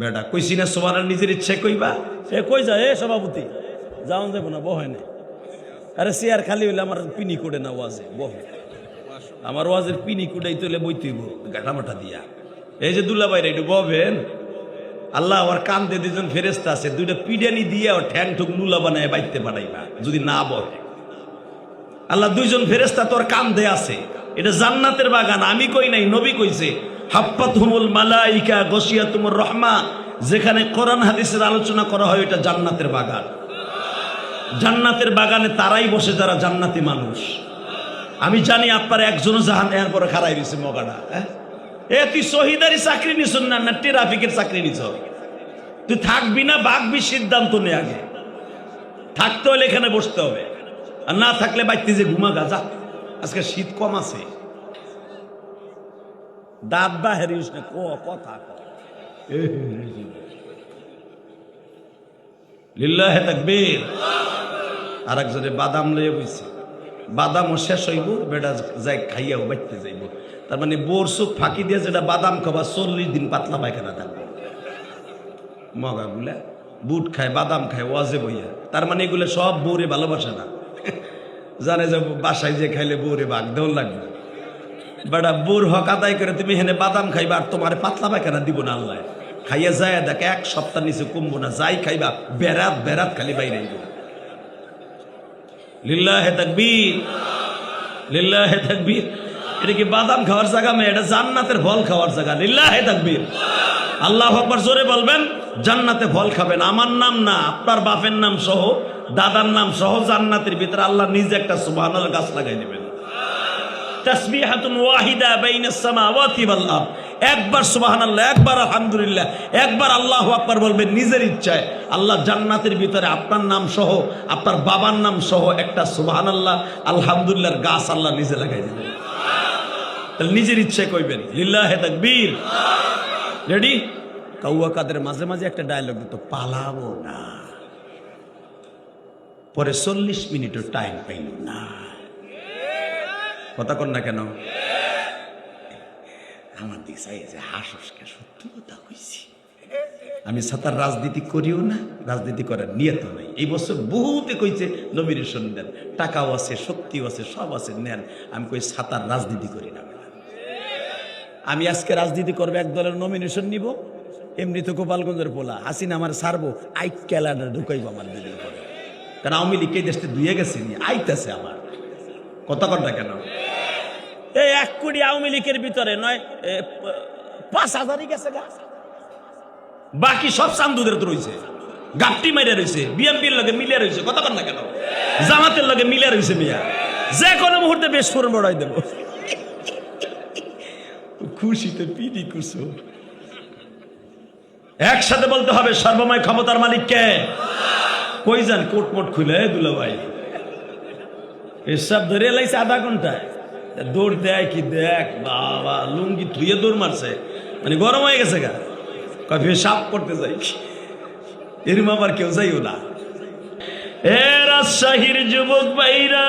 বেটা কইছি না সুবহানাল্লাহ নিজের ইচ্ছে কইবা। সে কই যায়, এ সভাপতি যাওন যাবো না, বহে না। আরে চেয়ার খালি হইলে আমার পিনি কুড়ে না ওয়াজে, বহে। আমার ওয়াজের পিনি কুড়াই তুলে বইতেইব গাটামাটা দিয়া। এই যে দুলা ভাইরা একটু ববেন। আল্লাহ ওর কান দিয়ে দুজন ফেরেস্তা আছে, দুইটা পিডানি দিয়ে ওর ঠ্যাং ঠুক নুলা বানায় বাইতে পাঠাইবা যদি না বহে। আল্লাহ দুইজন ফেরেস্তা তোর কান দিয়ে আছে। এটা জান্নাতের বাগান, আমি কই নাই, নবী কইছে। হাফাতহুমুল মালাইকা গশিয়াতুমুর রহমা, যেখানে কোরআন হাদিসের আলোচনা করা হয় এটা জান্নাতের বাগান। জান্নাতের বাগানে তারাই বসে যারা জান্নাতি মানুষ। আমি জানি আপনার একজনও জাহান এরপরে খারাই দিছে মগাটা। এ তুই শহীদারি চাকরি নিছ না, না ট্রাফিকের চাকরি নিছ? তুই থাকবি না ভাগবি, সিদ্ধান্ত নে আগে। থাকতে হলে এখানে বসতে হবে, আর না থাকলে বাইতে যে ঘুমা গাজা। আজকে শীত কম আছে, দাঁত বাহেরিস না, কথা লিল্লাহে তাকবীর। আর একজনে বাদাম লইয়া বইছে, বাদামও শেষ হইব, বেটা যাই খাইয়াও বাইতে যাইব। তার মানে বোর চোখ ফাঁকি দিয়ে যেটা বাদাম খাবা 40 দিন পাতলা পায়খানা থাকবে। মগা গুলা বুট খায়, বাদাম খায় ওয়াজে বইয়া। তার মানে এগুলো সব বউরে ভালোবাসে না, জানে যে বাসায় যে খাইলে বউরে ভাগ দেওয়া লাগবে। বেটা বোর হক আদায় করে তুমি হেনে বাদাম খাইবা, আর তোমার পাতলা পায়খানা দিব না আল্লাহ। খাইয়া যায় দেখে 1 সপ্তাহ নিচে কমবো না, যাই খাইবা বেরাত বেরাত খালি বাইরে। লিল্লাহে তাকবীর, লিল্লাহে তাকবীর। এটা কি বাদাম খাওয়ার জায়গা মেয়ে? এটা জান্নাতের ফল খাওয়ার জায়গা। লিল্লাহে তাকবীর। আল্লাহু আকবার জোরে বলবেন। জান্নাতে ফল খাবেন, আমার নাম না, আপনার বাপের নাম সহ, দাদার নাম সহ জান্নাতের ভিতরে আল্লাহ নিজে একটা সুবহানাল্লাহ গাছ লাগাই দিবেন। তাসবিহাতুন ওয়াহিদা বাইনাস সামাওয়াতি ওয়াল আরদ। একবার সুবহানাল্লাহ, একবার আলহামদুলিল্লাহ, একবার আল্লাহু আকবার বলবেন নিজের ইচ্ছায়। আল্লাহ জান্নাতের ভিতরে আপনার নাম সহ, আপনার বাবার নাম সহ একটা সুবহানাল্লাহ আলহামদুলিল্লাহর গাছ আল্লাহ নিজে লাগাই দিবেন। তাহলে নিজের ইচ্ছায় কইবেন লিল্লাহে তাকবীর। রেডি? কাউয়া কাদের মাঝে মাঝে একটা ডায়লগ দিত, পালাবো না। পরে 40 মিনিটও টাইম পাইল না। কথা কন না কেন? আমার দিকে চাই যে হাসকে সত্যি কথা কইছি। আমি সাতার রাজনীতি করিও না, রাজনীতি করার নিয়ত নাই। এই বছর বহুতে কইছে নমিনেশন দেন, টাকাও আছে, শক্তিও আছে, সব আছে, নেন। আমি কই সাতার রাজনীতি করি না। আমি আজকে রাজনীতি করবো, এক দলের নমিনেশন নিব। এমনি তো গোপালগঞ্জের পোলা হাসিনা আমার সারবো, আইক ক্যালান্ডার ঢুকাইবো আমার দিনের পরে। কারণ আওয়ামী লীগ এই দেশে দুইয়ে গেছে, আইতাছে আমার। কথা কন না কেন? এই 1 কোটি আওয়ামী লীগের ভিতরে নয় 5,000ই গেছে গা। বাকি সব চান্দুদের তো রয়েছে, গাপটি মাইরা রয়েছে, বিএনপির লগে মিলিয়া রয়েছে। কথা কন না কেন? জামাতের লগে মিলিয়া রয়েছে। মিয়া যে কোনো মুহূর্তে বেশ ফোরম বড়াই দেব। খুশিতে পিডি কুসো। একসাথে বলতে হবে সর্বময় ক্ষমতার মালিক কে? কই যান কোট মোট খুলে দুলা ভাই? এসব ধরে লাইছে আধা ঘন্টায়। দৌড় দেয় কি দেখ বাবা, লুঙ্গি ধুয়ে দৌড় মারছে, মানে গরম হয়ে গেছে গা। কফি সাপ করতে যাই, এরম আবার কেউ যাইও না। এ রাজশাহীর যুবক ভাইরা,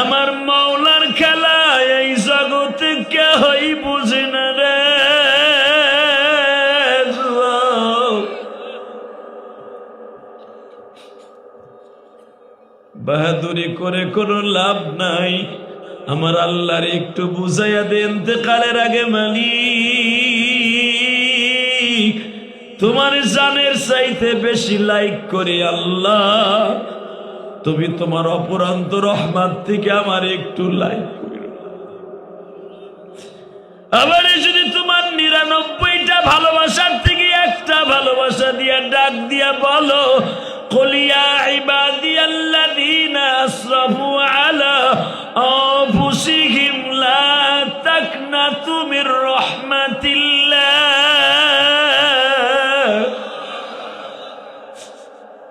আমার মাওলার খেলা এই জগতে কেহই বুঝে না রে। বাহাদুরি করে কোনো লাভ নাই, আমার আল্লাহর একটু বুঝাইয়া দে ইন্তেকালের আগে মালিক তোমার জানের চাইতে বেশি লাইক করে আল্লাহ, তুমি তোমার অপরান্ত রহমত থেকে আমার একটু লাইক করো। আবার যদি তোমার 99টা ভালোবাসার থেকে একটা ভালোবাসা দিয়া ডাক দিয়া বলো, قل يا عبادي الذين أسرفوا على أنفسهم لا تقنطوا من رحمة الله।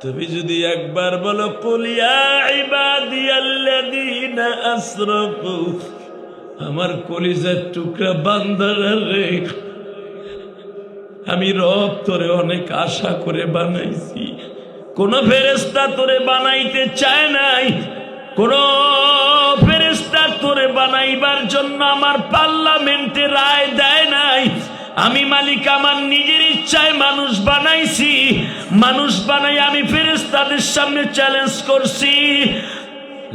তুমি যদি একবার বলো قل يا عبادي الذين أسرفوا, আমার কলিজার টুকরা বান্দারা রে, আমি রব তোরে অনেক আশা করে বানাইছি, কোন ফেরেশতা তোরে বানাইতে চায় নাই, কোন ফেরেশতা তোরে তোরে বানাইবার জন্য আমার পার্লামেন্টে রায় দেয় নাই। আমি মালিক আমার নিজের ইচ্ছায় মানুষ বানাইছি। মানুষ বানাই আমি ফেরেশতাদের সামনে চ্যালেঞ্জ করছি,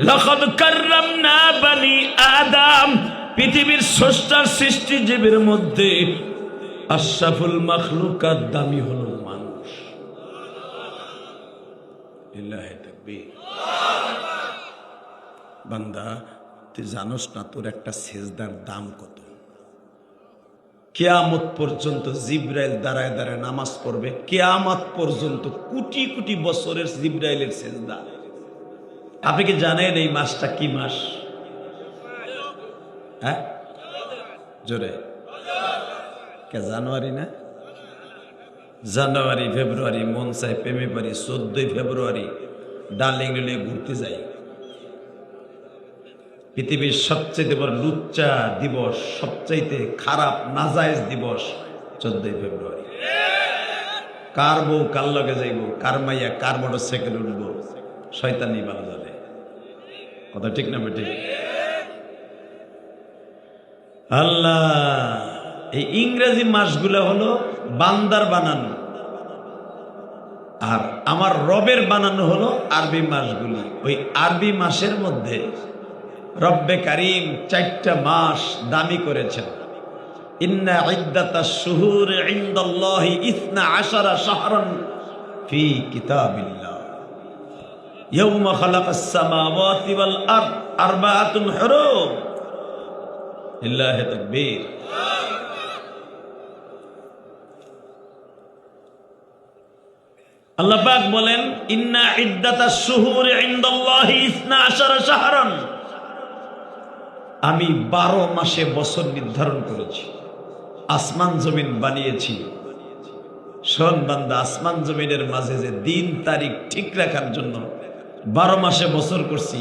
লাকাদ কাররামনা বানি আদম। পৃথিবীর স্রষ্টার সৃষ্টি জীবের মধ্যে আশরাফুল মাখলুকাত দামি হলো মানুষ। লিল্লাহি তাকবীর। বান্দা, তুই জানোস না তোর একটা সেজদার দাম কত? কিয়ামত পর্যন্ত জিবরাইল দাঁড়ায় দাঁড়ায় নামাজ পড়বে, কিয়ামত পর্যন্ত কোটি কোটি বছরের জিবরাইলের সেজদা। আপনি কি জানেন এই মাসটা কি মাস? হ্যাঁ, জোরে কে? জানুয়ারি না? জানুয়ারি ফেব্রুয়ারি মন চাই প্রেমে পারি। 14 ফেব্রুয়ারি ডার্লিং নিয়ে ঘুরতে যাই। পৃথিবীর সবচেয়ে বড় লুচ্চা দিবস, সবচাইতে খারাপ নাজায়েজ দিবস 14 ফেব্রুয়ারি। কার বউ কার লগে যাইব, কার মাইয়া কার মোটর সাইকেল উঠব, শয়তানি ভালো জানে। কথা ঠিক না বেটি? আল্লাহ, এই ইংরেজি মাসগুলো হলো বান্দার বানানো, আর আমার রবের বানানো হলো আরবি মাসগুলি। ওই আরবি মাসের মধ্যে রব্বে কারিম 4টা মাস দামি করেছেন। ইন্না ইদ্দাতাশ শুহুর ইনদাল্লাহি 12 শাহরান ফি কিতাবিল্লাহ ইয়াওমা খালাকাস সামাওয়াতি ওয়াল আরদ আরবাআতুন হুরুম। লিল্লাহি তাকবীর। আল্লাহ পাক বলেন, ইন্না ইদ্দাতাশ শুহুর ইনদাল্লাহি 12 শাহরান। আমি 12 মাসে বছর নির্ধারণ করেছি, আসমান জমিন বানিয়েছি। শোন বান্দা, আসমান জমিনের মাঝে যে দিন তারিখ ঠিক রাখার জন্য 12 মাসে বছর করছি,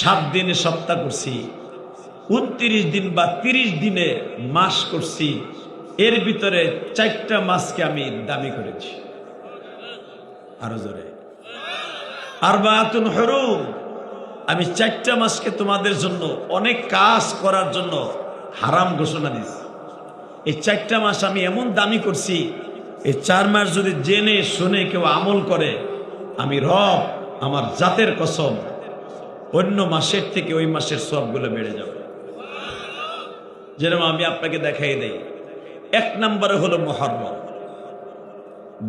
7 দিনে সপ্তাহ করছি, 29 দিন বা 30 দিনে মাস করছি। এর ভিতরে 4টা মাসকে আমি দামি করেছি। আরো জোরে, আরবাআতুন হুরুম। আমি 4টা মাসকে তোমাদের জন্য অনেক কাজ করার জন্য হারাম ঘোষণা দিছি। এই 4টা মাস আমি এমন দামি করছি, এই 4 মাস যদি জেনে শুনে কেউ আমল করে, আমি রব আমার জাতের কসম অন্য মাসের থেকে ওই মাসের সবগুলো বেড়ে যাবে। যেরকম আমি আপনাকে দেখাই দেই, 1 নম্বরে হলো মুহররম।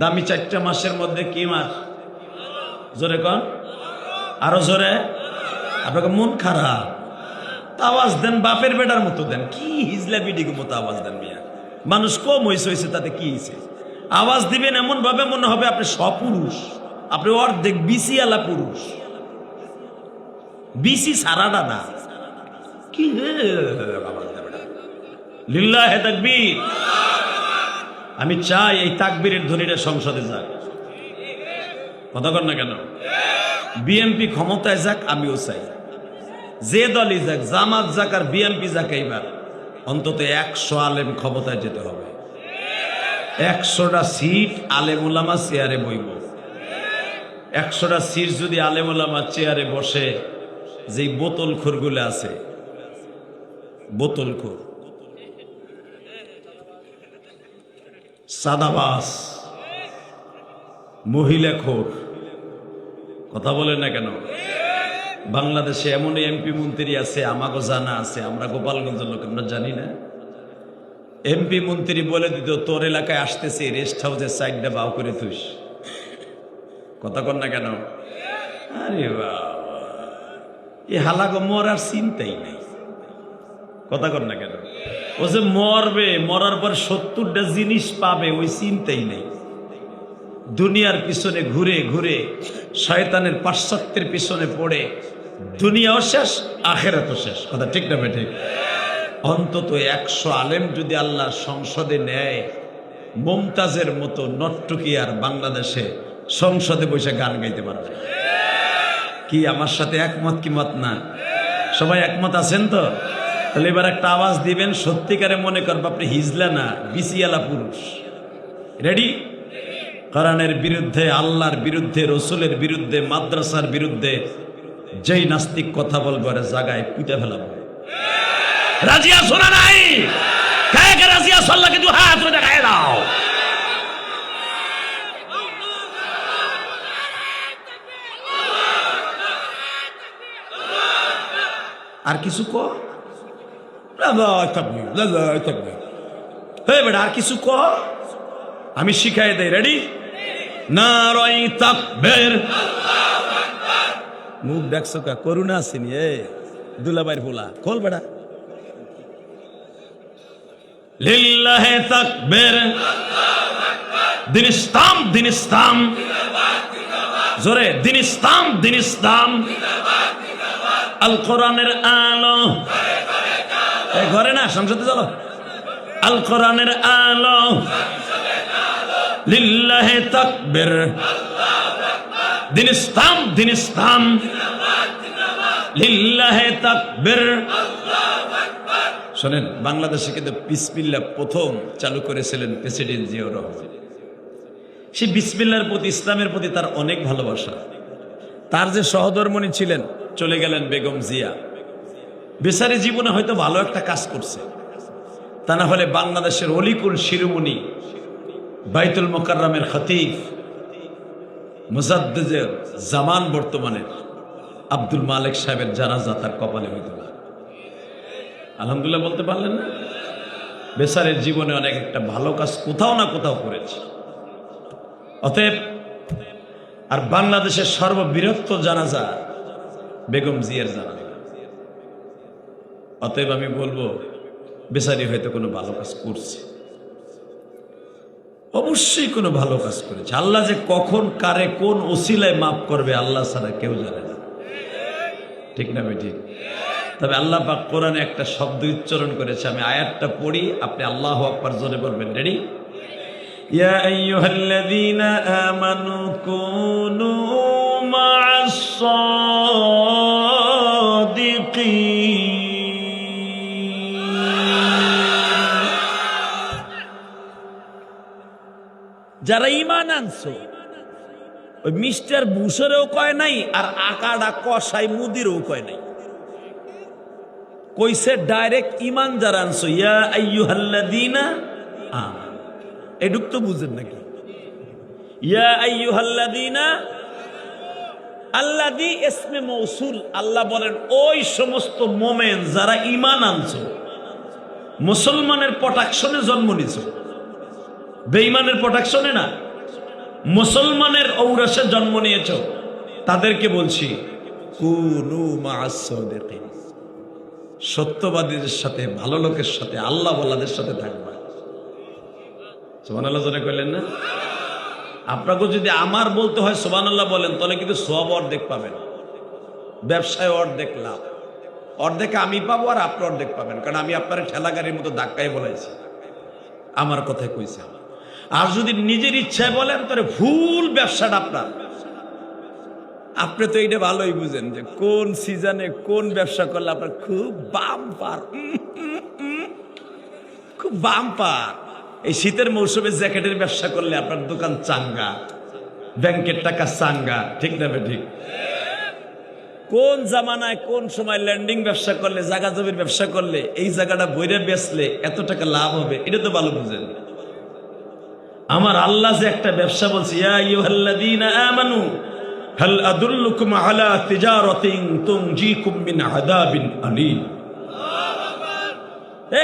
দামি 4টা মাসের মধ্যে কি মাস? জোরে কন, আরো জোরে। আপনাকে মন খারাপ, আওয়াজ দেন বাপের বেটার মতো দেন। কি হিজলা বিডির মতো আওয়াজ দেন মিয়া? মানুষ কম হয়েছে, তাতে কি হয়েছে? আওয়াজ দিবেন এমন ভাবে মনে হবে আপনি সপুরুষ, আপনি অর্ধেক বিসি আলা পুরুষ, বিসি সারাটা না। কি লিল্লাহি তাকবীর। আমি চাই এই তাকবীরের ধ্বনিটা সংসদে যাক। কথা কর না কেন? বিএনপি ক্ষমতায় যাক, আমিও চাই। যে দলই যাক, জামাত যাক আর বিএনপি যাক, এইবার অন্তত 100 আলেম ক্ষমতায় যেতে হবে। 100টা সিট আলেম ওলামা চেয়ারে বইব। 100টা সিট যদি আলেম ওলামা চেয়ারে বসে, যেই বোতলখোরগুলো আছে, বোতলখোর, সাদাবাস, মহিলাখোর, কথা বলেন না কেন? বাংলাদেশে এমন এমপি মন্ত্রী আছে, আমাকে জানা আছে, আমরা গোপালগঞ্জের লোক, আমরা জানি না। এমপি মন্ত্রী বলে দিত, তোর এলাকায় আসতেছে, রেস্ট হাউসের সাইডটা বাউ করে থুস। কথা কর না কেন? আরে বাবা, এই হালাগো মরার চিন্তাই নাই। কথা কর না কেন? ও যে মরবে, মরার পর 70টা জিনিস পাবে, ওই চিন্তাই নেই। দুনিয়ার পিছনে ঘুরে ঘুরে, শয়তানের পাশ্চাত্যের পিছনে পড়ে, দুনিয়াও শেষ, আখেরাতও শেষ। কথা ঠিক না ঠিক? অন্তত 100 আলেম যদি আল্লাহর সংসদে নেয়, মুমতাজের মতো নটটুকি আর বাংলাদেশে সংসদে বসে গান গাইতে পারবে। কি আমার সাথে একমত কি মত না? সবাই একমত আছেন তো? তাহলে এবার একটা আওয়াজ দিবেন, সত্যিকারে মনে করবো আপনি হিজলা না, বিসিয়ালা পুরুষ। রেডি? কোরআনের বিরুদ্ধে, আল্লাহর বিরুদ্ধে, রসুলের বিরুদ্ধে, মাদ্রাসার বিরুদ্ধে যেই নাস্তিক কথা বলবে, জায়গায় পিটা ফেলাবো। রাজিয়া শোনা নাই? কে কে রাজিয়া সাল্লাহকে দু হাত ধরে দেখায় দাও। আর কিছু ক, বেটা আর কিছু ক, আমি শিখাই দেই। রেডি? নারাই তাকবীর। মুখ দেখছো কা? করুণা আসেনি? এ দুলাবাইর ফোলা খোল বেটা। লিল্লাহি তাকবীর। দিন ইসলাম, দিন ইসলাম। জোরে, দিন ইসলাম, দিন ইসলাম। আল কোরআনের আলো, ঘরে না সংসদে চলো। আল কোরআনের আলো, লিল্লাহি তাকবীর। দিন ইসলাম, দিন ইসলাম। লিল্লাহি তাকবীর। শোনেন, বাংলাদেশে কিন্তু বিসমিল্লাহ প্রথম চালু করেছিলেন প্রেসিডেন্ট জিয়াউর রহমান। সেই বিসমিল্লাহর প্রতি, ইসলামের প্রতি তার অনেক ভালোবাসা। তার যে সহধর্মণী ছিলেন, চলে গেলেন বেগম জিয়া। বেচারি জীবনে হয়তো ভালো একটা কাজ করছে, তা না হলে বাংলাদেশের অলিকুল শিরোমণি, বাইতুল মুকাররমের খতিব, মুজাদ্দিদে জামান বর্তমানের আব্দুল মালিক সাহেবের জানাজা তার কপালে হইত না। আলহামদুলিল্লাহ বলতে পারলেন না? বেচারের জীবনে অনেক একটা ভালো কাজ কোথাও না কোথাও করেছে। অতএব আর বাংলাদেশের সর্ববৃহৎ জানাজা বেগম জিয়ার জানাজা। অতএব আমি বলবো, বেচারি হয়তো কোনো ভালো কাজ করছে, অবশ্যই কোনো ভালো কাজ করেছে। আল্লাহ যে কখন কারে কোন ওসিলায় মাফ করবে আল্লাহ ছাড়া কেউ জানে না, ঠিক না ভাই? ঠিক। তবে আল্লাহ পাক কোরআনে একটা শব্দ উচ্চারণ করেছে, আমি আয়াতটা পড়ি, আপনি আল্লাহু আকবার জোরে বলবেন। রেডি? ইয়া আইয়ুহাল্লাযীনা আমানু কুনু মা'আস সাদিকিন। যারা ঈমান আনছো, ওই মিস্টার বুশেরও কয় নাই, আর আকাডা কসাই মুদিরও কয় নাই, কইছে ডাইরেক্ট ঈমান যারা আনছো। ইয়া আইয়ুহাল্লাযীনা আমানু। এডুক তো বুঝেন নাকি? ইয়া আইয়ুহাল্লাযীনা, আল্লাযী ইসমে মৌসুল। আল্লাহ বলেন ওই সমস্ত মোমেন যারা ঈমান আনছো, মুসলমানের প্রোটেকশনে জন্ম নিছো, বেঈমানের প্রোটেকশনে না, মুসলমানের ঔরসে জন্ম নিয়েছো, তাদেরকে বলছি কুনু মা'আস সাদিকিন। সত্যবাদীদের সাথে, ভালো লোকের সাথে, আল্লাহ বলাদের সাথে থাকবা। সুবহানাল্লাহ জোরে কইলেন না? আপনাকে যদি আমার বলতে হয় সুবহানাল্লাহ বলেন, তাহলে কিন্তু সব অর্ধেক পাবেন। ব্যবসায় অর্ধেক লাভ, অর্ধেক আমি পাবো আর আপনি অর্ধেক পাবেন, কারণ আমি আপনার ঠেলা গাড়ির মতো ধাক্কায় বলেছি, আমার কথাই কইছে। আর যদি নিজের ইচ্ছায় বলেন তাহলে ভুল ব্যবসাটা আপনার। আপনি তো এইটা ভালোই বুঝেন যে কোন সিজনে কোন ব্যবসা করলে আপনার খুব বাম্পার, খুব বাম্পার। এই শীতের মৌসুমে জ্যাকেটের ব্যবসা করলে আপনার দোকান চাঙ্গা, ব্যাংকের টাকা চাঙ্গা, ঠিক না? ঠিক। কোন জামানায় কোন সময় ল্যান্ডিং ব্যবসা করলে, জায়গা জমির ব্যবসা করলে এই জায়গাটা বইরে বেচলে এত টাকা লাভ হবে, এটা তো ভালো বুঝেন। আমার আল্লাহ যে একটা ব্যবসা বলছে, ইয়া আইয়ুহাল্লাযীনা আমানু হাল আদুল্লুকুম আলা তিজারাতিন তুনজিকুম মিন আযাবিন আলীম।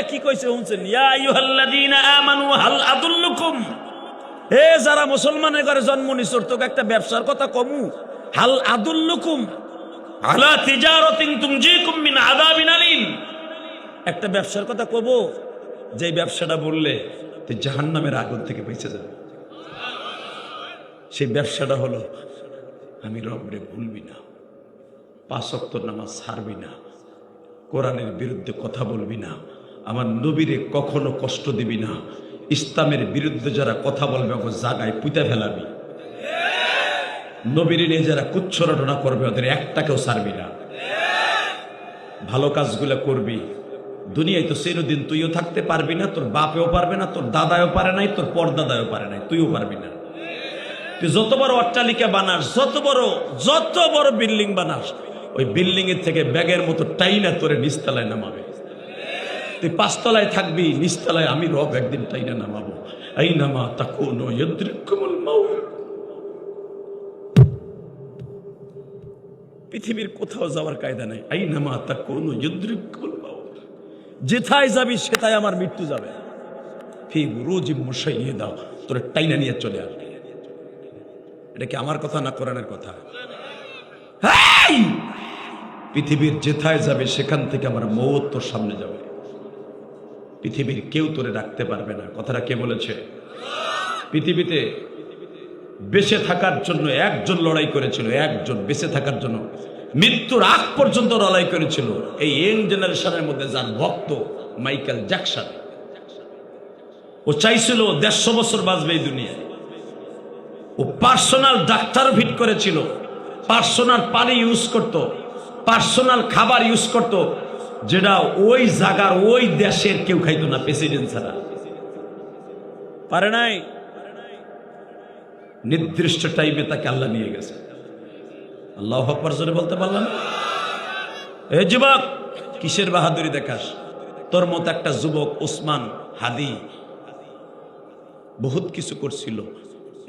কি কইছে শুনছেন? ইয়া আইয়ুহাল্লাযীনা আমানু হাল আদুল্লুকুম, হে যারা মুসলমানের ঘরে জন্ম নিছো, তোকে একটা ব্যবসার কথা কমু। হাল আদুল্লুকুম আলা তিজারাতিন তুনজিকুম মিন আযাবিন আলীম, একটা ব্যবসার কথা কব, যে ব্যবসাটা বললে তুই জাহান্নামের আগুন থেকে বেঁচে যাবে। সেই ব্যবসাটা হলো, আমি রবরে ভুলবি না, 5 ওয়াক্ত নামাজ ছাড়বি না, কোরআনের বিরুদ্ধে কথা বলবি না, আমার নবীরে কখনো কষ্ট দিবি না, ইসলামের বিরুদ্ধে যারা কথা বলবে ওকে জাগায় পুঁতে ফেলাবি, নবীর নিয়ে যারা কুচ্ছ রটনা করবে ওদের একটাকেও ছাড়বি না। ভালো কাজগুলো করবি। দুনিয়ায় তো চিরদিন তুইও থাকতে পারবি না, তোর বাপেও পারবে না, তোর দাদাও পারে নাই, তোর পরদাদাও পারে নাই, তুইও পারবি না। তুই যত বড় অট্টালিকা বানাস, যত বড় বিল্ডিং বানাস, ওই বিল্ডিং এর থেকে ব্যাগের মতো টাইনা তোরে নিচতলায় নামাবে। তুই পাঁচতলায় থাকবি, নিচতলায় আমি রব একদিন টাইনা নামাবো। আইনামা তাকুনু ইউদরিকুমুল মাউত। পৃথিবীর কোথাও যাওয়ার কায়দা নাই। আইনামা তাকুনু ইউদরিকুমুল মাউত। যেথায় যাবি সেটাই আমার মৃত্যু যাবে। ফি বুরুজিম মুশাইয়্যাদা, তোরে টাইনা নিয়ে চলে আসবে। এটা কি আমার কথা না কোরআনের কথা? হেই! পৃথিবীর যেথায় যাবে সেখান থেকে আমার মওত তোর সামনে যাবে। পৃথিবীর কেউ তোরে রাখতে পারবে না। কথাটা কে বলেছে? পৃথিবীতে বেঁচে থাকার জন্য একজন লড়াই করেছিল, একজন বেঁচে থাকার জন্য মৃত্যুর আগ পর্যন্ত লড়াই করেছিল। এই ইয়ং জেনারেশনের মধ্যে যার ভক্ত মাইকেল জ্যাকসন, ও চাইছিল 150 বছর বাঁচবে এই দুনিয়ায়। ও পার্সোনাল ডাক্তার ফিট করেছিল, পার্সোনাল পানি ইউজ করত, পার্সোনাল খাবার ইউজ করত, যেটা ওই জায়গার ওই দেশের কেউ খাইতো না, প্রেসিডেন্ট ছাড়া। পারে নাই। নির্দিষ্ট টাইমে তাকে আল্লাহ নিয়ে গেছে। আল্লাহু আকবার জোরে বলতে পারলাম? এই যুবক, কিসের বাহাদুরি দেখাস? তোর মতো একটা যুবক ওসমান হাদি বহুত কিছু করছিল।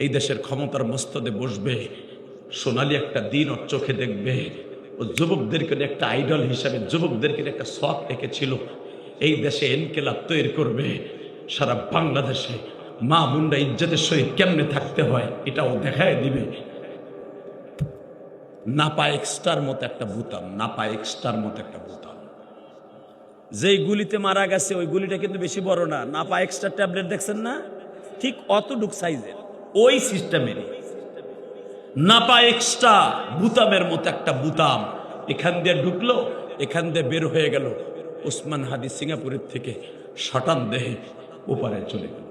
এই দেশের ক্ষমতার মস্তদে বসবে, সোনালী একটা দিন ওর চোখে দেখবে। ও যুবকদেরকে একটা আইডল হিসাবে, যুবকদেরকে একটা শখ রেখেছিল, এই দেশে ইনকিলাব তৈরি করবে। সারা বাংলাদেশে মা মুন্ডা ইজ্জতের সহিত কেমনে থাকতে হয় এটাও দেখায় দিবে। নাপা এক্সট্রার মতো একটা বুতাম, নাপা এক্সট্রার মতো একটা বুতাম। যেই গুলিতে মারা গেছে ওই গুলিটা কিন্তু বেশি বড় না। নাপা এক্সট্রা ট্যাবলেট দেখছেন না, ঠিক অতটুক সাইজের, ওই সিস্টেমেরই নাপা এক্সট্রা বুতামের মতো একটা বুতাম। এখান দিয়ে ঢুকলো, এখান দিয়ে বের হয়ে গেল। ওসমান হাদি সিঙ্গাপুরের থেকে শটান দেহে ওপারে চলে গেল।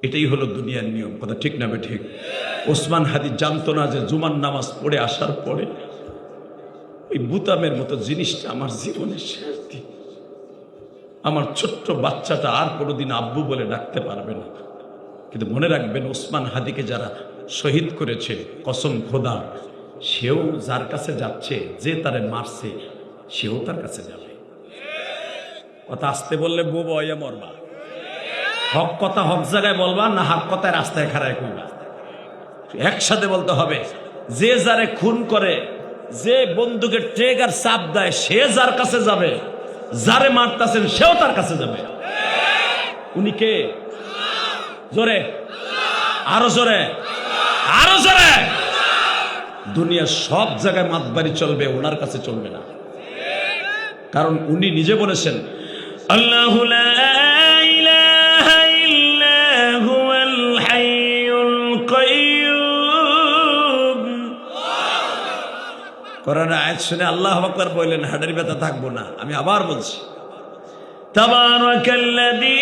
এটাই হলো দুনিয়ার নিয়ম। কথা ঠিক না বে ঠিক? ওসমান হাদি জানতো না যে জুমার নামাজ পড়ে আসার পরে ওই বুতামের মতো জিনিসটা আমার জীবনের শেষ দিন। আমার ছোট্ট বাচ্চাটা আর কোনোদিন আব্বু বলে ডাকতে পারবে না। কিন্তু মনে রাখবেন, ওসমান হাদিকে যারা শহীদ করেছে, কসম খোদা, সেও যার কাছে যাচ্ছে, যে তারে মারছে সেও তার কাছে যাবে। কথা আসতে বললে বউ বয়া মরবা। হক কথা হক জায়গায় বলবা, না হক কথায় রাস্তায় খাড়ায় কইবা। একসাথে বলতে হবে। যে যারে খুন করে, যে বন্দুকের ট্রেগার চাপ দেয়, সে যার কাছে যাবে। যারে মারতাছেন সেও তার কাছে যাবে। উনি কে? জোরে, আরো জোরে, আরো জোরে। দুনিয়ার সব জায়গায় মাতবাড়ি চলবে, ওনার কাছে চলবে না। কারণ উনি নিজে বলেছেন, আল্লাহু লা ইলাহা ইল্লা হুয়াল হাইয়ুল কাইয়্যুম। কোরআনের আয়াত শুনে আল্লাহু আকবার বললেন, হাড়ের ব্যথা থাকবো না। আমি আবার বলছি, তাবারাকাল্লাযী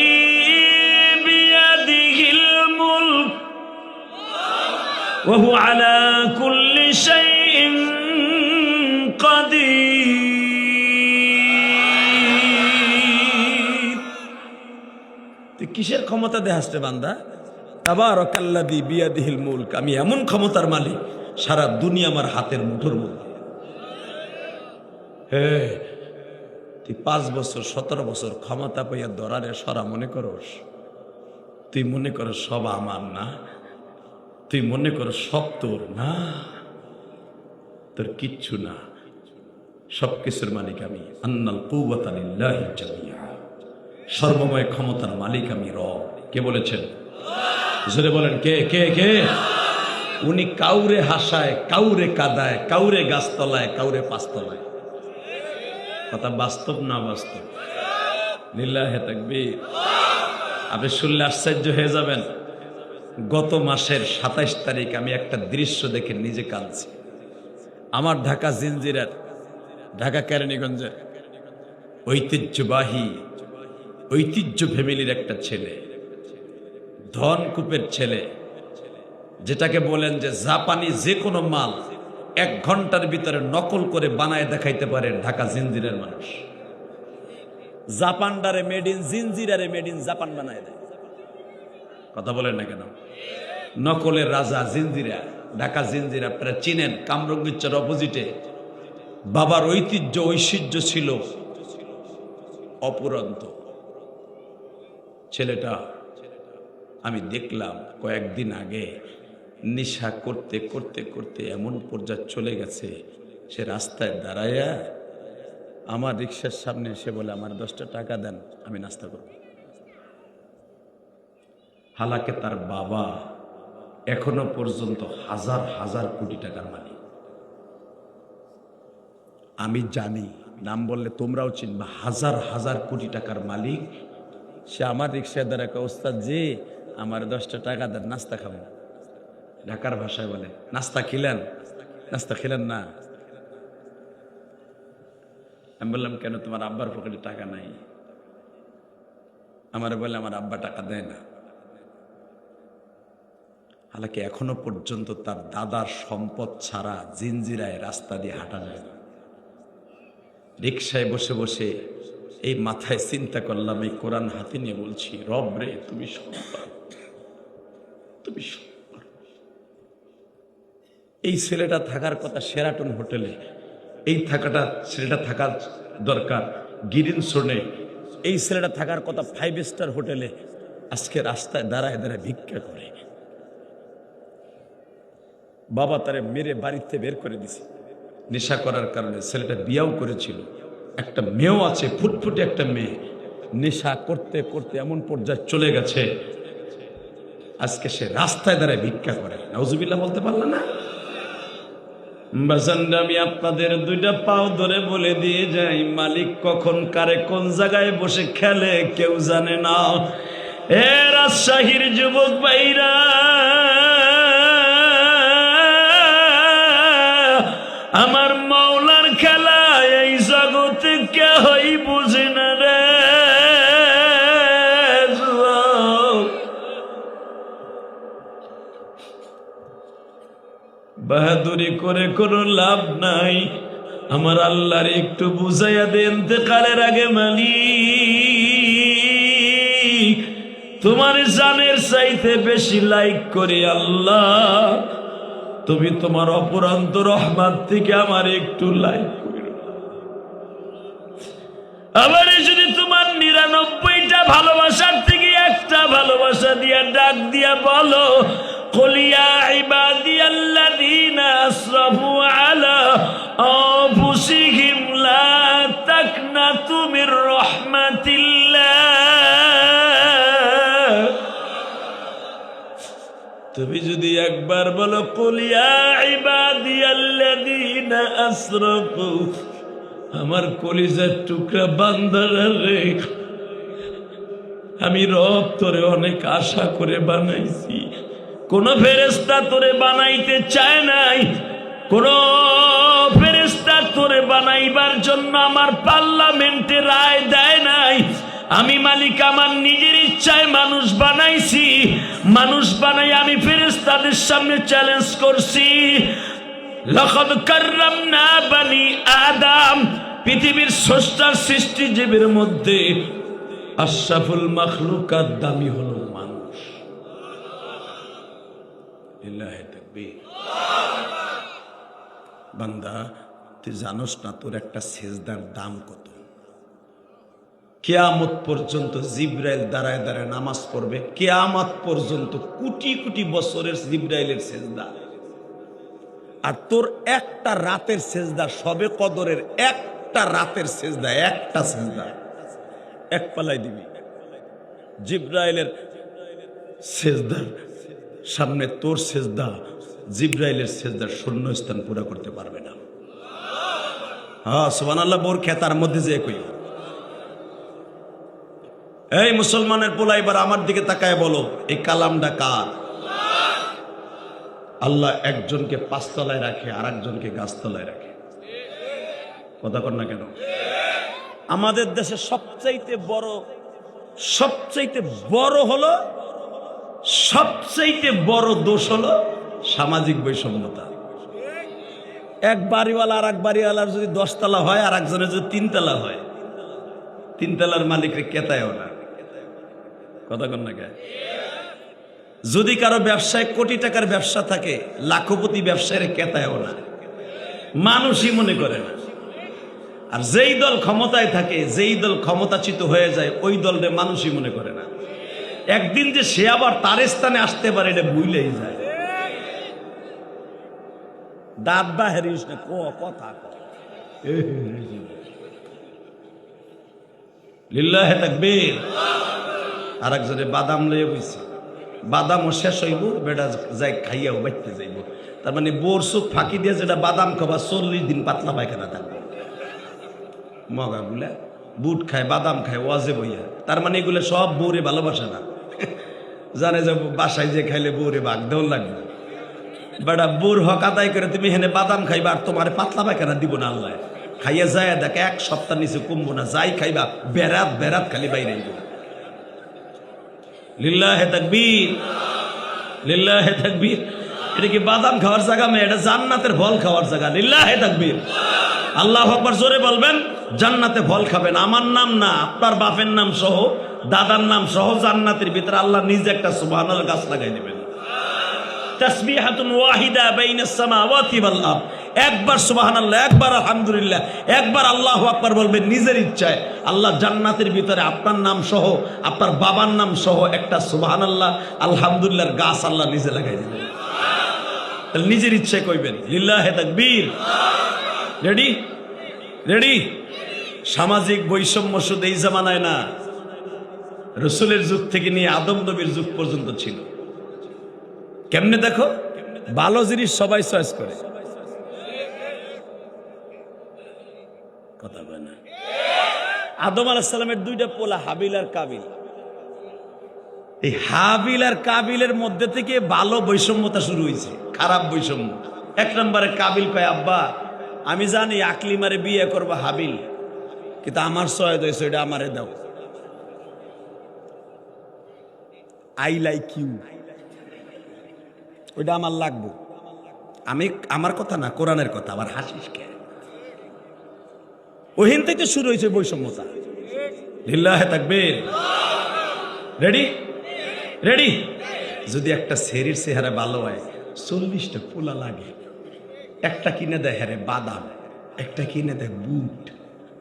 বিয়াদিহিল মুলক ওয়া হুয়া আলা কুল্লি শাইইন কাদির। তুই কিসের ক্ষমতা দেখাসতে বান্দা? তাবারাকাল্লাযী বিয়াদিহিল মুলক, আমি এমন ক্ষমতার মালিক, সারা দুনিয়া আমার হাতের মুঠোর মধ্যে। হে, তুই 5 বছর 17 বছর ক্ষমতা পাইয়া দরারে সরা মনে করস? তুই মনে করস সব আমার না? তুই মনে করস সব তোর না? তোর কিচ্ছু না, সবকিছুর মালিক আমি। আন্নাল কুওয়াতা লিল্লাহি জামিআ, সর্বময় ক্ষমতার মালিক আমি রব। কে বলেছেন? জোরে বলেন, কে কে কে? উনি কাউরে হাসায়, কাউরে কাদায়, কাউরে গাছতলায়, কাউরে পাঁচতলায়। কথা বাস্তব না বাস্তব? লিল্লাহি তাকবীর। আপনি শুনলে আশ্চর্য হয়ে যাবেন। গত মাসের 27 তারিখ আমি একটা দৃশ্য দেখে নিজে কাঁদছি। আমার ঢাকা জিঞ্জিরার, ঢাকা কেরানীগঞ্জের ঐতিহ্য ফ্যামিলির একটা ছেলে, ধনকূপের ছেলে, যেটাকে বলেন যে জাপানি যে কোনো মাল 1 ঘন্টার ভিতরে নকল করে বানায় দেখাইতে পারে ঢাকা জিঞ্জিরার মানুষ। জাপানডারে মেড ইন জিঞ্জিরারে মেড ইন জাপান বানায় দেয়। কথা বলেন না কেন? নকলের রাজা জিঞ্জিরা, ঢাকা জিঞ্জিরা। আপনারা চিনেন, কামরঙ্গীরচর অপোজিটে বাবার ঐতিহ্য ঐশ্বর্য ছিল অপুরন্ত। ছেলেটা আমি দেখলাম কয়েকদিন আগে নেশা করতে করতে করতে এমন পর্যায়ে চলে গেছে, সে রাস্তায় দাঁড়াইয়া আমার রিক্সার সামনে এসে বলে, আমার 10টা টাকা দেন, আমি নাস্তা করব। হালাকে তার বাবা এখনো পর্যন্ত হাজার হাজার কোটি টাকার মালিক। আমি জানি, নাম বললে তোমরাও চিনবা, হাজার হাজার কোটি টাকার মালিক। সে আমার রিক্সায় দ্বারা ওস্তাদ যে আমার 10টা টাকা দেন, নাস্তা খাবো। ঢাকার ভাষায় বলে, নাস্তা খেলেন? নাস্তা খেলেন না? আমি বললাম, কেন, তোমার আব্বার পকেটে টাকা নাই? আমার বলে, আমার আব্বা টাকা দেয় না। হালাকি এখনো পর্যন্ত তার দাদার সম্পদ ছাড়া জিনজিরায় রাস্তা দিয়ে হাঁটা যায় না। রিক্সায় বসে বসে এই মাথায় চিন্তা করলাম, এই কোরআন হাতে নিয়ে বলছি, রব রে, তুমি সম্পদ, তুমি সম্পদ। এই ছেলেটা থাকার কথা শেরাটন হোটেলে, এই ছেলেটা থাকার দরকার গ্রিন জোনে, এই ছেলেটা থাকার কথা 5 স্টার হোটেলে। আজকে রাস্তায় দাঁড়ায় দাঁড়ায় ভিক্ষা করে। বাবা তারে মেরে বাড়িতে বের করে দিছে নেশা করার কারণে। ছেলেটা বিয়াও করেছিল, একটা মেয়েও আছে, ফুটফুটে একটা মেয়ে। নেশা করতে করতে এমন পর্যায়ে চলে গেছে, আজকে সে রাস্তায় দাঁড়ায় ভিক্ষা করে। নাউজুবিল্লাহ বলতে পারলা না? বাজানরা, আমি আপনাদের 2টা পাও ধরে বলে দিয়ে যাই, মালিক কখন কারে কোন জায়গায় বসে খেলে কেউ জানে না। এ রাজশাহীর যুবক ভাইরা, আমার মাওলার খেলা এই জগতে কেউই বুঝে না রে। বাহাদুরি করে কোনো লাভ নাই। আমার আল্লাহর একটু বুঝাইয়া দে, ইন্তেকালের আগে মালিক তোমার জানের চাইতে বেশি লাইক করি আল্লাহ, তুমি তোমার অপরান্ত রহমত থেকে আমার একটু লাইক করো। আবার যদি তোমার 99টা ভালোবাসার থেকে একটা ভালোবাসা দিয়া ডাক দিয়া বলো, قل يا عبادي الذين أسرفوا على أنفسهم لا تقنطوا من رحمة الله। তুমি যদি একবার বলো, قل يا عبادي الذين أسرفوا, আমার কলিজার টুকরা বান্দারা রে, আমি রব তোরে অনেক আশা করে বানাইছি, কোন ফেরেশতা তোরে বানাইতে চায় নাই, কোন ফেরেশতা তোরে বানাইবার জন্য আমার পার্লামেন্টে রায় দেয় নাই। আমি মালিক আমার নিজের ইচ্ছায় মানুষ বানাইছি। মানুষ বানাই আমি ফেরেশতাদের সামনে চ্যালেঞ্জ করছি, লাকাদ কাররামনা বানি আদম। পৃথিবীর স্রষ্টার সৃষ্টি জীবের মধ্যে আশরাফুল মাখলুকাত, দামি হলো মানুষ। বান্দা, তুই জানোস না তোর একটা সেজদার দাম কত? কিয়ামত পর্যন্ত জিবরাইল দাঁড়ায় দাঁড়ায় নামাজ পড়বে, কিয়ামত পর্যন্ত কোটি কোটি বছরের জিবরাইলের সেজদা। আর তোর একটা রাতের সেজদা, সবে কদরের একটা রাতের সেজদা, একটা সেজদা এক পালাই দিবি। জিবরাইলের সেজদার সামনে তোর সেজদা জিবরাইলের সেজদার শূন্যস্থান পুরা করতে পারবে না। হ্যাঁ, সুবহানাল্লাহ। বোর খেতার মধ্যে যে কই, এই মুসলমানের পোলা, এবার আমার দিকে তাকায় বলো, এই কালামটা কার? আল্লাহ একজনকে 5 তলায় রাখে, আর একজনকে গাছতলায় রাখে। কথা কর না কেন? আমাদের দেশে সবচাইতে বড় দোষ হলো সামাজিক বৈষম্যতা। এক বাড়িওয়ালা আর এক বাড়িওয়ালার যদি 10 তলা হয়, আর একজনের যদি 3 তলা হয়, 3 তলার মালিকরে কেতায়ও না। কথা কন না কে? যদি কারো ব্যবসায় কোটি টাকার ব্যবসা থাকে, লাখপতি ব্যবসায়ীর কেতায়ও না, মানুষই মনে করে না। আর যেই দল ক্ষমতায় থাকে, যেই দল ক্ষমতাচ্যুত হয়ে যায়, ওই দলকে মানুষই মনে করে না। একদিন যে সে আবার তার স্থানে আসতে পারে এটা ভুলেই যায়। দাঁত বা হেরিস না, কথা লিল্লাহে তাকবীর। আর একজনে বাদাম লইয়া বইছে, বাদামও শেষ হইব, বেটা যাই খাইয়াও বাইতে যাইব। তার মানে বোর চোখ ফাঁকি দিয়ে যেটা বাদাম খাবা 40 দিন পাতলা পায়খানা থাকবে। মগা গুলা বুট খায়, বাদাম খায়, ওয়াজে বইয়া। তার মানে এগুলো সব বউরে ভালোবাসে না, জানে যে বাসায় যে খাইলে বউরে ভাগ দেওয়ার লাগবে। বেটা বোর হক আদায় করে তুমি হেনে বাদাম খাইবা আর তোমার পাতলা পায়খানা দিব না আল্লাহ। খাইয়া যায় দেখ 1 সপ্তাহ নিচে কমবো না, যাই খাইবা বেরাত বেরাত খালি বাইরে। লিল্লাহে তাকবীর, লিল্লাহে তাকবীর। এটা কি বাদাম খাওয়ার জায়গা মেয়ে, এটা জান্নাতের ফল খাওয়ার জায়গা। লিল্লাহে তাকবীর। আল্লাহু আকবার জোরে বলবেন। জান্নাতে ফল খাবেন, আমার নাম না, আপনার বাপের নাম সহ, দাদার নাম সহ জান্নাতের ভিতরে আল্লাহ নিজে একটা সুবহানাল্লাহ গাছ লাগাই দিবেন। তাসবিহাতুন ওয়াহিদা বাইনাস সামাওয়াতি ওয়াল আরদ। একবার সুবহানাল্লাহ, একবার আলহামদুলিল্লাহ, একবার আল্লাহু আকবার বলবেন নিজের ইচ্ছায়। আল্লাহ জান্নাতের ভিতরে আপনার নাম সহ, আপনার বাবার নাম সহ একটা সুবহানাল্লাহ আলহামদুলিল্লাহর গাছ আল্লাহ নিজে লাগাই দিবেন। তাহলে নিজের ইচ্ছায় কইবেন লিল্লাহে তাকবীর। রেডি? রেডি? সামাজিক বৈষম্য শুধু এই জামানায় না, রাসূলের যুগ থেকে নিয়ে আদম নবীর যুগ পর্যন্ত ছিল। কেমনে দেখো, ভালো জিনিস সবাই চয়েস করে, কথা বলে না। আদম আলাইহিস সালামের 2টা পোলা, হাবিল আর কাবিল। এই হাবিল আর কাবিলের মধ্যে থেকে ভালো বৈষম্যতা শুরু হয়েছে, খারাপ বৈষম্য। 1 নম্বরে কাবিল কয়, আব্বা আমি জানি আকলিমারে বিয়ে করবো হাবিল, কিন্তু আমার সয়েদ হয়েছে, এটা আমারে দাও। আই লাইক ইউ, ওইটা আমার লাগবে। আমি, আমার কথা না, কোরআনের কথা। আবার হাসিস কে? ওহিন থেকে শুরু হয়েছে বৈষম্যতা। লিল্লাহে তাকবীর। রেডি? রেডি? যদি একটা ছেড়ির চেহারা ভালো হয়, 40টা পোলা লাগে। একটা কিনে দেয় হ্যারে বাদাম, একটা কিনে দেয় বুট,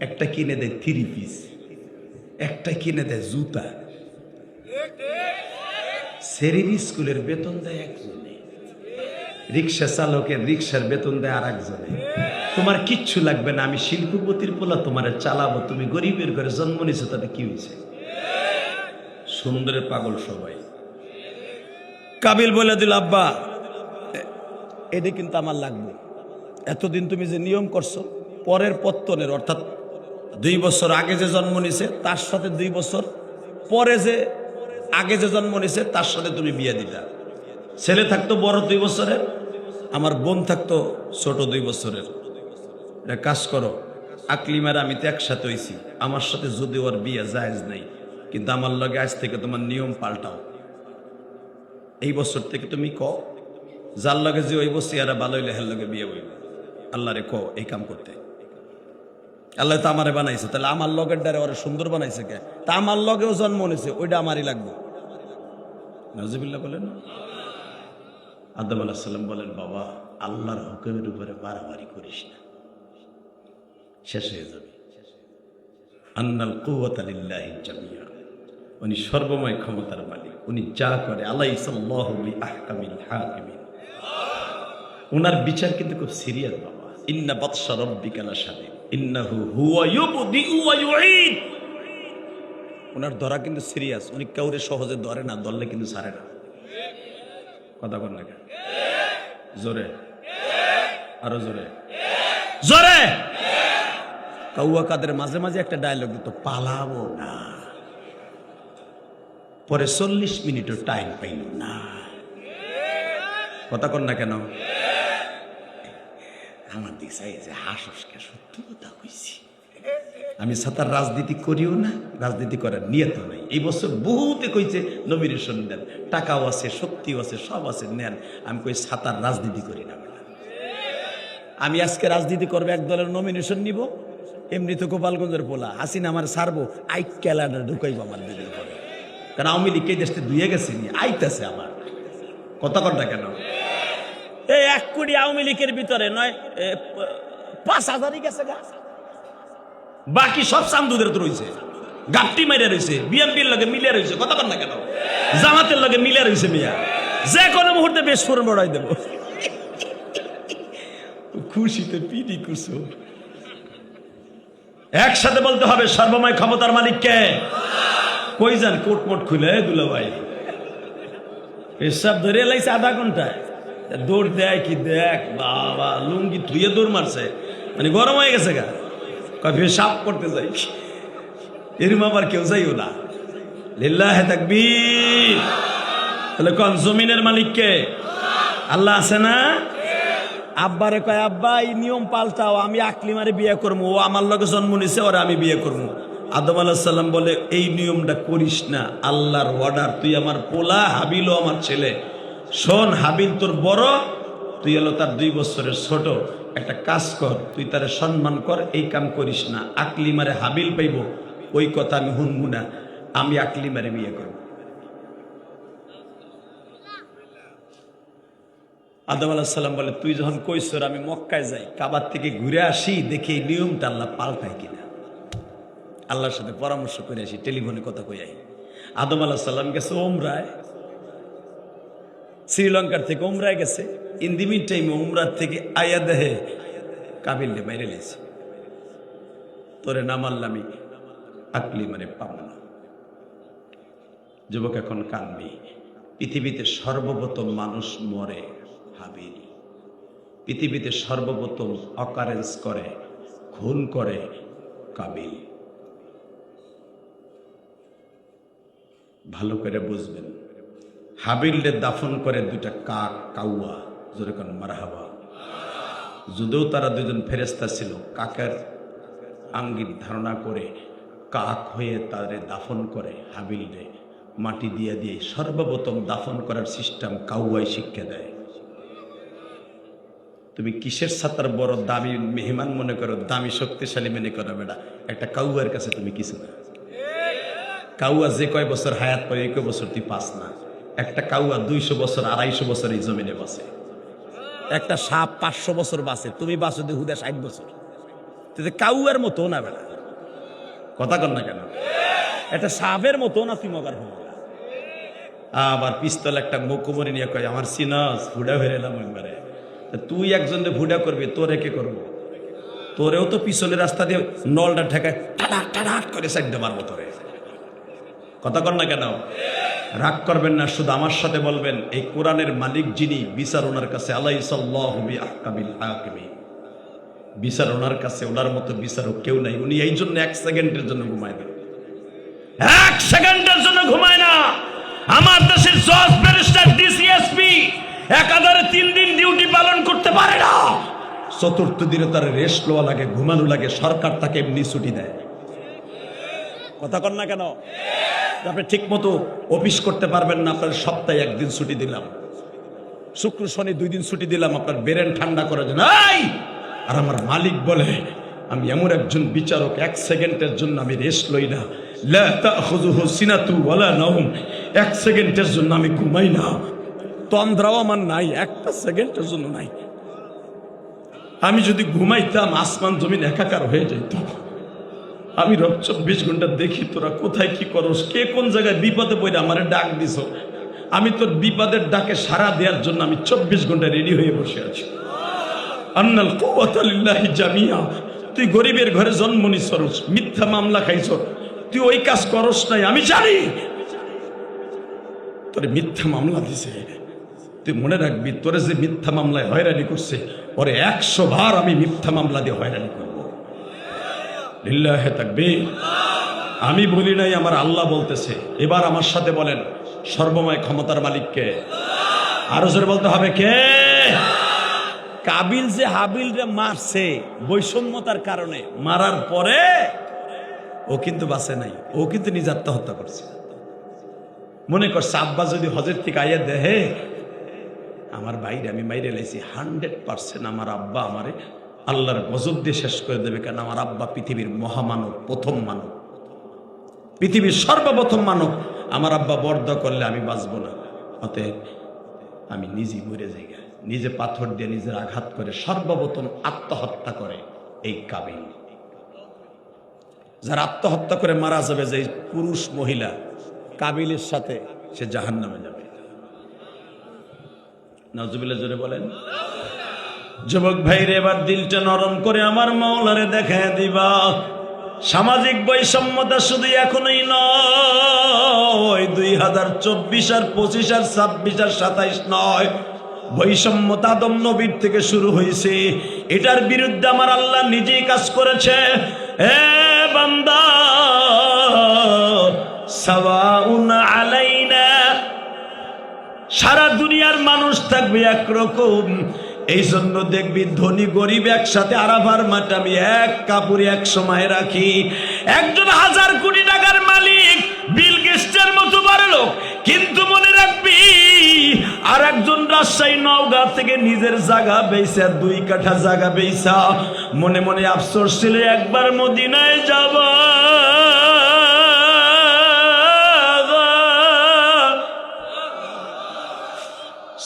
একটা কিনে দেয় 3 পিস, একটা কিনে দেয় জুতা। ছেড়ির স্কুলের বেতন দেয় একজনে, রিক্সা চালকের রিক্সার বেতন দেয় আর একজনে। তোমার কিচ্ছু লাগবে না, আমি শিল্পপতির পোলা, তোমার চালাবো। তুমি গরিবের ঘরে জন্ম নিছো, তাতে কি হয়েছে? সুন্দরের পাগল সবাই। কাবিল বলে দিল, আব্বা এটা কিন্তু আমার লাগবে। এতদিন তুমি যে নিয়ম করছো, পরের পত্তনের, অর্থাৎ 2 বছর আগে যে জন্ম নিছে তার সাথে 2 বছর পরে যে আগে যে জন্ম নিছে তার সাথে তুমি বিয়ে দিলা। ছেলে থাকতো বড় 2 বছরের, আমার বোন থাকতো ছোট 2 বছরের। এটা কাজ করো, আকলিমার আমি তো একসাথে হইছি, আমার সাথে যদি ওর বিয়ে জায়েজ নাই, কিন্তু আমার লগে আজ থেকে তোমার নিয়ম পাল্টাও। এই বছর থেকে তুমি কও, যার লগে যে ওই বছর এরা ভালো হইলে হের লগে বিয়ে হইবে। আল্লাহরে কও এই কাম করতে। আল্লাহ তো আমারে বানাইছে, তাহলে আমার লগের দ্বারা ওরা সুন্দর বানাইছে কে? তা আমার লগেও জন্ম নিয়েছে, ওইটা আমারই লাগবে। নাউজুবিল্লাহ বলেন। আদম আলাইহিস সালাম বলেন, বাবা আল্লাহর হুকুমের উপরে বাড়াবাড়ি করিস না, শেষ হয়ে যাবে। আন্নাল কুওয়াতা লিল্লাহি জামিয়া, উনি সর্বময় ক্ষমতার মালিক, উনি যা করে। আলাইসাল্লাহু বিআহকামিল হাকিমিন, উনার বিচার কিন্তু খুব সিরিয়াস বাবা। ইন্না বাতশা রাব্বিকা লাশাদীদ ইন্নাহু হুয়া ইউবদিউ ওয়া ইউঈদ। উনার ধরা কিন্তু সিরিয়াস, উনি কাউরে সহজে ধরে না, ধরলে কিন্তু ছাড়ে না। কথা বল না, জোরে, আরো জোরে, জোরে। কাউয়া কাদের মাঝে মাঝে একটা ডায়লগ দিত, পালাবো না। পরে 40 মিনিটও টাইম পাইল না। কথা কর না কেন? আমার দিক চাই যে হাসকে সত্যি কথা কইছি। আমি সাতার রাজনীতি করিও না, রাজনীতি করার নিয়ত নাই। এই বছর বহুতে কইছে নমিনেশন দেন, টাকাও আছে, শক্তিও আছে, সব আছে, নেন। আমি কই সাতার রাজনীতি করি না। আমি আজকে রাজনীতি করবো, এক দলের নমিনেশন নিব। এমনি তো গোপালগঞ্জের পোলা, হাসিনা আমার সারবো, আই ক্যালাডা ঢুকাইবো আমার দিদির পরে। কারণ আওয়ামী লীগ এই দেশে দুইয়ে গেছে, আইতেছে আমার। কথা কনটা কেন? এই 1 কোটি আওয়ামী লীগের ভিতরে নয় 5,000ই গেছে গা। বাকি সব চান্দুদের তো রয়েছে, গাপটি মাইরা রয়েছে, বিএমপির লগে মিলে রয়েছে, কথা কন না কেন, জামাতের লগে মিলে রয়েছে মিয়া, যে কোনো মুহূর্তে বেশ ফোরন বড়াই দেব। খুশিতে পিটি কুসো। একসাথে বলতে হবে সর্বময় ক্ষমতার মালিক কে? কই যান কোট মোট খুলে দুলা ভাই, পেশাব ধরে লাইছে আধা ঘন্টায়, দৌড় দেয় কি দেখ বাবা, লুঙ্গি ধুয়ে দৌড় মারছে, মানে গরম হয়ে গেছে গা, কয় পেশাব করতে যাই, এরম আবার কেউ যাইও না। লিল্লাহে তাকবীর। তাহলে কোন জমিনের মালিক কে? আল্লাহ আছে না? আব্বারে কয় আব্বা এই নিয়ম পাল্টাও, আমি আকলিমারে বিয়ে করবো, ও আমার লগে জন্ম নিছে, ওরা আমি বিয়ে করবো। আদম আলাইহিস সালাম বলে এই নিয়মটা করিস না, আল্লাহর অর্ডার, তুই আমার পোলা, হাবিলও আমার ছেলে। শোন হাবিল তোর বড়, তুই হলো তার 2 বছরের ছোট, একটা কাজ কর, তুই তারে সম্মান কর, এই কাম করিস না, আকলিমারে হাবিল পাইব, ওই কথা আমি শুনবো না, আমি আকলিমারে বিয়ে করব। আদম আলাইহিস সালাম বলে তুই যখন কইছর, আমি মক্কায় যাই, কাবার থেকে ঘুরে আসি, দেখি এই নিয়মটা আল্লাহ পাল্টায় কিনা, আল্লাহর সাথে পরামর্শ করে আসি, টেলিফোনে কথা কই আই। আদম আলাইহিস সালাম গেছে ওমরায়, শ্রীলঙ্কার থেকে ওমরায় গেছে, ইন দি মিন টাইম ওমরার থেকে আয়া দেহে কাবিলে বাইরে লেছে, তোরে না মানলামি আকলি মানে পাবো না। যুবক এখন কানবি, পৃথিবীতে সর্বপ্রথম মানুষ মরে হাবিল, পৃথিবীতে সর্বপ্রথম অকারেন্স করে, খুন করে কাবিল। ভালো করে বুঝবেন, হাবিলরে দাফন করে 2টা কাক, কাউয়া, যেরকম মারহাবা, যদিও তারা 2জন ফেরেশতা ছিল, কাকের আঙ্গিক ধারণা করে কাক হয়ে তাদের দাফন করে, হাবিলরে মাটি দিয়ে দিয়ে সর্বপ্রথম দাফন করার সিস্টেম কাউয়াই শিক্ষা দেয়। তুমি কিসের সাতার বড় দামি মেহমান মনে করো, দামি শক্তিশালী মনে করো, বেটা একটা কাউয়ার কাছে তুমি কিছু না। কাউয়া যে কয় বছর হায়াত পায়, এই কয় বছর তুই পাস না। একটা কাউয়া 200 বছর 250 বছর এই জমিনে বাঁচে, একটা সাপ 500 বছর বাঁচে, তুমি বাঁচো দি হুদা 60 বছর, তুই কাউয়ার মতো না বেটা, কথা কর না কেন, একটা সাপের মতো না তুই মগার হো। আবার পিস্তল একটা মুখমরি নিয়ে কয় আমার সিনাস ভুডা হয়ে এলাম একবারে, তুই একজনকে ভুডা করবি, তোরে কে করবো? তোরেও তো পিছনের রাস্তা দিয়ে নলটা ঠেকায় টাটাক টাটাক করে সাইড দেবার মতো হয়ে, কথা কর না কেন? রাগ করবেন না, শুধু আমার সাথে বলবেন এই কোরআনের মালিক যিনি, বিচার ওনার কাছে, আলাইসাল্লাহু বিআহকামিল হাকিমিন, বিচার ওনার কাছে, ওনার মতো বিচারক কেউ নাই। উনি এই জন্য 1 সেকেন্ডের জন্য ঘুমায় না, 1 সেকেন্ডের জন্য ঘুমায় না। আমার দেশের জজ, ব্যারিস্টার, ডিসিএসপি একাধারে 3 দিন ডিউটি পালন করতে পারে না, 4র্থ দিনে তার রেস্ট লওয়া লাগে, ঘুমানো লাগে, সরকার তাকে এমনি ছুটি দেয়, কথা কর না কেন? আপনি ঠিক মতো অফিস করতে পারবেন না, আপনার সপ্তাহে 1 দিন ছুটি দিলাম, শুক্র শনি 2 দিন ছুটি দিলাম, আপনার ব্রেন ঠান্ডা করার জন্য। আর আমার মালিক বলে আমি এমন একজন বিচারক, 1 সেকেন্ডের জন্য আমি রেস্ট লই না, লা তাখুযুহু সিনাতু ওয়ালা নাওম, 1 সেকেন্ডের জন্য আমি ঘুমাই না, তন্দ্রাও আমার নাই, 1টা সেকেন্ডের জন্য নাই। আমি যদি ঘুমাইতাম আসমান জমিন একাকার হয়ে যেত। আমি রব 24 ঘন্টা দেখি তোরা কোথায় কি করস, কে কোন জায়গায় বিপদে পড়ে আমারে ডাক দিছ, আমি তোর বিপদের ডাকে সাড়া দেওয়ার জন্য আমি 24 ঘন্টা রেডি হয়ে বসে আছি। আন্নাল কুওয়াতা লিল্লাহি জামিয়া, তুই গরিবের ঘরে জন্ম নিছরস, মিথ্যা মামলা খাইছ, তুই ওই কাজ করস নাই, আমি জানি তোরে মিথ্যা মামলা দিছে। তুই মনে রাখবি, তোরে যে মিথ্যা মামলায় হয়রানি করছে, ওরে 100 বার আমি মিথ্যা মামলা দিয়ে হয়রানি করব। লিল্লাহে তাকবীর। আমি বলি নাই, আমার আল্লাহ বলতেছে। এবার আমার সাথে বলেন সর্বময় ক্ষমতার মালিক কে? আরো জোরে বলতে হবে কে? কাবিল যে হাবিলরে মারছে বৈষম্যতার কারণে, মারার পরে ও কিন্তু বাঁচে নাই, ও কিন্তু নিজে আত্মহত্যা করছে। মনে করছে আব্বা যদি হজের থেকে আইয়া দেহে আমার বাইরে আমি মাইরে লাইছি, 100% আমার আব্বা আমারে আল্লাহর গজব দিয়ে শেষ করে দেবে। কেন? আমার আব্বা পৃথিবীর মহামানব, প্রথম মানব, পৃথিবীর সর্বপ্রথম মানব। আমার আব্বা বর্দ করলে আমি বাঁচবো না, অতএব আমি নিজেই মরে যাই। নিজে পাথর দিয়ে নিজের আঘাত করে সর্বপ্রথম আত্মহত্যা করে এই কাবিল। যারা আত্মহত্যা করে মারা যাবে, যে পুরুষ মহিলা কাবিলের সাথে, সে জাহান্নামে যাবে। নাউজুবিল্লাহ, জোরে বলেন। যুবক ভাইরে, এবার দিলটা নরম করে আমার মাওলারে দেখায় দিবা। সামাজিক বৈষম্যতা শুধু এখনই নয়, 2024 আর 25 আর 26 আর 27 নয়, বৈষম্যতা আদম নবীর থেকে শুরু হয়েছে। এটার বিরুদ্ধে আমার আল্লাহ নিজেই কাজ করেছে। এ বান্দা, সাওয়াউন আলাইনা, সারা দুনিয়ার মানুষ থাকবে একরকম। এই জন্য দেখবি ধনী গরিব একসাথে আরাফার মাঠে আমি এক কাপড়ে এক সময় রাখি। একজন 1000 কোটি টাকার মালিক, বিল গেটসের মতো বড় লোক, কিন্তু মনে রাখবি আর একজন রাজশাহী নওগাঁ থেকে নিজের জায়গা বেচা, 2 কাঠা জায়গা বেচা, মনে মনে আফসোস ছিল একবার মদিনায় যাব।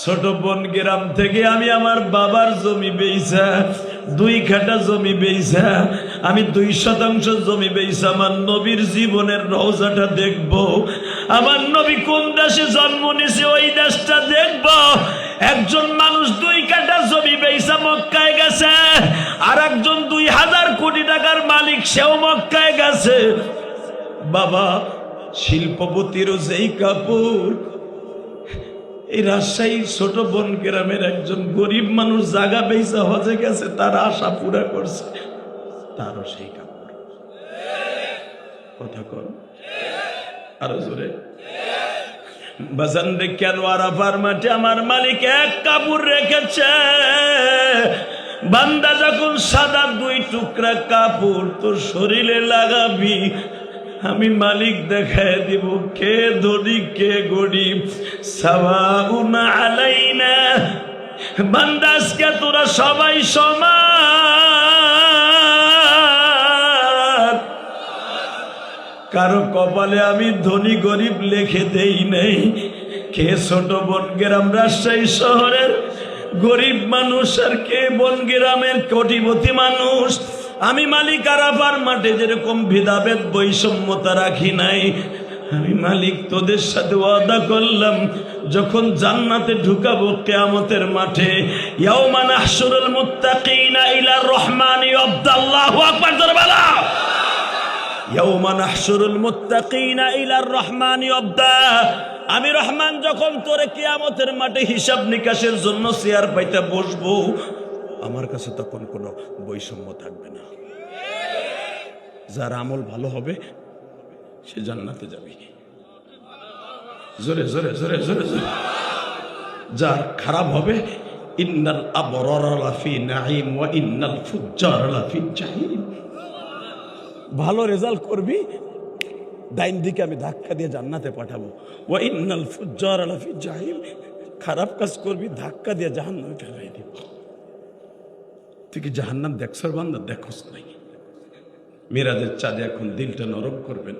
ছোট বোন গ্রাম থেকে আমি আমার বাবার জমি বেচা, 2 কাঠা জমি বেচা, আমি 2 শতাংশ জমি বেচা আমার নবীর জীবনের রওজাটা দেখব। আমার নবী কোন দেশে জন্ম নিয়েছে ওই দেশটা দেখব। একজন মানুষ 2 কাঠা জমি বেচা মক্কায় গেছে, আর একজন 2000 কোটি টাকার মালিক, সেও মক্কায় গেছে। বাবা, শিল্পপতিরও যেই কাপড়, এই রাজশাহী ছোট বন গ্রামের একজন গরিব মানুষ জায়গা বেচা হজে গেছে, তার আশা পুরা করছে, তারও সেই কাপড়। কথা কর আরো জোরে। বাজান রে, কেন আরাফার মাঠে আমার মালিক এক কাপড় রেখেছে। বান্দা, যখন সাদা 2 টুকরা কাপড় তোর শরীরে লাগাবি, আমি মালিক দেখায় দিব কে ধনী কে গরিব। সাওয়াউন আলাইনা, বান্দা আজকে তোরা সবাই সমান। কারো কপালে আমি ধনী গরিব লিখে দেই নাই। কে ছোট বনগ্রাম রাজশাহী শহরের গরিব মানুষ, আর কে বনগ্রামের কোটিপতি মানুষ। আমি মালিক আরাফার মাঠে যেরকম ভেদাভেদ বৈষম্যতা রাখি নাই, আমি মালিক তোদের সাথে ওয়াদা করলাম, যখন জান্নাতে ঢুকাবো কিয়ামতের মাঠে, ইয়াউমা নাহশুরুল মুত্তাকিনা ইলার রহমানি ওয়াফদা। আল্লাহু আকবার, জোরে বলো। ইয়াউমা নাহশুরুল মুত্তাকিনা ইলার রহমানি ওয়াফদা। আমি রহমান যখন তোরে কিয়ামতের মাঠে হিসাব নিকাশের জন্য চেয়ার পাইতে বসবো, আমার কাছে তখন কোনো বৈষম্য থাকবে না। যার আমল ভালো হবে সে জান্নাতে যাবে। জোরে জোরে জোরে জোরে জোরে। যার খারাপ হবে, ইন্নাল আবরারা লাফি নাঈম ওয়া ইন্নাল ফুজ্জারা লাফি জাহিম। ভালো রেজাল্ট করবি, ডাইন দিকে আমি ধাক্কা দিয়ে জান্নাতে পাঠাবো। ওয়া ইন্নাল ফুজ্জারা লাফি জাহিম। খারাপ কাজ করবি, ধাক্কা দিয়ে জাহান্নামে ফেলাই দিব। তুই কি জাহান্নাম দেখছর বান্দা? দেখোস নাই। মিরাজের চাঁদে এখন দিলটা নরম করবেন।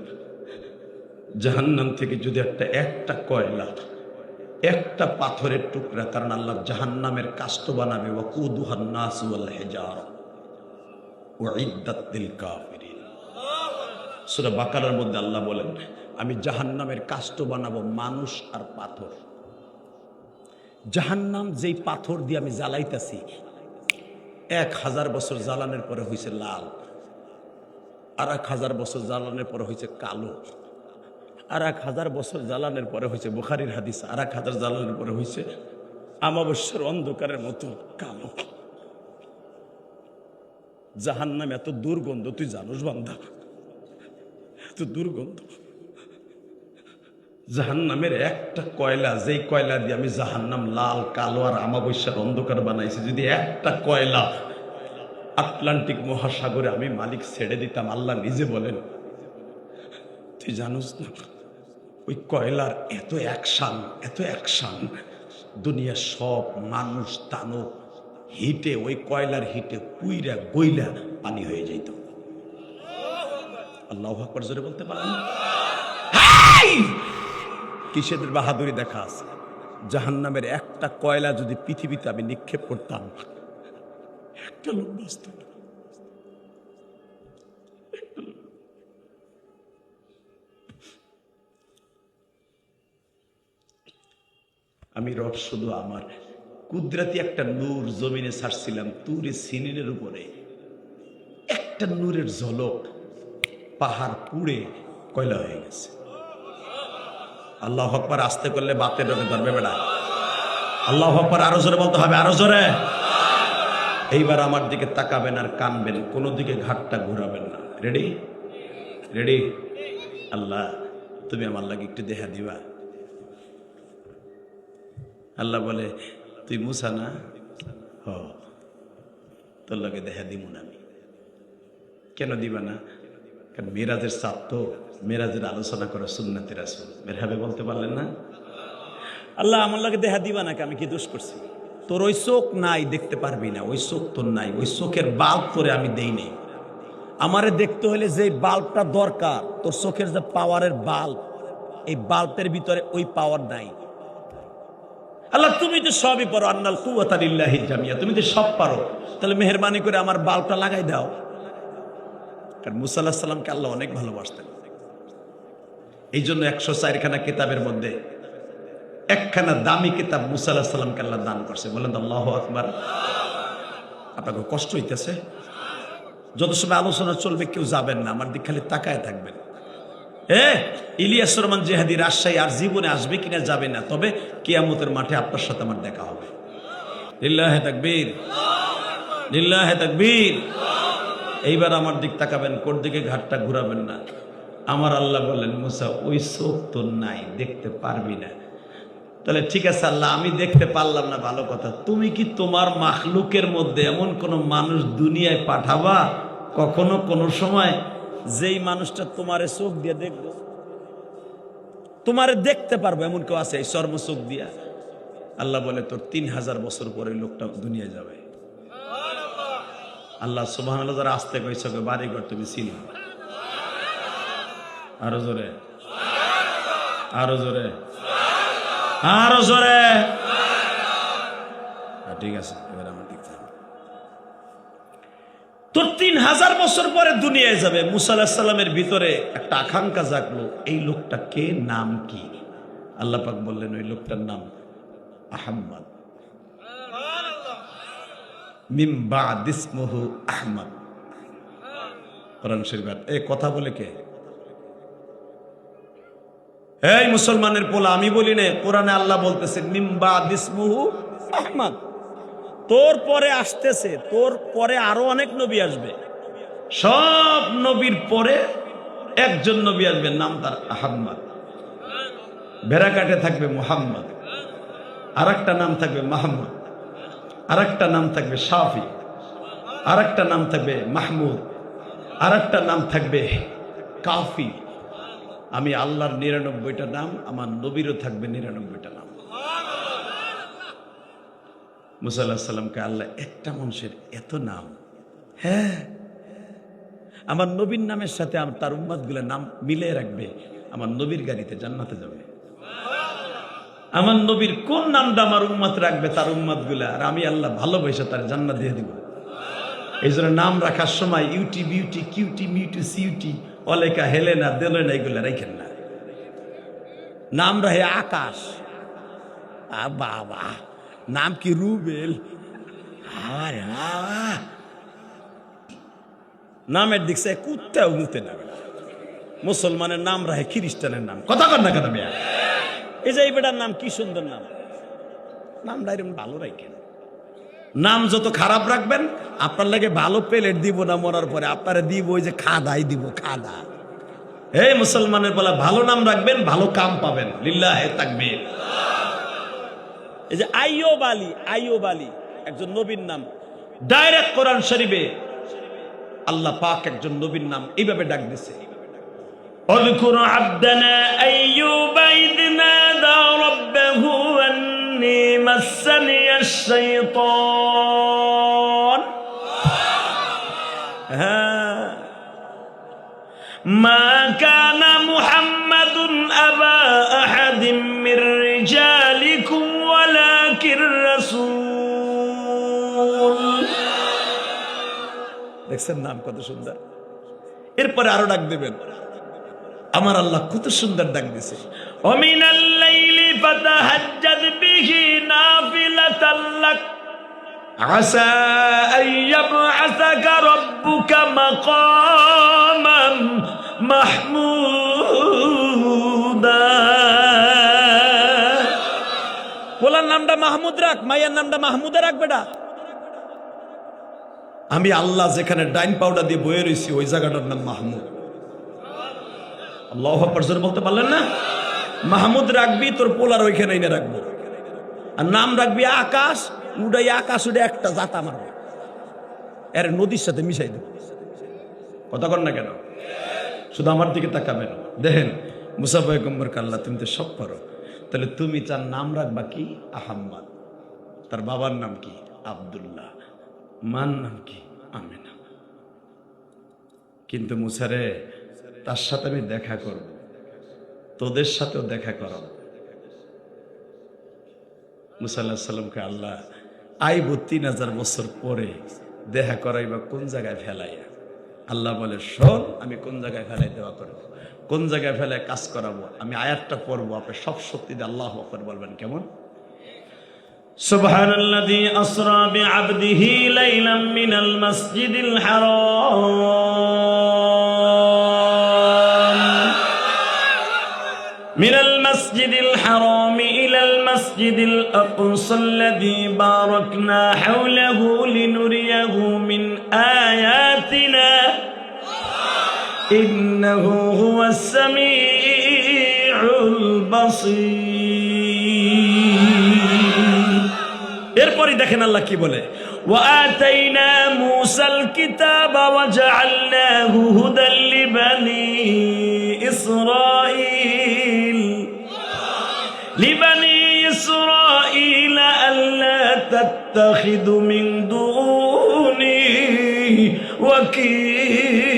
জাহান্নাম থেকে যদি একটা কয়লা, একটা পাথরের টুকরা, কারণ আল্লাহ জাহান্নামের কাস্ট বানাবে, ওয়াকুদুহান নাস ওয়াল হিজারা উইদ্দাত লিল কাফিরিন। সূরা বাকারার মধ্যে আল্লাহ বলেন, আমি জাহান্নামের কাস্ট বানাবো মানুষ আর পাথর। জাহান্নাম যেই পাথর দিয়ে আমি জ্বালাইতেছি, 1000 বছর জ্বালানোর পরে হয়েছে লাল, আর 1000 বছর জ্বালানোর পরে হয়েছে কালো, আর 1000 বছর জ্বালানোর পরে হয়েছে, বুখারীর হাদিস, আর 1000 জ্বালানোর পরে হয়েছে আমাবস্যার অন্ধকারের মতো কালো। জাহান্নাম এত দুর্গন্ধ, তুই জানোস বান্দা? এত দুর্গন্ধ। জাহান্নামের একটা কয়লা, যেই কয়লা দিয়ে আমি জাহান্নাম লাল কালো আর আমাবস্যার অন্ধকার বানাইছি, যদি একটা কয়লা আটলান্টিক মহাসাগরে আমি মালিক ছেড়ে দিতাম, আল্লাহ নিজে বলেন, তুই জানোস না ওই কয়লার এত অ্যাকশন, দুনিয়ার সব মানুষ দানব হিটে, ওই কয়লার হিটে পুইরা গইলা পানি হয়ে যেত। আল্লাহু আকবার, জোরে বলতে পারেন? কিসেদের বাহাদুরি দেখা আছে? জাহান্নামের একটা কয়লা যদি পৃথিবীতে আমি নিক্ষেপ করতাম, একটা লোক বাঁচত না। আমি রব শুধু আমার। কুদরতি একটা নূর জমিনে ছাড়ছিলাম তুরে সিনিনের উপরে, একটা নূরের ঝলক পাহাড় পুড়ে কয়লা হয়ে গেছে। আল্লাহু আকবার আস্তে করলে বাতে ঢোকে ধরবে বেড়া। আল্লাহু আকবার আরো জোরে বলতে হবে, আরো জোরে। এইবার আমার দিকে তাকাবেন আর কানবেন, কোনো দিকে ঘাটটা ঘুরাবেন না। Ready ready. আল্লাহ তুমি আমার লাগে একটু দেখা দিবা। আল্লাহ বলে তুই মুসা না? হ, তোর লাগে দেখা দিব না আমি। কেন দিবা না? কারণ মেরাজের চাপ তো, মেরাজের আলোচনা করা সুন্নাতে রাসূল। মেরহাবে বলতে পারলেন না? আল্লাহ আমার লাগে দেখা দিবা নাকি? আমি কি দোষ করছি? তোর ওই চোখ নাই, দেখতে পারবি না। ওই চোখ তোর নাই, ওই চোখের বাল্ব তোরে আমি দেই নেই। আমারে দেখতে হলে যে বাল্বটা দরকার, তোর চোখের যে পাওয়ারের বাল্ব, এই বাল্বের ভিতরে ওই পাওয়ার নাই। আল্লাহ তুমি তো সবই পারো, আন্নাল কুওয়াতা লিল্লাহি জামিয়া, তুমি তো সব পারো, তাহলে মেহেরবানি করে আমার বাল্বটা লাগাই দাও। কারণ মুসা আলাইহিস সালামকে আল্লাহ অনেক ভালোবাসতেন। এই জন্য 104খানা কিতাবের মধ্যে একখানা দামি কিতাব মুসা আলাইহিস সালামকে আল্লাহ দান করছে। বলেন তো আল্লাহু আকবার। আপনাকে কষ্ট হইতেছে? যত সময় আলোচনা চলবে কেউ যাবেন না, আমার দিক খালি তাকায় থাকবেন। ইলিয়াস রহমান জিহাদি রাজশাহী আর জীবনে আসবে কিনা যাবে না, তবে কিয়ামতের মাঠে আপনার সাথে আমার দেখা হবে। লিল্লাহে তাকবীর, লিল্লাহে তাকবীর। এইবার আমার দিক তাকাবেন, কোন দিকে ঘাটটা ঘুরাবেন না। আমার আল্লাহ বলেন মুসা ওই চোখ তো নাই, দেখতে পারবি না। তাহলে ঠিক আছে আল্লাহ, আমি দেখতে পারলাম না, ভালো কথা। তুমি কি তোমার মাখলুকের মধ্যে এমন কোন মানুষ দুনিয়ায় পাঠাবা কখনো কোন সময় যেই মানুষটা তোমারে চোখ দিয়ে দেখবো, তোমারে দেখতে পারবো, এমন কেউ আছে এই চর্ম চোখ দিয়া? আল্লাহ বলে তোর 3000 বছর পরে লোকটা দুনিয়ায় যাবে। আল্লাহ সুবহানাল্লাহ যারা আসতে কইছে বাড়িঘর তুমি চিনো। আরো জোরে, আরো জোরে, আরো জোরে। ঠিক আছে, এবার আমার দিক তোর 3000 বছর পরে দুনিয়ায় যাবে। মুসা আলাইহিস সালামের ভিতরে একটা আকাঙ্ক্ষা জাগলো, এই লোকটা কে, নাম কি? আল্লাহ পাক বললেন ওই লোকটার নাম আহমদ। মিন বা'দ ইসমুহু আহমদ। কোরআন শরীফ। এই কথা বলে কে? এই মুসলমানের পোলা, আমি বলি না, কোরআনে আল্লাহ বলতেছে মিন বা'দ ইসমুহু আহমদ। তোর পরে আসতেছে, তোর পরে আরো অনেক নবী আসবে। সব নবীর পরে একজন নবী আসবে, নাম তার আহমদ। ভেড়া কাটে থাকবে মুহাম্মদ, আর একটা নাম থাকবে মাহমুদ, আর একটা নাম থাকবে শাফি, আর একটা নাম থাকবে মাহমুদ, আর একটা নাম থাকবে কাফি। আমি আল্লাহর 99টা নাম, আমার নবীরও থাকবে 99টা নাম। মুসা আলাইহিস সালামকে আল্লাহ একটা মানুষের এত নাম, হ্যাঁ, আমার নবীর নামের সাথে তার উম্মতগুলো নাম মিলিয়ে রাখবে, আমার নবীর গাড়িতে জান্নাতে যাবে। আমার নবীর কোন নামটা আমার উম্মত রাখবে, তার উম্মতগুলা, আর আমি আল্লাহ ভালোবেসে তার জান্নাত দিয়ে দিব। এই জন্য নাম রাখার সময় ইউটি বিউটি কিউটি মিউটি সিউটি অলেকা হেলেনা দেলেনা এগুলো রাখেন না। নাম রাহে আকাশ, বাবা নাম কি রুবেল, আরে নামের দিক সে কুত্তাও মুতে না। মুসলমানের নাম রাহে খ্রিস্টানের নাম, কথা কর না কেন মেয়া? এই যে এই বেটার নাম কি সুন্দর নাম, নাম ডাইরেক্ট ভালো রাখেন। নাম যত খারাপ রাখবেন আপনার লাগে ভালো প্লেট দিব না, মরার পরে আপনারা দিব ওই যে খাদাই দিব, খাদা। এই মুসলমানের বলা ভালো নাম রাখবেন, ভালো কাম পাবেন। লিল্লাহে তাকবীর। এই যে আইয়ুব আলী, আইয়ুব আলী একজন নবীর নাম, ডাইরেক্ট কোরআন শরীফে আল্লাহ পাক একজন নবীর নাম এইভাবে ডাক দিছে, اذكر عبدنا أيوب إذ نادى ربه أني مسني الشيطان ما كان محمد أبا أحد من رجالكم ولكن رسول। দেখছেন নাম কত সুন্দর। এরপরে আরো ডাক দেবেন, আমার আল্লাহ কত সুন্দর ডাক দিছে, ওমিনাল লাইলি ফাতাহাজ্জাদ বিহি নাফিলাতাল লাক আসা আন ইয়াবআসাকা রাব্বুকা মাকামান মাহমুদা। পোলার নামটা মাহমুদ রাখ, মায়ের নামটা মাহমুদা রাখ বেটা। আমি আল্লাহ যেখানে ডাইন পাউডার দিয়ে বয়ে রয়েছি ওই জায়গাটার নাম মাহমুদ। আল্লাহু আকবার জোরে বলতে পারলেন না? মাহমুদ রাখবি, তোর পোলার ওইখানে এনে রাখবো। আর নাম রাখবি আকাশ, উড়াই আকাশ উড়ে একটা জাতা মারবে, এর নদীর সাথে মিশাই দেব। কথা কর না কেন? শুধু আমার দিকে তাকাবেন, দেখেন মুসা পয়গম্বর আল্লাহ তুমি তো সব পারো, তাহলে তুমি তার নাম রাখবা কি? আহাম্মদ। তার বাবার নাম কি? আব্দুল্লাহ। মার নাম কি? আমিনা। কিন্তু মুসারে, তার সাথে আমি দেখা করব, তোদের সাথেও দেখা করাবো। মুসা আল্লাহ সাল্লামকে আল্লাহ আইব 3000 বছর পরে দেখা করাইবা কোন জায়গায় ফেলাইয়া। আল্লাহ বলে শোন, আমি কোন জায়গায় ফেলাই দেওয়া করবো, কোন জায়গায় ফেলায় কাজ করাবো। আমি আয়াতটা পড়বো, আপনি সব শক্তি দিয়ে আল্লাহু আকবার বলবেন। কেমন? সুবহানাল্লাযী আসরা বিআবদিহি লাইলাম মিনাল মাসজিদিল হারাম মিনাল মাসজিদিল হারাম ইলাল মাসজিদিল আকসাল্লাযী বারাকনা হাওলাহু লিনুরিয়াহু মিন আয়াতিনা ইন্নাহু হুয়াস সামিউল বাসীর। এরপরই দেখেন আল্লাহ কি বলে, وآتينا موسى الكتاب وجعلناه هدى لبني إسرائيل ألا تتخذوا من دوني وكيلا।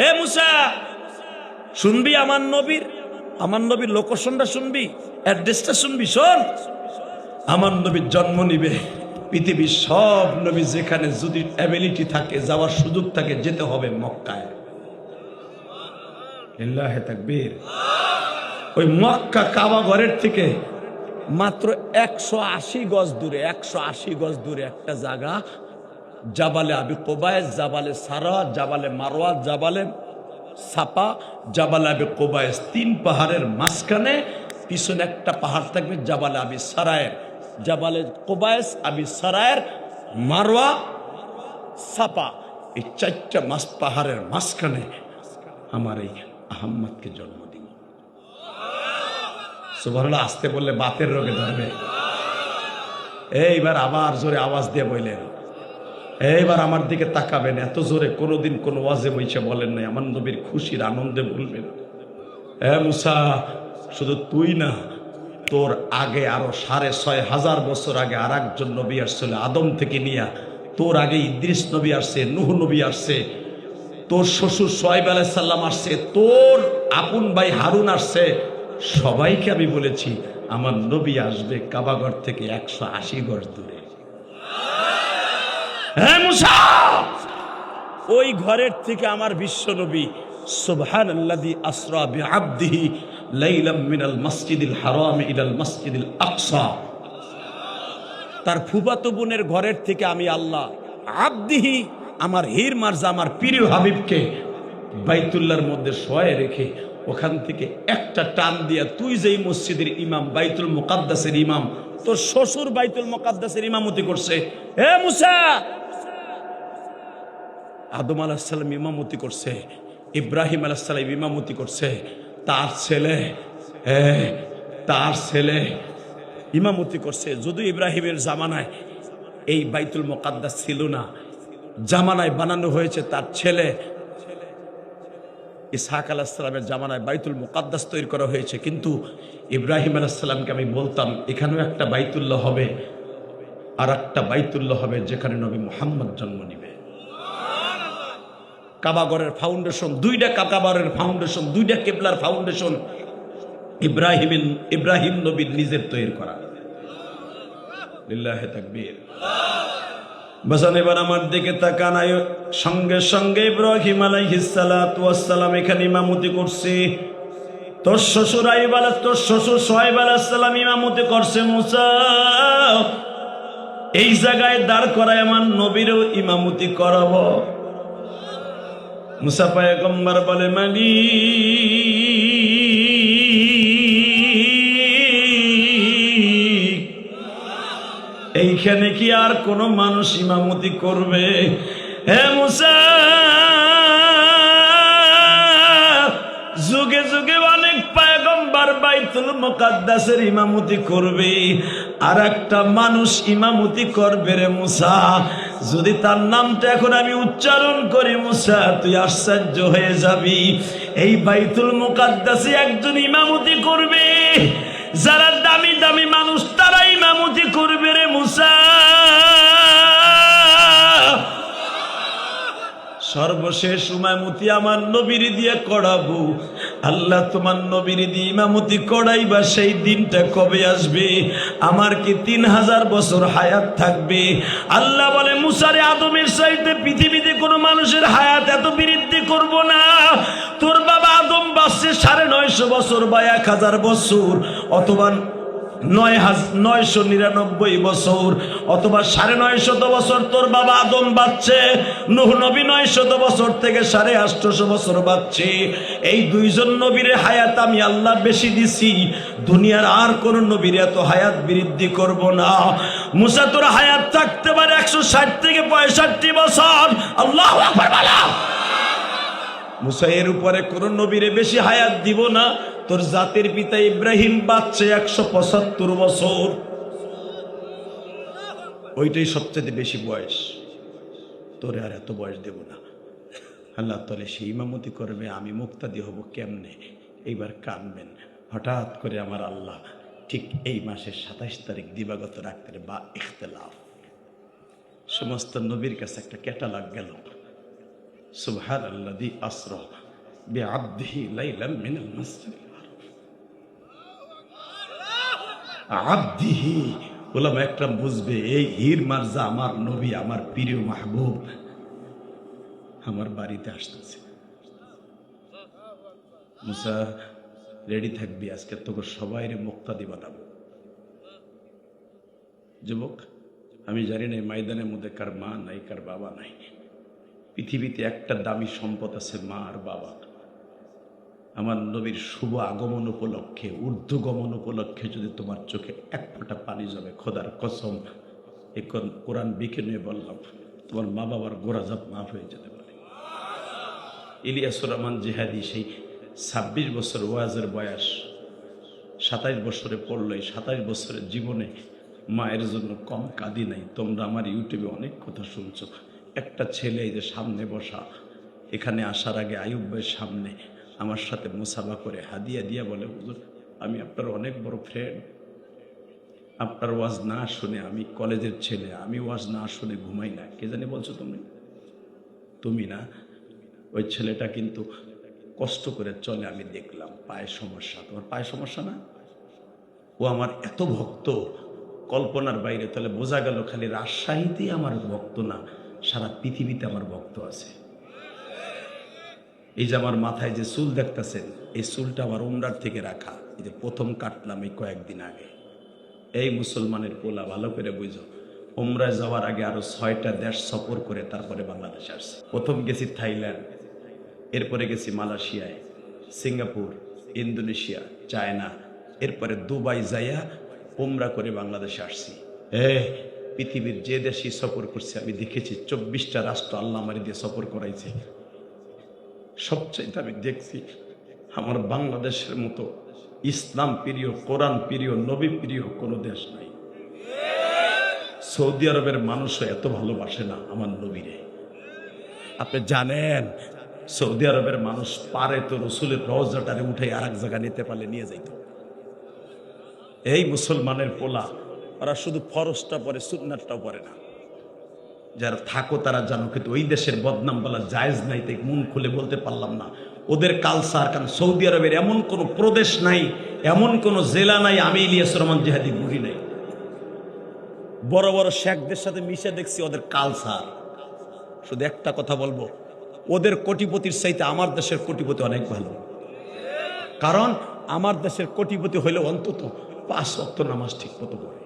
হে মুসা, শুনবি আমার নবীর লোকেশনটা শুনবি, অ্যাড্রেসটা শুনবি। শোন, আমার নবীর জন্ম নিবে, পৃথিবীর সব নবী যেখানে যদি অ্যাবিলিটি থাকে, যাওয়ার সুযোগ থাকে, যেতে হবে মক্কায়। লিল্লাহি তাকবীর। ওই মক্কা কাবা ঘরের থেকে মাত্র 180 গজ দূরে, 180 গজ দূরে একটা জায়গা, জাবালে আবি কোবায়েস, জাবালে সারা, জাবালে মারওয়া, জাবালে সাপা, জাবালে আবি কোবায়েস, 3 পাহাড়ের মাঝখানে পিছনে একটা পাহাড় থাকবে জাবালে আবি সারায়ের, জাবালে কোবায়েস, আবি সারায়ের, মারওয়া, সাপা, এই 4টা পাহাড়ের মাঝখানে আমার এই আহাম্মদকে জন্ম দিন। সুবহানাল্লাহ। আসতে বললে বাতের রোগে ধরবে। এইবার আবার জোরে আওয়াজ দিয়ে বললেন, এইবার আমার দিকে তাকাবেন। এত জোরে কোনোদিন কোন ওয়াজে বইছে বলেন নাই, আমার নবীর খুশির আনন্দে বলবেন। হে মুসা, শুধু তুই না, তোর আগে আরো 6500 বছর আগে আর একজন নবী আসছিল, আদম থেকে নিয়া। তোর আগে ইদ্রিস নবী আসছে, নূহ নবী আসছে, তোর শ্বশুর শুআয়ব আলাইহিস সালাম আসছে, তোর আপন ভাই হারুন আসছে। সবাইকে আমি বলেছি আমার নবী আসবে কাবাঘর থেকে 180 গজ দূরে। হ্যাঁ মুসা, ওই ঘরের থেকে আমার বিশ্ব নবী সুবহানাল্লাযী আসরা বিআবদিহি লাইলাম মিনাল মাসজিদিল হারাম ইলাল মাসজিদিল আকসা, তার ফুফাতো বোনের ঘরের থেকে আমি আল্লাহ আবদিহি, আমার হির মার্জা, আমার প্রিয় হাবিবকে বাইতুল্লাহর মধ্যে শোয়ে রেখে ওখান থেকে একটা টান দিয়া, তুই যেই মসজিদের ইমাম, বাইতুল মুকাদ্দাসের ইমাম, তোর শ্বশুর বাইতুল মুকাদ্দাসের ইমামতি করছে। হে মুসা, আদম আলাইহিস সালাম ইমামতি করছে, ইব্রাহিম আলাইহিস সালাম ইমামতি করছে, তার ছেলে ইমামতি করছে। যদিও ইব্রাহিমের জামানায় এই বাইতুল মুকাদ্দাস ছিল না, জামানায় বানানো হয়েছে তার ছেলে ইসহাক আলাইহিস সালামের জামানায় বাইতুল মুকাদ্দাস তৈরি করা হয়েছে। কিন্তু ইব্রাহিম আলাইহিস সালামকে আমি বলতাম, এখানেও একটা বাইতুল্লাহ হবে, আর একটা বাইতুল্লাহ হবে যেখানে নবী মুহাম্মদ জন্ম নিবে। কাবাগরের ফাউন্ডেশন, 2টা কাবাগরের ফাউন্ডেশন, 2টা কিবলার ফাউন্ডেশন ইব্রাহিম নবীর নিজের তৈরি করা। লিল্লাহি তাকবীর। বাসান এবার আমার দিকে তাকান। সঙ্গে সঙ্গে ইব্রাহিম আলাইহিস সালাতু ওয়াস সালাম এখানে ইমামতি করছে। তোর শ্বশুর তোর শ্বশুর সোহাইব আলাইহিস সালাম ইমামতি করছে। মুসা এই জায়গায় দাঁড় করায় আমার নবীরও ইমামতি করাবো। মুসা পয়গম্বর বলে, মালিক, এইখানে কি আর কোন মানুষ ইমামতি করবে? হে মুসা, যুগে যুগে অনেক পয়গম্বর বাইতুল মুকাদ্দাসের ইমামতি করবে, আর একটা মানুষ ইমামতি করবে রে মুসা। যদি তার নামটা এখন আমি উচ্চারণ করি মুসা, তুই আশ্চর্য হয়ে যাবি। এই বাইতুল মুকাদ্দাসে একজন ইমামতি করবে, যারা দামি দামি মানুষ তারা ইমামতি করবে রে মুসা। সর্বশেষ ইমামতি আমার নবীর দিয়ে করাবো। আল্লাহ, তোমার নবীর দিয়ে ইমামতি করাইবা, সেই দিনটা কবে আসবে? আমার কি 3000 বছর হায়াত থাকবে? আল্লাহ বলে, মুসারে আদমের চাইতে পৃথিবীতে কোনো মানুষের হায়াত এত বৃদ্ধি করব না। তোর বাবা আদম বাঁচছে 950 বছর বা 1000 বছর, অথবা 999 বছর, অথবা 950 বছর তোর বাবা আদম বাঁচছে। নূহ নবী 900 বছর থেকে 850 বছর বাঁচছে। এই দুইজন নবীর হায়াত আমি আল্লাহ বেশি দিছি, দুনিয়ার আর কোন নবীর এত হায়াত বৃদ্ধি করব না। মুসা, তোর হায়াত থাকতে পারে 160 থেকে 65 বছর। আল্লাহু আকবার বলো। মুসা, এর উপরে কোন নবীরে বেশি হায়াত দিব না। তোর জাতির পিতা ইব্রাহিম বাঁচছে 175 বছর, ওইটাই সবচেয়ে বেশি বয়স। তোরে আর এত বয়স দেব না। আল্লাহ তাআলা সেই ইমামতি করবে, আমি মুক্তাদি হব কেমনে? এইবার কাঁদবেন। হঠাৎ করে আমার আল্লাহ ঠিক এই মাসের 27 তারিখ দিবাগত রাত্রে বা ইখতিলাফ, সমস্ত নবীর কাছে একটা ক্যাটালগ গেল। সুবহানাল্লাযী আসরা বিআবদিহি লাইলাম মিনাল মাসজিদিল আব্দিহি। ওলামা একরাম বুঝবে, এই হীর মার্জা আমার নবী, আমার প্রিয় মাহবুব আমার বাড়িতে আসতেছে। মুসা, রেডি থাকবি, আজকে তোকে সবাইরে মুক্তাদি বানাবো। যুবক, আমি জানি না ময়দানের মধ্যে কার মা নাই, কার বাবা নাই। পৃথিবীতে একটা দামি সম্পদ আছে, মা আর বাবা। আমার নবীর শুভ আগমন উপলক্ষে, ঊর্ধ্বগমন উপলক্ষে যদি তোমার চোখে এক ফোঁটা পানি যাবে, খোদার কসম, এই কোরআন বিকে নিয়ে বললাম, তোমার মা বাবার গোরাজাব মাফ হয়ে যেতে পারে। ইলিয়াসুর রহমান জিহাদি সেই 26 বছর ওয়াজের বয়স, 27 বছরে পড়লো। এই 27 বছরের জীবনে মায়ের জন্য কম কাঁদি নাই। তোমরা আমার ইউটিউবে অনেক কথা শুনছো। একটা ছেলে এই যে সামনে বসা, এখানে আসার আগে আইয়ুব ভাইয়ের সামনে আমার সাথে মুসাফা করে হাদিয়া দিয়া বলে, হুজুর আমি আপনার অনেক বড় ফ্রেন্ড, আপনার ওয়াজ না শুনে, আমি কলেজের ছেলে, আমি ওয়াজ না শুনে ঘুমাই না। কে জানি বলছো তুমি? তুমি না? ওই ছেলেটা কিন্তু কষ্ট করে চলে, আমি দেখলাম। পায়ে সমস্যা। তোমার পায়ে সমস্যা না? ও আমার এত ভক্ত, কল্পনার বাইরে। তাহলে বোঝা গেল খালি রাজশাহীতেই আমার ভক্ত না, সারা পৃথিবীতে আমার ভক্ত আছে। এই যে আমার মাথায় যে চুল দেখতেছেন, এই চুলটা আমার উমরার থেকে রাখা। এই যে প্রথম কাটলাম এই কয়েকদিন আগে। এই মুসলমানের পোলা, ভালো করে বুঝো, উমরায় যাওয়ার আগে আরো 6টা দেশ সফর করে তারপরে বাংলাদেশে আসছে। প্রথম গেছি থাইল্যান্ড, এরপরে গেছি মালয়েশিয়ায়, সিঙ্গাপুর, ইন্দোনেশিয়া, চায়না, এরপরে দুবাই যাইয়া উমরা করে বাংলাদেশে আসছি। পৃথিবীর যে দেশই সফর করছে আমি দেখেছি, 24টা রাষ্ট্র আল্লাহ আমার দিয়ে সফর করাইছে। সবচাইতে আমি দেখছি আমার বাংলাদেশের মতো ইসলাম প্রিয়, কোরআন প্রিয়, নবী প্রিয় কোনো দেশ নাই। সৌদি আরবের মানুষও এত ভালোবাসে না আমার নবীরে। আপনি জানেন, সৌদি আরবের মানুষ পারে তো রসুলের রওজাটারে উঠে আর এক জায়গা নিতে পারলে নিয়ে যাইত। এই মুসলমানের পোলা, ওরা শুধু ফরজটা পরে, সুন্নাতটাও পরে না। যারা থাকো তারা জানো, কিন্তু ওই দেশের বদনাম বলা জায়েজ নাই, তাই মন খুলে বলতে পারলাম না। ওদের কালচার, কারণ সৌদি আরবের এমন কোনো প্রদেশ নাই, এমন কোনো জেলা নাই আমি ইলিয়াস রহমান জিহাদি ঘুরি নাই। বড় বড় শেখদের সাথে মিশে দেখছি ওদের কালচার। শুধু একটা কথা বলবো, ওদের কোটিপতির চাইতে আমার দেশের কোটিপতি অনেক ভালো। কারণ আমার দেশের কোটিপতি হইলে অন্তত 5 ওয়াক্ত নামাজ ঠিক মতো পড়ে।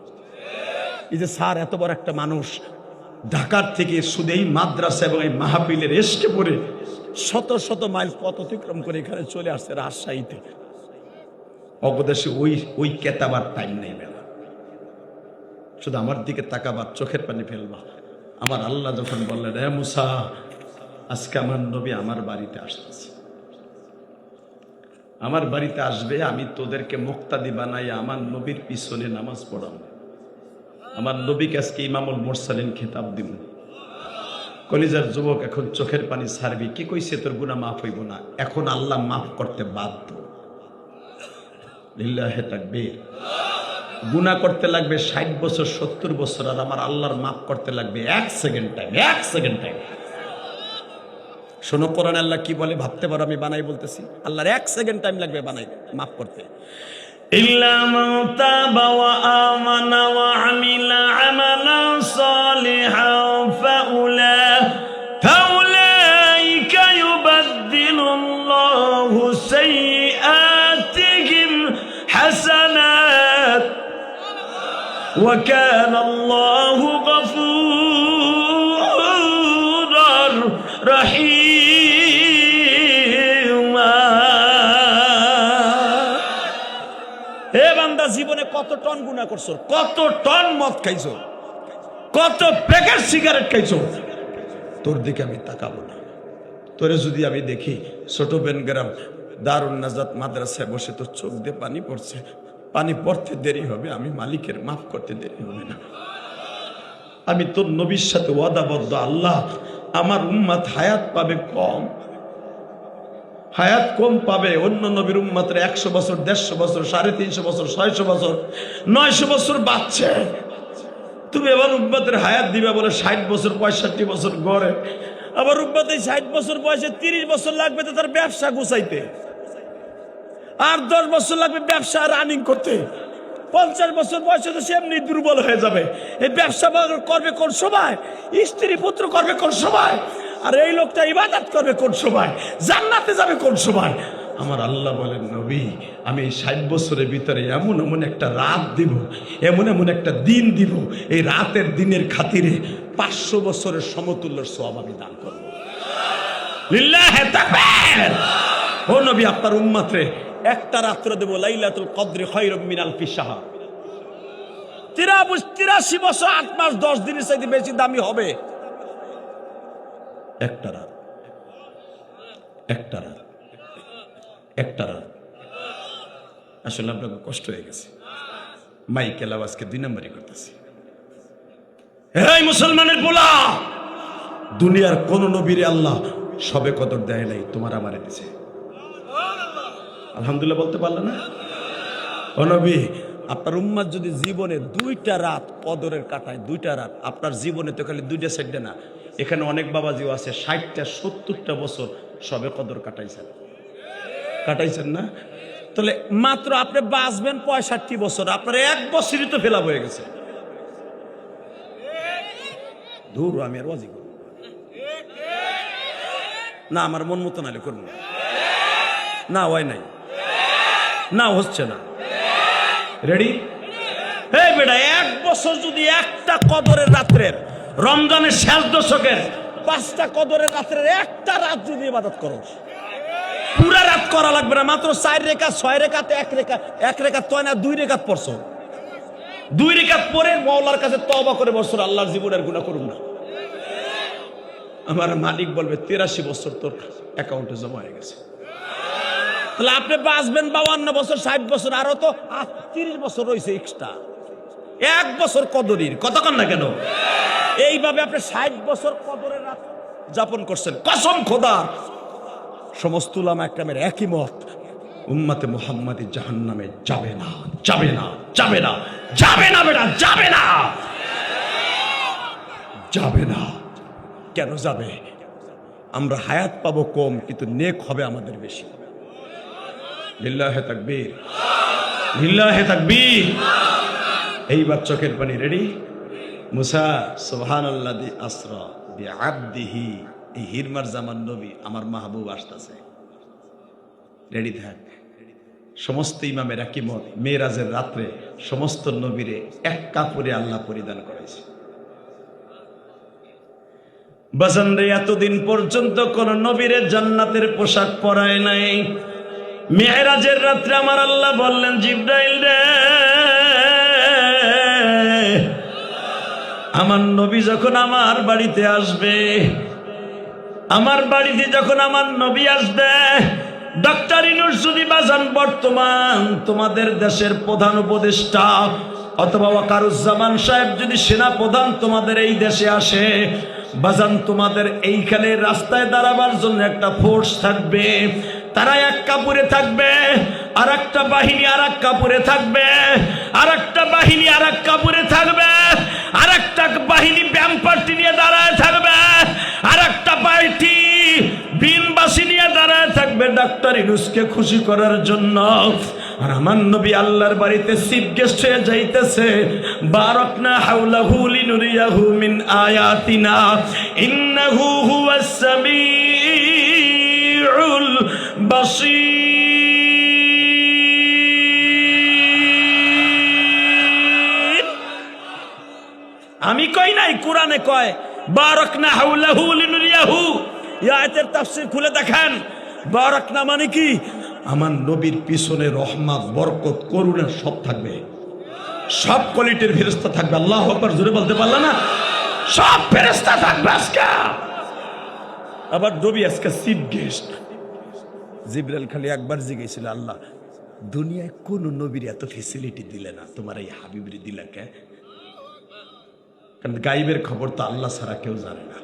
এই যে স্যার এত বড় একটা মানুষ ঢাকার থেকে শুধু এই মাদ্রাসা এবং এই মাহফিলের এসকে পড়ে শত শত মাইল পথ অতিক্রম করে এখানে চলে আসছে রাজশাহীতে। অবদেশে ওই কেতাবার টাইম নেই বেলা। শুধু আমার দিকে তাকাবার, চোখের পানি ফেলবা। আমার আল্লাহ যখন বললেন, এ মুসা, আজকে আমার নবী আমার বাড়িতে আসতেছে, আমার বাড়িতে আসবে, আমি তোদেরকে মুক্তাদি বানাই আমার নবীর পিছনে নামাজ পড়াবো, আমার নবীকে আজকে ইমামুল মুরসালিন খেতাব দিব। কলিজার যুবক এখন চোখের পানি ছাড়বি। কি কইছে? তোর গুনাহ মাফ হইব না। এখন আল্লাহ মাফ করতে বাধ্য। লিল্লাহি তাকবীর। গুনাহ করতে লাগবে 60 বছর 70 বছর, আর আমার আল্লাহর মাফ করতে লাগবে 1 সেকেন্ড টাইম। 1 second time. শোনো কোরআন আল্লাহ কি বলে, ভাবতে পারো আমি বানাই বলতেছি। আল্লাহর 1 সেকেন্ড টাইম লাগবে বানাই মাফ করতে। ইল্লা মান তাবা ওয়া আমানা ওয়া আমিলা আমালান সালিহান ফাউলাইকা ইউবাদদিলুল্লাহু সাইয়্যাতিহিম হাসানাত ওয়া কানাল্লাহু গফুরার রহিম। হে বান্দা, জীবনে কত টন গুনাহ করছো, কত টন মদ খাইছো, কত প্যাকেট সিগারেট খাইছো, তোর দিকে আমি তাকাবো না। তোরে যদি আমি দেখি ছোট বেনগ্রাম দারুন নাজাত মাদ্রাসায় বসে তোর চোখ দিয়ে পানি পড়ছে, পানি পড়তে দেরি হবে, আমি মালিকের মাফ করতে দেরি হবে না। আমি তোর নবীর সাথে ওয়াদাবদ্ধ, আল্লাহ আমার উম্মত হায়াত পাবে কম, হায়াত কম পাবে। অন্য নবীর উম্মতের 100 বছর, 150 বছর, 350 বছর, 600 বছর, 900 বছর বাঁচছে। তুমি এবার উম্মতের হায়াত দিবে বলে 60 বছর 65 বছর গড়ে। আবার উম্মতে 60 বছর বয়সে 30 বছর লাগবে তো তার ব্যবসা গুছাইতে, আর 10 বছর লাগবে ব্যবসা রানিং করতে। 50 বছর বয়সে তো সে এমনি দুর্বল হয়ে যাবে। এই ব্যবসা করবে কোন সময়? স্ত্রী পুত্র করবে কোন সময়? আর এই লোকটা ইবাদত করবে কোন সময়? জান্নাতে যাবে কোন সময়? আমার আল্লাহ বলেন, নবী আমি এই 60 বছরের ভিতরে এমন এমন একটা রাত দিব, এমন এমন একটা দিন দিব, এই রাতের দিনের খাতিরে 500 বছরের সমতুল্য সওয়াব আমি দান করব। লিল্লাহি তাকবীর। ও নবী, আপনার উম্মতরে একটা রাত্র দেব, লাইলাতুল কদর খায়রুম মিন আলফি শাহর। 83 বছর 8 মাস 10 দিনের চাইতে বেশি দামি হবে একটা রাত, একটা রাত, একটা রাত। আসলে আপনাকে কষ্ট হয়ে গেছে, মাইকেল আওয়াজকে 2 নম্বরই করতেছি। এই মুসলমানের পোলা, দুনিয়ার কোন নবীরে আল্লাহ সবে কদর দেয় নাই, তোমার আমারে দিছে। আলহামদুলিল্লাহ বলতে পারলে না? ও নবী, আপনার উম্মত যদি জীবনে 2টা রাত কদরের কাটায়, 2টা রাত, আপনার জীবনে তো খালি 2টা সাইডে না, এখানে অনেক বাবাজিও আছে 60টা 70টা বছর সবে কদর কাটাইছেন, কাটাইছেন না? তাহলে মাত্র আপনি বাঁচবেন 65 বছর, আপনার 1 বছরই তো ফেলা হয়ে গেছে। দূর, আমি আর ওয়াজি করব না, আমার মন মতো নালে করবো না, হয় নাই না, হচ্ছে না। রেডি? এই বেটা, 1 বছর যদি একটা কদরের রাত্রের, রমজানের শেষ দশকের 5টা কদরের রাত্রের একটা রাত যদি ইবাদত করো, পুরা রাত করা লাগবে না, মাত্র 4 রেকাত 6 রেকাত 1 রেকাত তো না 2 রেকাত পড়ছো, 2 রেকাত পরে মাওলার কাছে তওবা করে বসো, আল্লাহর জীবনের গুনাহ করুন না। আমার মালিক বলবে 83 বছর তোর অ্যাকাউন্টে জমা হয়ে গেছে। তাহলে আপনি বাঁচবেন 52 বছর, 60 বছর, আরো তো 30 বছর রয়েছে এক্সট্রা। 1 বছর কদরের কথা কন না কেন? এইভাবে আপনি 60 বছর কদরের রাত যাপন করছেন। কসম খোদা, সমস্ত উলামা একরামের একই মত, উম্মতে মুহাম্মাদি জাহান্নামে যাবে না, যাবে না, যাবে না, যাবে না, বেটা যাবে না, যাবে না। কেন যাবে? আমরা হায়াত পাবো কম, কিন্তু নেক হবে আমাদের বেশি। লিল্লাহি তাকবীর, লিল্লাহি তাকবীর। এইবার চোখের পানি রেডি? মুসা সুবহানাল্লাযী আসরা বিআবদিহি, এই হিরমার জামান নবী আমার মাহবুব আসতেছে, রেডি থাক। সমস্ত ইমামের একই মত, মেরাজের রাত্রে সমস্ত নবীরে এক কাপড়ে আল্লাহ পরিধান করেছে। বাজানরে এতদিন পর্যন্ত কোন নবীরে জান্নাতের পোশাক পরায় নাই। মেরাজের রাত্রে আমার আল্লাহ বললেন, জিবরাইল রে, আমার নবী যখন আমার বাড়িতে আসবে, আমার বাড়িতে যখন আমার নবী আসবে, ডক্টর ইউনূস যদি বাজান বর্তমান তোমাদের দেশের প্রধান উপদেষ্টা অথবা ওয়াকারুজ্জামান সাহেব যদি সেনা প্রধান তোমাদের এই দেশে আসে, বাজান তোমাদের এইখানে রাস্তায় দাঁড়াবার জন্য একটা ফোর্স থাকবে, তারা এক কাপড়ে থাকবে, আর একটা বাহিনী আর এক কাপড়ে থাকবে, আর একটা বাহিনী আর এক কাপড়ে থাকবে, আর একটা বাহিনী ব্যাম পার্টি নিয়ে দাঁড়ায় থাকবে, আর একটা পার্টি বিনবাসী নিয়ে দাঁড়ায় থাকবে ডক্টর ইউনূসকে খুশি করার জন্য। আর আমার নবী আল্লাহর বাড়িতে চিফ গেস্ট হয়ে যাইতেছে। বারাকনা হাওলাহু লিনুরিয়াহু মিন আয়াতিনা ইন্নাহু হুয়াস সামিউল বাসীর। আমি কই নাই, কোরআনে কয় বারাকনা হাওলাহু লিনুরিয়াহু। এই আয়াতের তাফসীর খুলে দেখেন। বারাকনা মানে কি? আমার নবীর পিছনে রহমত, বরকত, করুণা সব থাকবে, সব কোয়ালিটির ফেরেশতা থাকবে। আল্লাহু আকবার, জোরে বলতে পারলা না? সব ফেরেশতা থাকবে আজকে। আবার নবী আজকে চিফ গেস্ট। জিবরাইল খালি একবার জিজ্ঞেসছিল, আল্লাহ দুনিয়ায় কোন নবীর এত ফেসিলিটি দিলে না, তোমার এই হাবিবরে দিলা কে? কারণ গাইবের খবর তো আল্লাহ ছাড়া কেউ জানে না।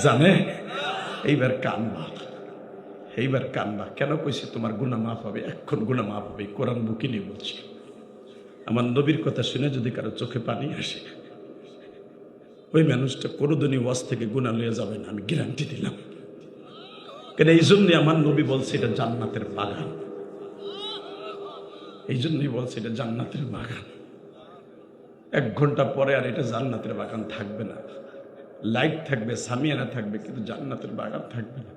জানে? এইবার কানবা, এইবার কানবা। কেন কইছি তোমার গুনাহ মাফ হবে? এখন গুনাহ মাফ হবে, কোরআন বুকে নিয়ে বলছি। আমার নবীর কথা শুনে যদি কারো চোখে পানি আসে, ওই মানুষটা কোনোদিনই ওয়াজ থেকে গুনাহ লয়ে যাবে না, আমি গ্যারান্টি দিলাম। কেন? এই জন্যই আমার নবী বলছে এটা জান্নাতের বাগান। এই জন্যই বলছে এটা জান্নাতের বাগান। 1 ঘন্টা পরে আর এটা জান্নাতের বাগান থাকবে না। লাইট থাকবে, সামিয়ানা থাকবে, কিন্তু জান্নাতের বাগান থাকবে না।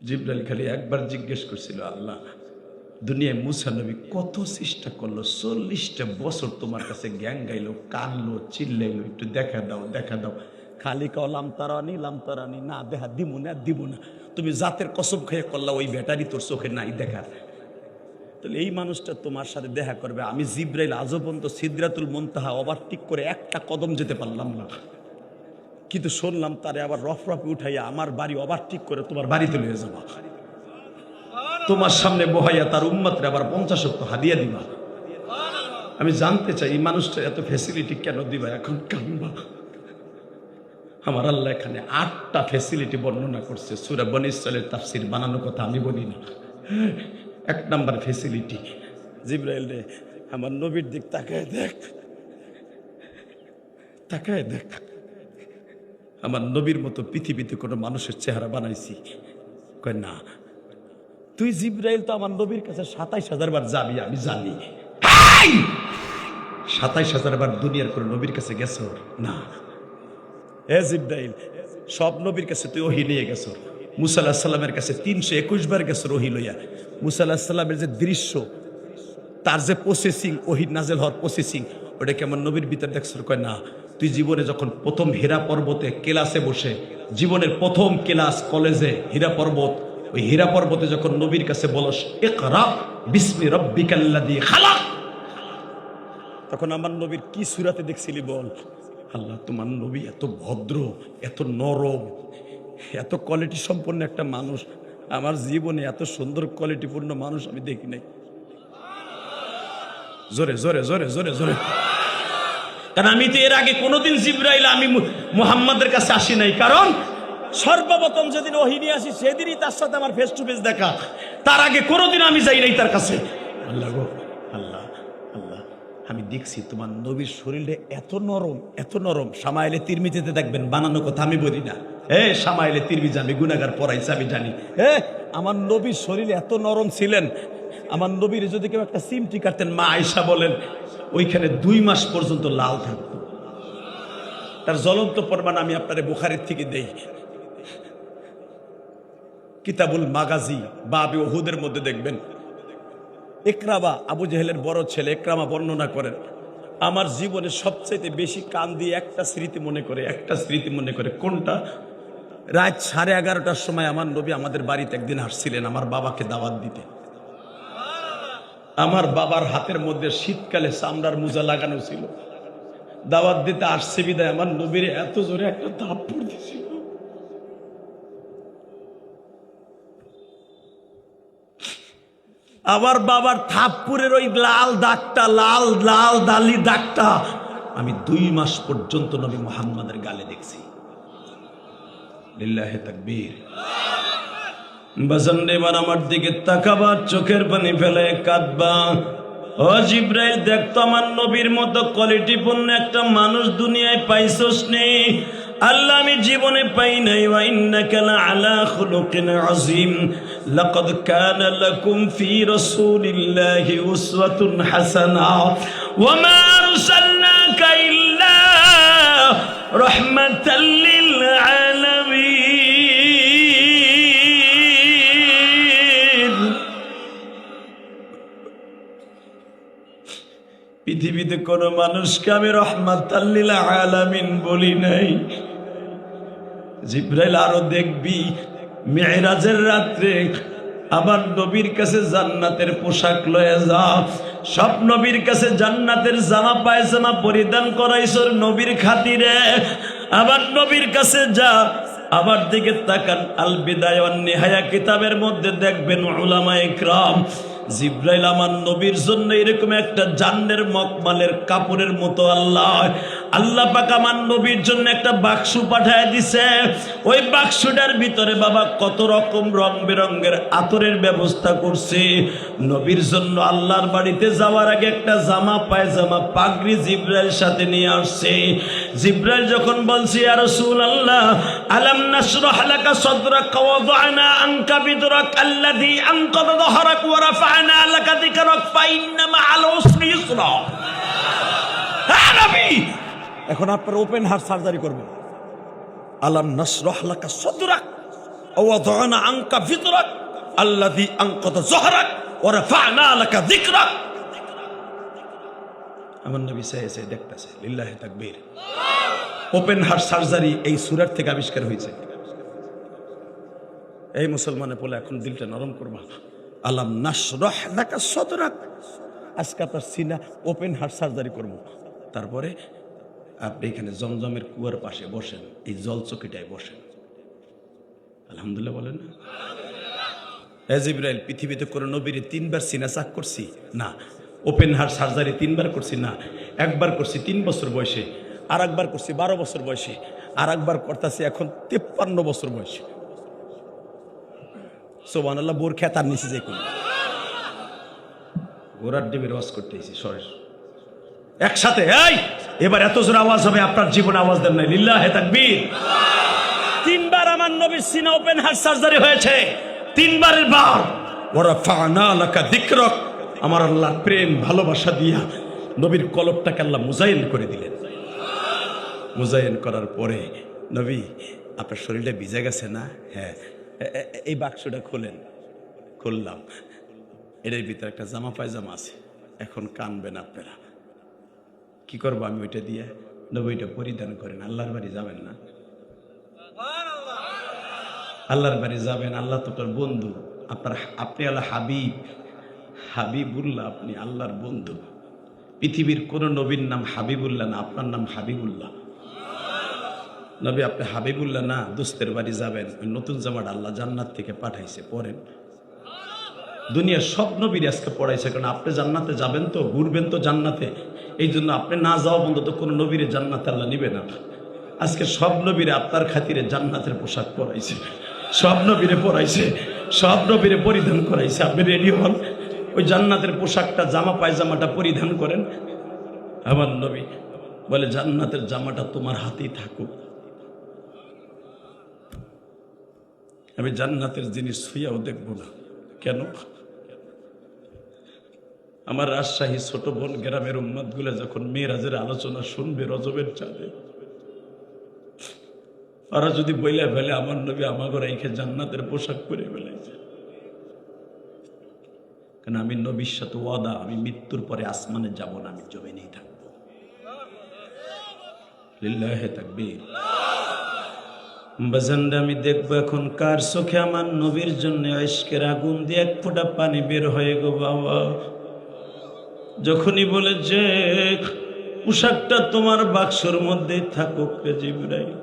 জিবরাইল খালি একবার জিজ্ঞেস করছিল, আল্লাহ দুনিয়ায় মুসা নবী কত চেষ্টা করলো, 40টা বছর তোমার কাছে জ্ঞান গাইলো, কানলো, চিল্লাইলো, একটু দেখা দাও, দেখা দাও। খালি কাও লামতারানি, লামতারানি, না দেখা দিব না, দিব না। তুমি জাতের কসম খেয়ে করলা, ওই ব্যাটারি তোর চোখে নাই দেখার। তাহলে এই মানুষটা তোমার সাথে দেখা করবে। আমি জিবরাইল আজও পর্যন্ত সিদরাতুল মুনতাহা ওভারটেক করে একটা কদম যেতে পারলাম না, কিন্তু শুনলাম তারে আবার রফরফে উঠাইয়া আমার বাড়ি ওভারটেক করে তোমার বাড়িতে নিয়ে যাবা, তোমার সামনে বহাইয়া তার উম্মতরে আবার 50 ওয়াক্ত হাদিয়া দিবা। আমি জানতে চাই এই মানুষটা এত ফ্যাসিলিটি কেন দিবা? এখন কানবা। আমার আল্লাহ এখানে 8টা ফ্যাসিলিটি বর্ণনা করছে। সূরা বনী ইসরাঈলের তাফসীর বানানোর কথা আমি বলি না। 1 নাম্বার ফ্যাসিলিটি, জিবরাইল রে আমার নবীর দিক তাকায় দেখ, তাকায় দেখ। আমার নবীর মতো পৃথিবীতে কোনো মানুষের চেহারা বানাইছি? কয় না। তুই জিবরাইল তো আমার নবীর কাছে 27,000 বার যাবি, আমি জানি। 27,000 বার দুনিয়ার কোনো নবীর কাছে গেছো না? এ জিবরাইল, সব নবীর কাছে তুই ওহী নিয়ে গেছো। মুসা আলাইহিস সালামের কাছে 321 বার গেছো ওহী লইয়া। মুসা আলাইহিস সালামের যে দৃশ্য, তার যে প্রসেসিং, ওহী নাযিল হওয়ার প্রসেসিং, ওটা কি আমার নবীর ভিতর দেখছো? কয় না। তুই জীবনে যখন প্রথম হীরা পর্বতে ক্লাসে বসে, জীবনের প্রথম ক্লাস কলেজে হীরা পর্বত, ওই হীরা পর্বতে যখন নবীর কাছে বলস ইকরা বিসমি রাব্বিকাল্লাযী খালাক, তখন আমার নবীর কি সূরাতে দেখছিলি বল? আল্লাহ তোমার নবী এত ভদ্র, এত নরম, এত কোয়ালিটি সম্পন্ন একটা মানুষ, আমার জীবনে এত সুন্দর কোয়ালিটিপূর্ণ মানুষ আমি দেখি নাই। জোরে জোরে জোরে জোরে জোরে। কারণ আমি তো এর আগে কোনোদিন জিবরাইল আমি মুহাম্মাদের কাছে আসি নাই। কারণ সর্বপ্রথম যেদিন ওহী নিয়ে আসি সেদিনই তার সাথে আমার ফেস টু ফেস দেখা। তার আগে কোনোদিন আমি যাই নাই তার কাছে। আল্লাহ গো আল্লাহ, আল্লাহ আমি দেখছি তোমার নবীর শরীরে এত নরম, এত নরম। সামাইলে তিরমিজিতে দেখবেন, বানানো কথা আমি বলি না। সামাইলে তিরমিজি আমি গুনাহগার পড়াইছি, আমি জানি। আমার নবীর শরীরে এত নরম ছিলেন, আমার নবীর যদি কেউ একটা সিমটি কাটতেন, মা আয়েশা বলেন ওইখানে 2 মাস পর্যন্ত লাল থাকতো। তার জ্বলন্ত প্রমাণ আমি আপনার বুখারীর থেকে দেই। কিতাবুল মাগাজি বাবে উহুদের মধ্যে দেখবেন, ইকরামা আবু জেহেলের বড় ছেলে ইকরামা বর্ণনা করেন, আমার জীবনে সবচেয়ে বেশি কান দিয়ে একটা স্মৃতি মনে করে। কোনটা? রাত 11:30টার সময় আমার নবী আমাদের বাড়িতে একদিন আসছিলেন আমার বাবাকে দাওয়াত দিতে। আমার বাবার হাতের মধ্যে শীতকালে চামড়ার মোজা লাগানো ছিল। দাওয়াত দিতে আসছে বিদায় আমার নবীর এত জোরে একটা থাপ্পড় দিয়েছিল। আমার বাবার থাপ্পড়ের ওই লাল দাগটা, লাল দালি দাগটা আমি 2 মাস পর্যন্ত নবী মুহাম্মাদের গালে দেখছি। লিল্লাহি তাকবীর। বাজান এবার আমার দিকে তাকাবা, চোখের পানি ফেলে কাঁদবা। ও জিব্রাইল, দেখতো আমার নবীর মতো কোয়ালিটিপূর্ণ একটা মানুষ দুনিয়ায় পাইছস নি? আল্লাহ, আমি জীবনে পাই নাই। ওয়া ইন্নাকা লাআলা খুলুকিন আযীম। লাকাদ কানা লাকুম ফি রাসূলিল্লাহি উসওয়াতুন হাসানা ওয়া মা আরসালনাকা ইল্লা রাহমাতাল লিল আলামিন। পৃথিবীতে কোন মানুষকে আমি রহমাতাল লিল আলামিন বলি নাই। জিব্রাইল, আরো দেখবি মেরাজের রাত্রে আমার নবীর কাছে জান্নাতের পোশাক লয়ে যা। সব নবীর কাছে জান্নাতের জামা পায়জামা পরিধান করাইছর নবীর খাতিরে। আমার নবীর কাছে যা। আমার দিকে তাকান, আল বিদায়া ওয়ান নিহায়া কিতাবের মধ্যে দেখবেন উলামায়ে ইকরাম জিব্রাইল আমার নবীর জন্য এরকম একটা জান্নের মকমালের কাপড়ের মতো আল্লাহ পাক আমার নবীর জন্য একটা বাক্স পাঠায় দিছে। ওই বাক্সটার ভিতরে বাবা কত রকম রং বেরঙের আতরের ব্যবস্থা করছে। নবীর জন্য আল্লাহর বাড়িতে যাওয়ার আগে একটা জামা পায়জামা পাগড়ি জিব্রাইল সাথে নিয়ে আসছে। জিব্রাইল যখন বলছে, ইয়া রাসূলুল্লাহ, আলাম নাশরাহ লাকা সাদরাকা ওয়া ওয়াদানা আনকা বিদরাক আল্লাযী আনকাযা যাহরাক ওয়া রাফা'না লাকা যিকরাক ফাইন্না মা'আল উসরি ইসরা। হ্যাঁ নবী, এখন আপনার ওপেন হার্ট সার্জারি করব। আলাম নাশরাহ লাকা সাদরাক ওয়া ওয়াদানা আনকা বিদরাক আল্লাযী আনকাযা যাহরাক ওয়া রাফা'না লাকা যিকরাক। আমার নবী সাহেব দেখতেছে। লিল্লাহি তাকবীর। ওপেন হার্ট সার্জারি এই সূরার থেকে আবিষ্কার হয়েছে। এই মুসলমানে বলে এখন দিলটা নরম করবা। আলাম নাশরাহ লাকা সাদরাক, আজকে আপনার সিনা ওপেন হার্ট সার্জারি করব। তারপরে আপনি এখানে জমজমের কুয়ার পাশে বসেন, এই জল চকিটায় বসেন। আলহামদুলিল্লাহ বলেন না? জিব্রাইল, পৃথিবীতে কোনো নবীর 3 বার সিনা চাক করছি না। ওপেন হার্ট সার্জারি 3 বার করছি না। একবার করছি 3 বছর বয়সে, আর একবার করছি 12 বছর বয়সে, আর একবার করতেছি এখন 53 বছর বয়সে। সুবহানাল্লাহ। বোর খেতার নিচে যে কোন ঘোড়ার ডিমের ওয়াজ করতেছি সরেস একসাথে। এই এবার এত জোর আওয়াজ হবে, আপনার জীবনে আওয়াজ দেন নাই। লিল্লাহি তাকবীর। 3 বার আমার নবীর সিনা ওপেন হার্ট সার্জারি হয়েছে। 3 বারের বার ওয়া রাফা'না লাকা যিকরাক, আমার আল্লাহ প্রেম ভালোবাসা দিয়া নবীর কলবটাকে আল্লাহ মুজাইন করে দিলেন। মুজাইন করার পরে নবী, আপনার শরীরটা ভিজে গেছে না? হ্যাঁ। এই বাক্সটা খোলেন। খুললাম। এর ভিতরে একটা জামা পায়জামা আছে। এখন কানবেন আপনারা। কি করবো আমি ওইটা দিয়ে? নবী ওইটা পরিধান করেন। আল্লাহর বাড়ি যাবেন না? আল্লাহর বাড়ি যাবেন। আল্লাহ তো তোর বন্ধু। আপনি আল্লাহ হাবিবুল্লাহ, আপনি আল্লাহর বন্ধু। পৃথিবীর কোন নবীর নাম হাবিবুল্লাহ না, আপনার নাম হাবিবুল্লাহ। নবী আপনি হাবিবুল্লাহ না, দোস্তের বাড়ি যাবেন। ওই নতুন জামাটা আল্লাহ জান্নাত থেকে পাঠাইছে, পড়েন। দুনিয়ার সব নবীর আজকে পড়াইছে, কারণ আপনি জান্নাতে যাবেন তো, ঘুরবেন তো জান্নাতে। এই জন্য আপনি না যাওয়া বন্ধু তো কোনো নবীর জান্নাতে আল্লাহ নিবে না। আজকে সব নবীরে আপনার খাতিরে জান্নাতের পোশাক পরাইছে, সব নবীরে পরাইছে, সব নবীরে পরিধান করাইছে। আপনি রেডি হন, ওই জান্নাতের পোশাকটা জামা পায়জামাটা পরিধান করেন। আমার নবী বলে, জান্নাতের জামাটা তোমার হাতেই থাকুক। আমি জান্নাতের জিনিস ছুঁয়াও দেখবো না। কেন? আমার রাজশাহী ছোট বোন গ্রামের উম্মত গুলা যখন মেরাজের আলোচনা শুনবে রজবের চাঁদে, ওরা যদি বইলা ফেলে আমার নবী আমাকে রেখে জান্নাতের পোশাক পরে ফেলেছে, কারণ আমি নবীর সাথে ওয়াদা, আমি মৃত্যুর পরে আসমানে যাব না, আমি জমিনেই থাকবো। লিল্লাহি তাকবীর। বাজানরা আমি দেখবো এখন কার চোখে আমার নবীর জন্য ইশকের আগুন দিয়ে এক ফোঁটা পানি বের হয়ে গো বাবা। যখনই বলে যে পোশাকটা তোমার বাক্সর মধ্যে থাকুক রে জিবরাইল,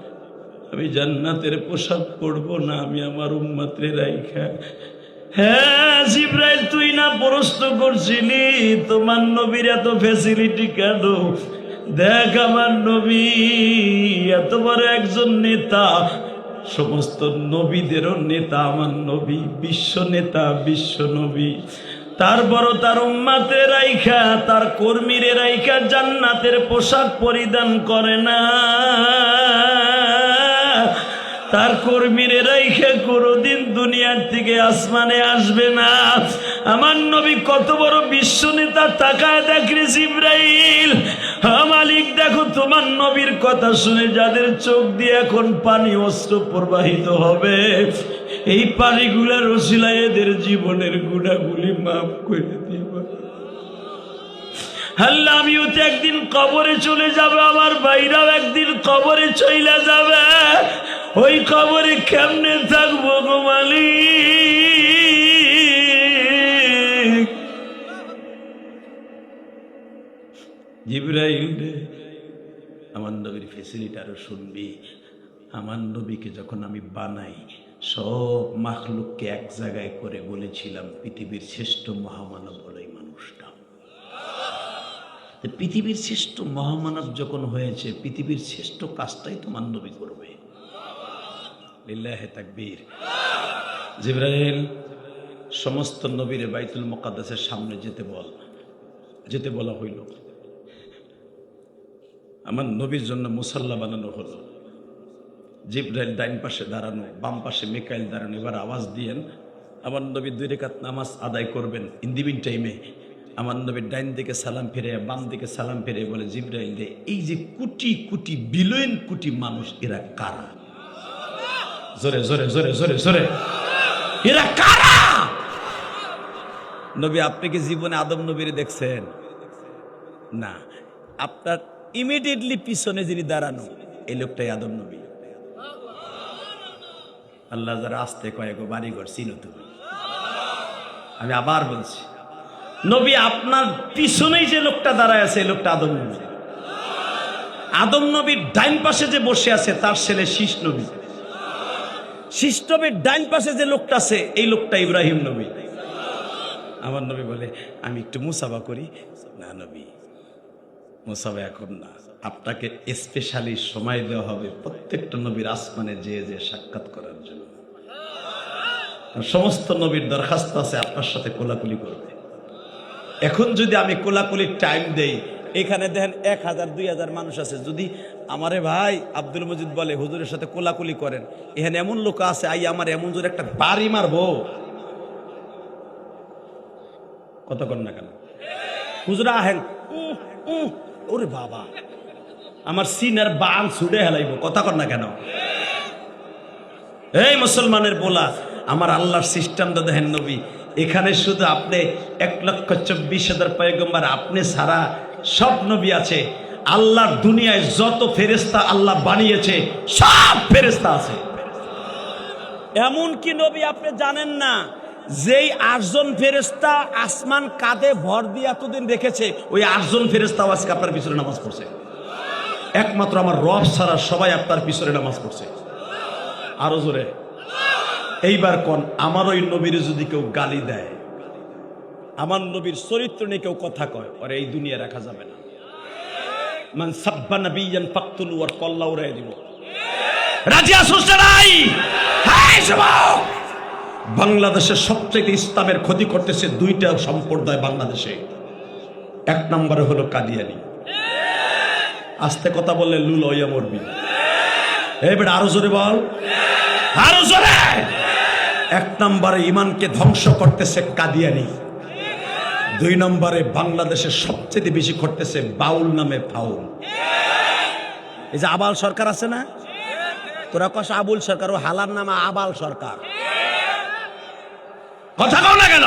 আমি জান্নাতের পোশাক পরবো না, আমি আমার উম্মতের রাইখা। হ্যাঁ জিবরাইল, তুই না প্রশ্ন করছিলি তোমার নবীর এত ফ্যাসিলিটি কেন? দেখ আমার নবী এত বড় একজন নেতা, সমস্ত নবীদেরও নেতা আমার নবী, বিশ্ব নেতা, বিশ্ব নবী। তারপরও তার উম্মতে রাইখা, তার কর্মীরে রাইখা জান্নাতের পোশাক পরিধান করে না। তার কর্মীরে রাইখা কোনদিন দুনিয়ার থেকে আসমানে আসবে না। আমার নবী কত বড় বিশ্ব নেতা, তাকায় দেখরে জিবরাইল, মালিক দেখো তোমার নবীর কথা শুনে যাদের চোখ দিয়ে এখন পানি অস্ত্র প্রবাহিত হবে, এই পানিগুলার ওসিলায় এদের জীবনের গুনাহগুলি মাফ করে দিবা। আল্লাহ, আমিও তো একদিন কবরে চলে যাবে, আমার ভাইরাও একদিন কবরে চলে যাবে, ওই কবরে কেমনে থাকবো গো মালিক? জিবরাইল রে, আমার নবীর ফেসিলিটি আরো শুনবি। আমার নবীকে যখন আমি বানাই, সব মাখলুককে এক জায়গায় করে বলেছিলাম পৃথিবীর শ্রেষ্ঠ মহামানব হলো এই মানুষটা। পৃথিবীর শ্রেষ্ঠ মহামানব যখন হয়েছে, পৃথিবীর শ্রেষ্ঠ কাজটাই তোমার নবী করবে। লিল্লাহি তাকবীর। জিবরাইল, সমস্ত নবীরে বাইতুল মুকাদ্দাসের সামনে যেতে বলা হইল। আমার নবীর জন্য মুসাল্লা বানানো হলো। জিবরাইল ডাইন পাশে দাঁড়ানো, বাম পাশে মিকাইল দাঁড়ানো। এবার আওয়াজ দিয়েন, আমার নবী 2 রাকাত নামাজ আদায় করবেন। ইন দি মিন টাইমে আমার নবীর ডাইন দিকে সালাম ফিরে, বাম দিকে সালাম ফিরে বলে, জিবরাইল রে, এই যে কোটি কোটি বিলিয়ন কোটি মানুষ, এরা কারা? জোরে জোরে জোরে জোরে জোরে, এরা কারা? নবী, আপনি কি জীবনে আদম নবীরে দেখছেন? না। আপনার ইমিডিয়েটলি পিছনে যিনি দাঁড়ানো, এই লোকটাই আদম নবী। আল্লাহ যারা আসতে কয়েক বাড়িঘর চিনো তুমি। আমি আবার বলছি, নবী আপনার পিছনেই যে লোকটা দাঁড়ায় আছে, এই লোকটা আদম নবী। আদম নবীর ডাইন পাশে যে বসে আছে, তার ছেলে শীষ নবী। শীষ নবীর ডাইন পাশে যে লোকটা আছে, এই লোকটা ইব্রাহিম নবী। আমার নবী বলে, আমি একটু মুসাফা করি। না নবী, মুসাফা এখন না, আপনাকে স্পেশালি সময় দেওয়া হবে প্রত্যেকটা নবীর আসমানে যে সাক্ষাৎ করার জন্য। সমস্ত নবীর দরখাস্ত আছে আপনার সাথে কোলাকুলি করবে। এখন যদি আমি কোলাকুলির টাইম দেই, এখানে দেখেন 1000-2000 মানুষ আছে, যদি আমারে ভাই আব্দুল মজিদ বলে হুজুরের সাথে কোলাকুলি করেন, এখানে এমন লোক আছে আই আমার এমন জোরে একটা বাড়ি মারবো, কত কর না কেন হুজুরা আহেন, ওরে বাবা আমার সিনার বান ছুড়ে হেলাইব, কথা কর না কেন? এই মুসলমানের পোলা, আমার আল্লাহর সিস্টেমটা দেখেন নবী। এখানে শুধু আপনি 1,24,000 পয়গম্বর, আপনি ছাড়া সব নবী আছে। আল্লাহর দুনিয়ায় যত ফেরেশতা আল্লাহ বানিয়েছে, সব ফেরেশতা আছে। এমন কি নবী আপনি জানেন না, যেই 8 জন ফেরেশতা আসমান কাঁধে ভর দিয়ে এতদিন রেখেছে, ওই 8 জন ফেরেশতাও আজকে আপনার পিছনে নামাজ পড়ছে। একমাত্র আমার রব ছাড়া সবাই আপনার পিছনে নামাজ পড়ছে। আরো জোরে এইবার কোন, আমার ওই নবীর যদি কেউ গালি দেয়, আমার নবীর চরিত্র নিয়ে কেউ কথা কয়, ওরে এই দুনিয়া রাখা যাবে না। মান সাব্বা নাবিয়ান ফাকতুলু, ওর কল্লা উড়াই দিব। রাজি আসুস না নাই? হাই যুবক, বাংলাদেশের সবচেয়ে ইসলামের ক্ষতি করতেছে 2টা সম্প্রদায় বাংলাদেশে। 1 নম্বরে হলো কাদিয়ানি। আস্তে কথা বললে লুল হইয়া মরবি। এবার আরো জোরে বল, আরো জোরে। 1 নম্বরে ইমানকে ধ্বংস করতেছে কাদিয়ানি। 2 নম্বরে বাংলাদেশে সবচেয়ে বেশি করতেছে বাউল নামে ফাউল। এই যে আবাল সরকার আছে না, তোরা কস আবুল সরকার, ও হালার নাম আবাল সরকার। কথা কও না কেন?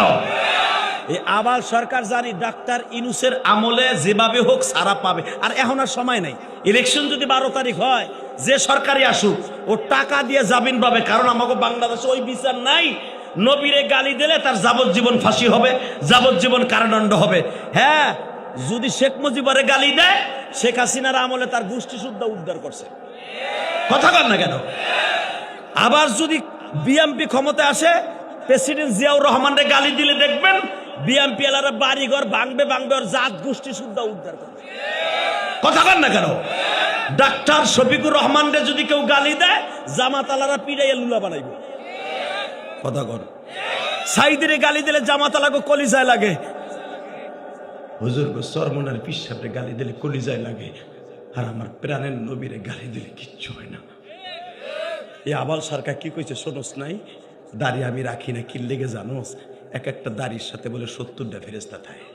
এই আবাল সরকার জানি ডাক্তার ইনুসের আমলে যেভাবে হোক সারা পাবে। আর এখন আর সময় নাই, ইলেকশন যদি 12 তারিখ হয়, যে সরকারি আসুক ও টাকা দিয়ে জামিন পাবে। কারণ আমাকে বাংলাদেশে ওই বিচার নাই। নবীরে গালি দিলে তার যাবজ্জীবন ফাঁসি হবে, যাবজ্জীবন কারাদণ্ড হবে। হ্যাঁ, যদি শেখ মুজিবরে গালি দেয়, শেখ হাসিনার আমলে তার গোষ্ঠী শুদ্ধ উদ্ধার করছে। কথা কন না কেন? আবার যদি বিএমপি ক্ষমতায় আসে, প্রেসিডেন্ট জিয়াউর রহমানের গালি দিলে দেখবেন বিএমপি এলারা বাড়িঘর ভাঙবে, ওর জাত গোষ্ঠী শুদ্ধ উদ্ধার করবে। কথা কন না কেন? ডাক্তার শফিকুর রহমানরে যদি কেউ গালি দেয়, জামাত আলারা পিড়াইয়া লুলা বানাইবে। কথা কন। সাইদের গালি দিলে জামাত আলাগো কলিজায় লাগে, হুজুর গো সরমনার পিসাবরে গালি দিলে কলিজায় লাগে, আর আমার প্রাণের নবীরে গালি দিলে কিচ্ছু হয় না। এই আবাল সরকার কি কইছে শোনস নাই? দাড়ি আমি রাখি না, কি লেগে জানোস? এক একটা দাড়ির সাথে বলে 70টা ফেরেশতা থাকে।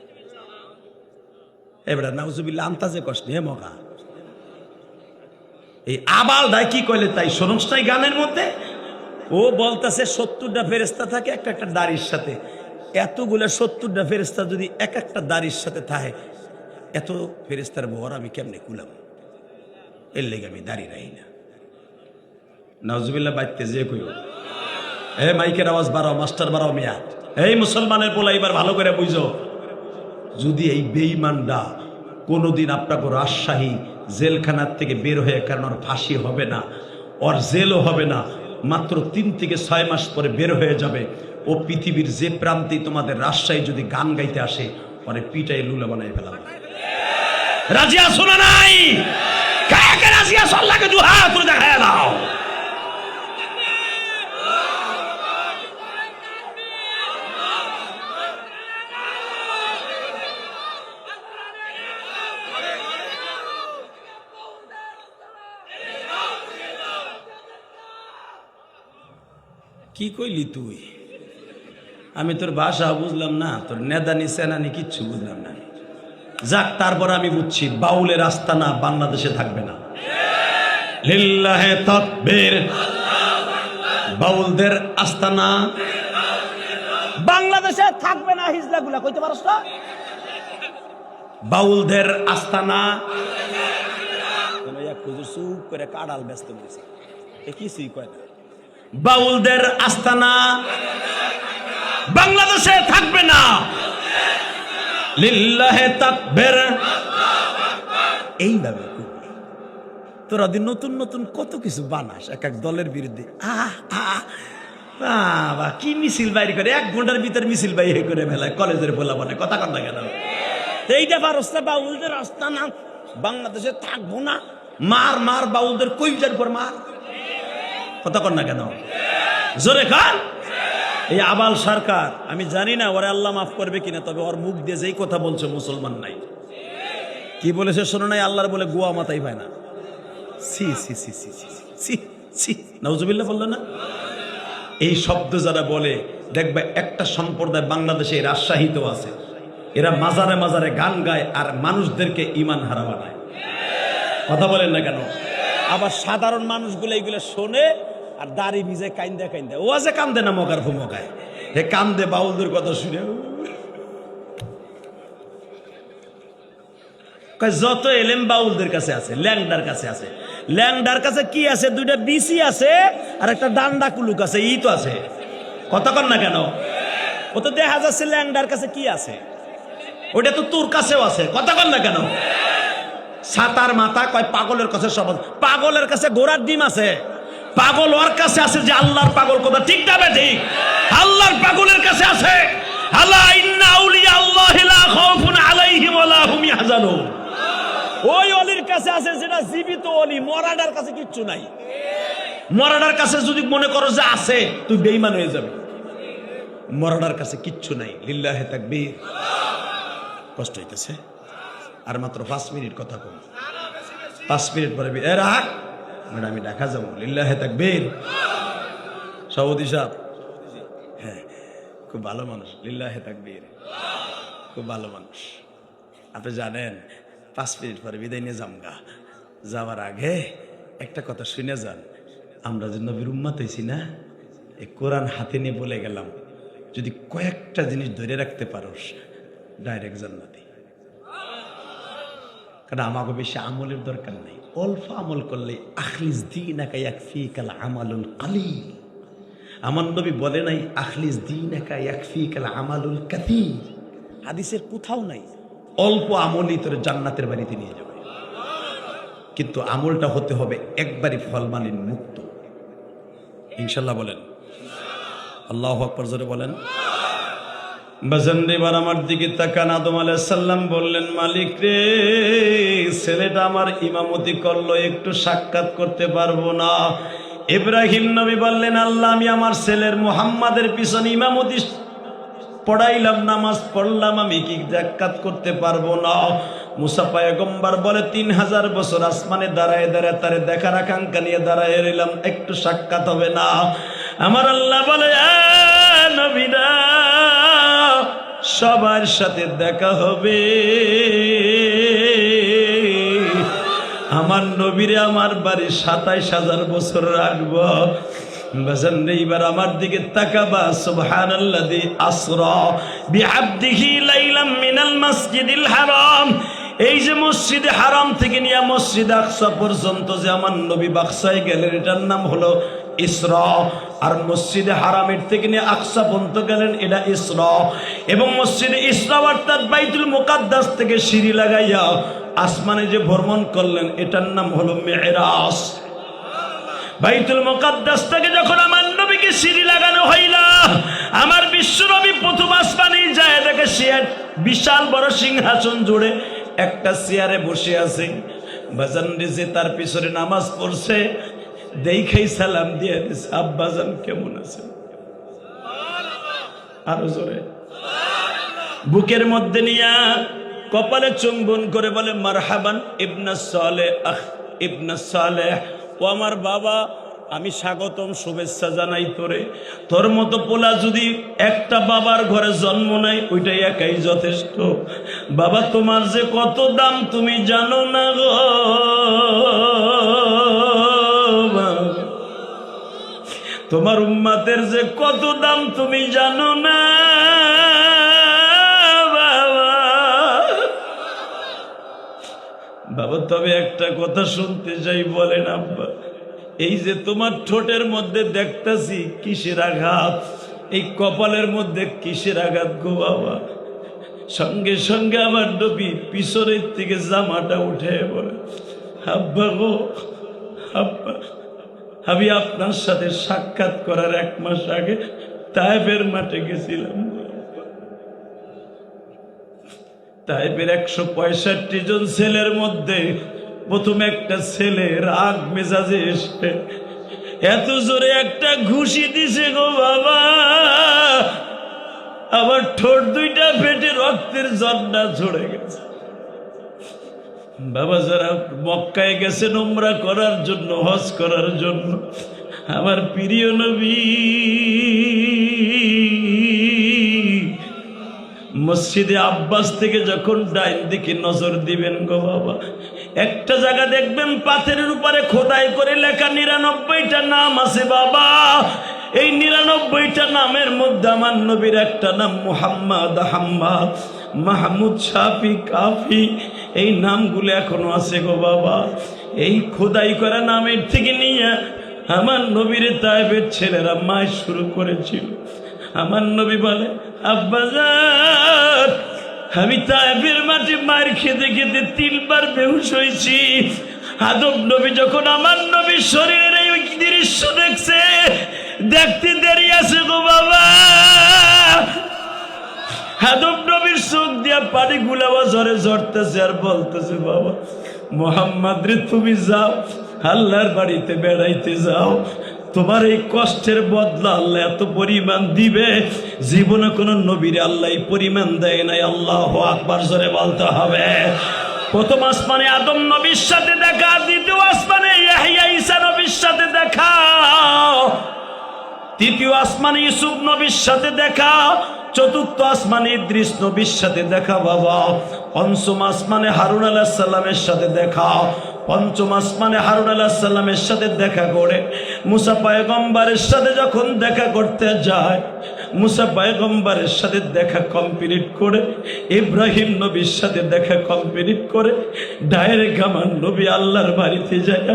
এবার নাউজুবিল্লাহ আন্তাজে কষ্ট হে মগা। এই আবাল দায় কি কইলে তাই শোনস নাই গানের মধ্যে? ও বলতেছে 70টা ফেরেশতা থাকে একটা একটা দাড়ির সাথে। এতগুলা 70টা ফেরেশতা যদি এক একটা দাড়ির সাথে থাকে, এত ফেরেশতার ভর আমি কেমনে কুলাম? এর লেগে আমি দাড়ি রাখি না। নাউজুবিল্লাহ বাইতে যে কইও, এ মাইকের আওয়াজ বাড়াও, মাস্টার বাড়াও মিয়া। এই মুসলমানের পোলা এবার ভালো করে বুঝো, যদি এই বেঈমানটা কোনোদিন আপনাকে রাজশাহী জেলখানার থেকে বের হয়ে, কারণ ওর ফাঁসি হবে না, ওর জেলও হবে না, মাত্র 3 থেকে 6 মাস পরে বের হয়ে যাবে। ও পৃথিবীর যে প্রান্তে তোমাদের রাজশাহী যদি গান গাইতে আসে, পরে পিটাই লুলা বানাই ফেলাম। রাজি আছো না নাই? কাকে রাজি আছো? আল্লাহকে দুহাত তুলে দেখায় দাও। কি কইলি তুই? আমি তোর ভাষা বুঝলাম না, তোর নেদানি সেনানি কিচ্ছু বুঝলাম না। যাক, তারপর আমি বুঝছি বাউলের আস্তানা বাংলাদেশে থাকবে না। লিল্লাহে তাকবীর। বাউলদের আস্তানা বাংলাদেশে থাকবে না। হিজলাগুলা কইতে পারছ না? বাউলদের আস্তানা চুপ করে কাড়াল ব্যস্ত বলছে, এ কিছুই কয় না। বাউলদের আস্তানা বাংলাদেশে থাকবে না। লিল্লাহে তাকবীর। এইভাবে তোরা দিন নতুন নতুন কত কিছু বানাস এক এক দলের বিরুদ্ধে। বাবা কি মিছিল বাইর করে, 1 ঘন্টার ভিতরে মিছিল বাইর করে ফেলায় কলেজের পোলা বানায়। কথা কন না কেন? এইটা পারস্তা বাউলদের আস্তানা বাংলাদেশে থাকবো না। মার মার বাউলদের কইটার পর মার। কথা কন না কেন? জোরে খান। এই আবাল সরকার, আমি জানি না ওরে আল্লাহ মাফ করবে কিনা, তবে ওর মুখ দিয়ে যেই কথা বলছে মুসলমান নাই। কি বলেছে শোনো নাই? আল্লাহর বলে গোয়া মাথায় পায় না। সি সি সি সি সি সি সি নাউজুবিল্লাহ বললো না? এই শব্দ যারা বলে দেখবে একটা সম্প্রদায় বাংলাদেশে রাজশাহীতেও আছে, এরা মাজারে মাজারে গান গায় আর মানুষদেরকে ইমান হারা বানায়। কথা বলেন না কেন? আবার সাধারণ মানুষগুলো এইগুলো শোনে আর দাড়ি ভিজে কান্দে কান্দে। ও যে কান্দে না মকার ফুমকায়, হে কান্দে বাউলদের কথা শুনে। যত এলেম বাউলদের কাছে আছে, ল্যাংডার কাছে আছে। ল্যাংডার কাছে কি আছে? 2টা বিসি আছে আর একটা ডান্ডা কুলুক আছে, ই তো আছে। কথা কন না কেন? ও তো দেখা যাচ্ছে ল্যাংডার কাছে কি আছে, ওটা তো তোর কাছেও আছে। কথা কন না কেন? সাতার মাথা কয় পাগলের কাছে সব। পাগলের কাছে ঘোড়ার ডিম আছে। পাগল ওর কাছে আছে যে আল্লাহর পাগল। কথা ঠিক না ঠিক? আল্লাহর পাগলের কাছে আছে। আলা ইন্না আউলিয়া আল্লাহি লা খাউফুন আলাইহিম ওয়া লা হুম ইয়াহজানুন। ওই অলির কাছে আছে যেটা জীবিত অলি, মরাডার কাছে কিচ্ছু নাই। মরাডার কাছে যদি মনে করো যে আছে, তুই বেঈমান হয়ে যাবে। মরাডার কাছে কিচ্ছু নাই। লিল্লাহে তাকবীর। কষ্ট হইতেছে, আর মাত্র 5 মিনিট কথা কম। 5 মিনিট পরে রাখ, আমি দেখা যাবো। লিল্লাহে তাকবীর। সভাপতি সাহেব, হ্যাঁ খুব ভালো মানুষ। লিল্লাহে তাকবীর। খুব ভালো মানুষ। আপনি জানেন 5 মিনিট পরে বিদায় নিয়ে যামগা, যাওয়ার আগে একটা কথা শুনে যান। আমরা যে নবীর উম্মত হইছি না, এই কোরআন হাতে নিয়ে বলে গেলাম, যদি কয়েকটা জিনিস ধরে রাখতে পারোস ডাইরেক্ট জান্নাতি। কারণ আমাকে বেশি আমলের দরকার নেই, অল্প আমল করলে আখলিস দীনাকা ইয়াকফিকাল আমালুল কালিল। আমার নবী বলে নাই আখলিস দীনাকা ইয়াকফিকাল আমালুল কাসীর। হাদিসের কোথাও নাই অল্প আমলই তোর জান্নাতের বাড়িতে নিয়ে যাবে, কিন্তু আমলটা হতে হবে একবারই ফলমালিন মুক্ত। ইনশাল্লাহ বলেন, আল্লাহু আকবার জোরে বলেন। বাজানবার আমার দিকে তাকান। আদম আলাইহিস সালাম বললেন, মালিক রে, ছেলেটা আমার ইমামতি করলো, একটু সাক্ষাৎ করতে পারবো না? ইব্রাহিম নবী বললেন, আল্লাহ, আমি আমার ছেলের মুহাম্মাদের পিছনে ইমামতি পড়াইলাম, নামাজ পড়লাম, আমি কি সাক্ষাৎ করতে পারবো না? মুসা পয়গম্বর বলে, 3000 বছর আসমানে দাঁড়ায় দাঁড়ায় তারে দেখার আকাঙ্ক্ষা নিয়ে দাঁড়ায় রইলাম, একটু সাক্ষাৎ হবে না? আমার আল্লাহ বলে, নবীরা, সবার সাথে দেখা হবে, আমার নবীরে আমার বাড়ি 27000 বছর রাখবো। এইবার আমার দিকে তাকাবা। সুবহানাল্লাযী আসরা বিআবদিহি লাইলাম মিনাল মাসজিদিল হারাম। এই যে মসজিদে হারাম থেকে নিয়ে মসজিদ আকসা পর্যন্ত যে আমার নবী বাক্সায় গেলেন, এটার নাম হলো ইসরা। আর মসজিদে হারামের থেকে নিয়ে আকসা পর্যন্ত গেলেন, এটা ইসরা। এবং মসজিদে ইসরা অর্থাৎ বাইতুল মুকাদ্দাস থেকে সিঁড়ি লাগাইয়া আসমানে যে ভ্রমণ করলেন, এটার নাম হলো মেরাজ। বাইতুল মুকাদ্দাস থেকে যখন আমার নবীকে সিঁড়ি লাগানো হইল, আমার বিশ্ব নবী প্রথম আসমানে যায়, দেখে চেয়ার, বিশাল বড় সিংহাসন জুড়ে একটা চেয়ারে বসে আছে। বাজান যে তার পিছনে নামাজ পড়ছে, দেখেই সালাম দিয়ে দিছে, আব্বাজান কেমন আছে? আরো জোরে। বুকের মধ্যে নিয়া কপালে চুম্বন করে বলে, মারহাবান ইবনা সালেহ, ইবনা সালেহ। ও আমার বাবা, আমি স্বাগতম, শুভেচ্ছা জানাই তোরে। তোর মতো পোলা যদি একটা বাবার ঘরে জন্ম নেয়, ওইটাই একাই যথেষ্ট। বাবা, তোমার যে কত দাম তুমি জানো না গো, তোমার উম্মতের যে কত দাম তুমি জানো না বাবা। তবে একটা কথা শুনতে চাই, বলেন আব্বা, এই যে তোমার ঠোঁটের মধ্যে দেখতেছি কিসের আঘাত, এই কপালের মধ্যে কিসের আঘাত গো বাবা? সঙ্গে সঙ্গে আমার নবী পিছনের থেকে জামাটা উঠে বলে, আব্বা গো, আব্বা, আমি আপনার সাথে সাক্ষাৎ করার 1 মাস আগে তায়েফের মাঠে গেছিলাম। তায়েফের 165 জন ছেলের মধ্যে প্রথম একটা ছেলে রাগ মেজাজে এসে এত জোরে একটা ঘুষি দিছে গো বাবা, আমার ঠোঁট 2টা ফেটে রক্তের ঝর্ণা ঝরে গেছে। বাবা, যারা মক্কায় গেছেন উমরা করার জন্য, হজ করার জন্য, আমার প্রিয় নবী মসজিদে আব্বাস থেকে যখন ডাইন দিকে নজর দিবেন গো বাবা, একটা জায়গা দেখবেন পাথরের উপরে খোদাই করে লেখা 99টা নাম আছে বাবা। এই 99টা নামের মধ্যে আমার নবীর একটা নাম মুহাম্মদ, আহমদ, মাহমুদ, শাফি, কাফি, এই নামগুলো এখনো আছে গো বাবা। এই খোদাই করা নামের থেকে নিয়ে আমার নবীর তায়েফের ছেলেরা মায় শুরু করেছিল। আমার নবী বলে, আব্বাজান, আমি তায়েফের মাঠে মার খেতে খেতে 3 বার বেহুশ হয়েছি। আদম নবী যখন আমার নবীর শরীরের এই দৃশ্য দেখছে, দেখতে দেরি আছে গো বাবা। আদম নবীর চোখ দিয়া পানি গুলাবা ঝরে ঝরতেছে আর বলতেছে, বাবা মুহাম্মদ রে, তুমি যাও, আল্লাহর বাড়িতে বেড়াইতে যাও, তোমার এই কষ্টের বদলা আল্লাহ এত পরিমাণ দিবে, জীবনে কোন নবীরে আল্লাহ এই পরিমাণ দেয় নাই। আল্লাহু আকবার জোরে বলতে হবে। প্রথম আসমানে আদম নবীর সাথে দেখা, দ্বিতীয় আসমানে ইয়াহইয়া ঈসা নবীর সাথে দেখা, তৃতীয় আসমানে ইউসুফ নবীর সাথে দেখা, চতুর্থ আসমানে ইদ্রিস নবীর সাথে দেখা বাবা, পঞ্চম আসমানে হারুন আলাইহিস সালামের সাথে দেখা, পঞ্চম আসমানে হারুন আলাইহিস সালামের সাথে দেখা করে মুসা পয়গম্বরের সাথে যখন দেখা করতে যায়, মুসা পয়গম্বরের সাথে দেখা কমপ্লিট করে ইব্রাহিম নবীর সাথে দেখা কমপ্লিট করে ডাইরেক্ট আমার নবী আল্লাহর বাড়িতে যায়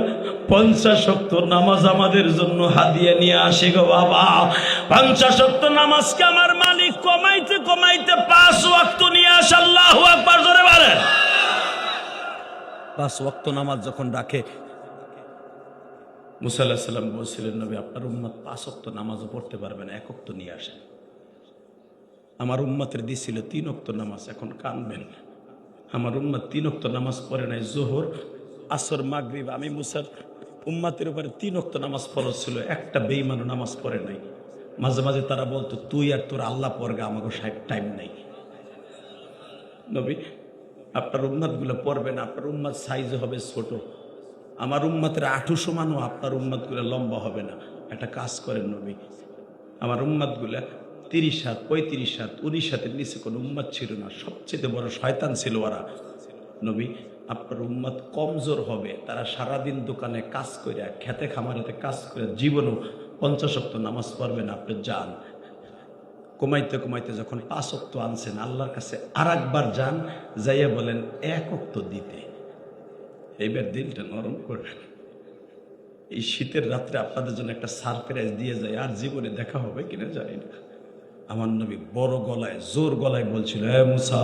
50 ওয়াক্ত নামাজ আমাদের জন্য হাদিয়া নিয়ে আসে গো বাবা। 50 ওয়াক্ত নামাজকে আমার মালিক কমাইতে কমাইতে 5 ওয়াক্ত নিয়ে আসে। আল্লাহু আকবার জোরে বলেন। 5 ওয়াক্ত নামাজ যখন রাখে, মুসা আলাইহিস সালাম বলছিলেন নবী আপনার উম্মত 5 ওয়াক্ত নামাজও পড়তে পারবে না, 1 ওয়াক্ত নিয়ে আসেন। আমার উম্মতের দিছিল 3 ওয়াক্ত নামাজ, এখন কানবেন আমার উম্মত 3 ওয়াক্ত নামাজ পড়ে নাই, যোহর আসর মাগরিব। আমি মুসার উম্মতের উপরে 3 ওয়াক্ত নামাজ ফরজ ছিল, একটা বেঈমান নামাজ পড়ে নাই। মাঝে মাঝে তারা বলতো তুই আর তোর আল্লাহ পড়গা, আমাকে টাইম নাই। নবী আপনার উম্মত গুলো পড়বে না, আপনার উম্মত সাইজ হবে ছোট, আমার উম্মতের 8 সমানও আপনার উম্মত গুলো লম্বা হবে না। একটা কাজ করেন নবী, আমার উম্মত গুলা 30 হাত 35 হাত 19 হাতের নিচে কোনো উম্মত ছিল না, সবচেয়ে বড় শয়তান ছিল ওরা। নবী আপনার উম্মত কমজোর হবে, তারা সারাদিন দোকানে কাজ করে খেতে খামারেতে কাজ করে জীবনও 50 ওয়াক্ত নামাজ পড়বে না। আপনি যান, কমাইতে কমাইতে যখন 5 ওয়াক্ত আনছেন আল্লাহর কাছে আরেকবার যান, যাইয়া বলেন 1 ওয়াক্ত দিতে। এইবার দিলটা নরম করবেন। এই শীতের রাত্রে আপনাদের জন্য একটা সারপ্রাইজ দিয়ে যায়, আর জীবনে দেখা হবে কিনা জানি না। আমার নবী বড় গলায় জোর গলায় বলছিল, হে মুসা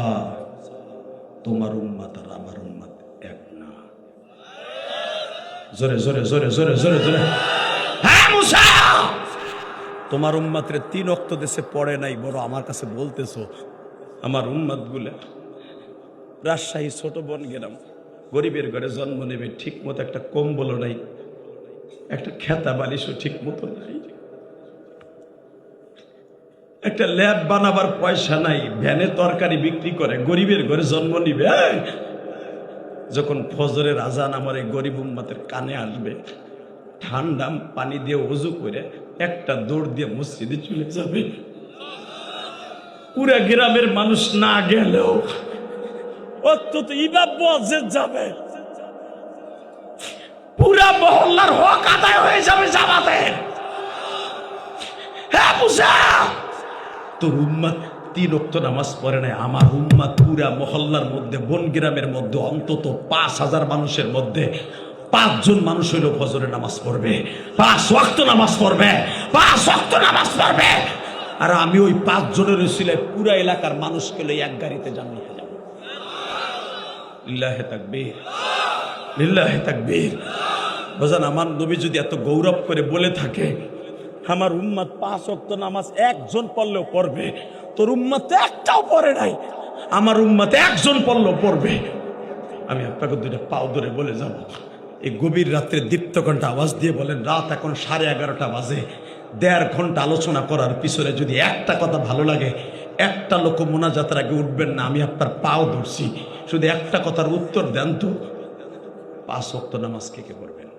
তোমার উম্মত আর আমার উম্মত এক না। জোরে জোরে জোরে জোরে জোরে জোরে, হ্যাঁ মুসা তোমার উম্মতের 3 ওয়াক্ত দেশে পড়ে নাই, বড় আমার কাছে বলতেছো আমার উম্মত গুলা রাজশাহী ছোট বন গেলাম, গরিবের ঘরে জন্ম নেবে, ঠিক মতো একটা কম্বলও নাই, একটা খেতা বালিশও ঠিক মতো নাই, একটা ল্যাব বানাবার পয়সা নাই, ভ্যানে তরকারি বিক্রি করে গরিবের ঘরে জন্ম নিবে। যখন ফজরের আজান আমার এই গরিব উম্মতের কানে আসবে, ঠান্ডা পানি দিয়ে ওযু করে একটা দৌড় দিয়ে মসজিদে চলে যাবে। পুরা গ্রামের মানুষ না গেলেও অন্তত ইমাম মুয়াজ্জিন যাবে, পুরা মহল্লার হক আদায় হয়ে যাবে জামাতে। হ্যাঁ মুসা তোর উম্মত 3 ওয়াক্ত নামাজ পড়ে নাই, আমার উম্মত পুরা মহল্লার মধ্যে বন গ্রামের মধ্যে অন্তত 5000 মানুষের মধ্যে 5 জন মানুষ হইল ফজরের নামাজ পড়বে, 5 ওয়াক্ত নামাজ পড়বে, 5 ওয়াক্ত নামাজ পড়বে। আর আমি ওই 5 জনের উসিলায় পুরা এলাকার মানুষকে লই এক গাড়িতে জান্নাতে যাব। লিল্লাহি তাকবীর, লিল্লাহি তাকবীর। বাজান আমার নবী যদি এত গৌরব করে বলে থাকে আমার উম্মত 5 ওয়াক্ত নামাজ একজন পড়লেও পড়বে, তোর উম্মত একটাও পড়ে নাই, আমার উম্মত একজন পড়লেও পড়বে। আমি আপনাকে 2টা পাও ধরে বলে যাব, এই গভীর রাত্রে দীপ্ত ঘন্টা আওয়াজ দিয়ে বলেন, রাত এখন 11:30 বাজে, 1.5 ঘন্টা আলোচনা করার পিছনে যদি একটা কথা ভালো লাগে, একটা লোক মোনাজাতের আগে উঠবেন না, আমি আপনার পাও ধরছি, শুধু একটা কথার উত্তর দেন তো, 5 ওয়াক্ত নামাজ কে কে পড়বেন?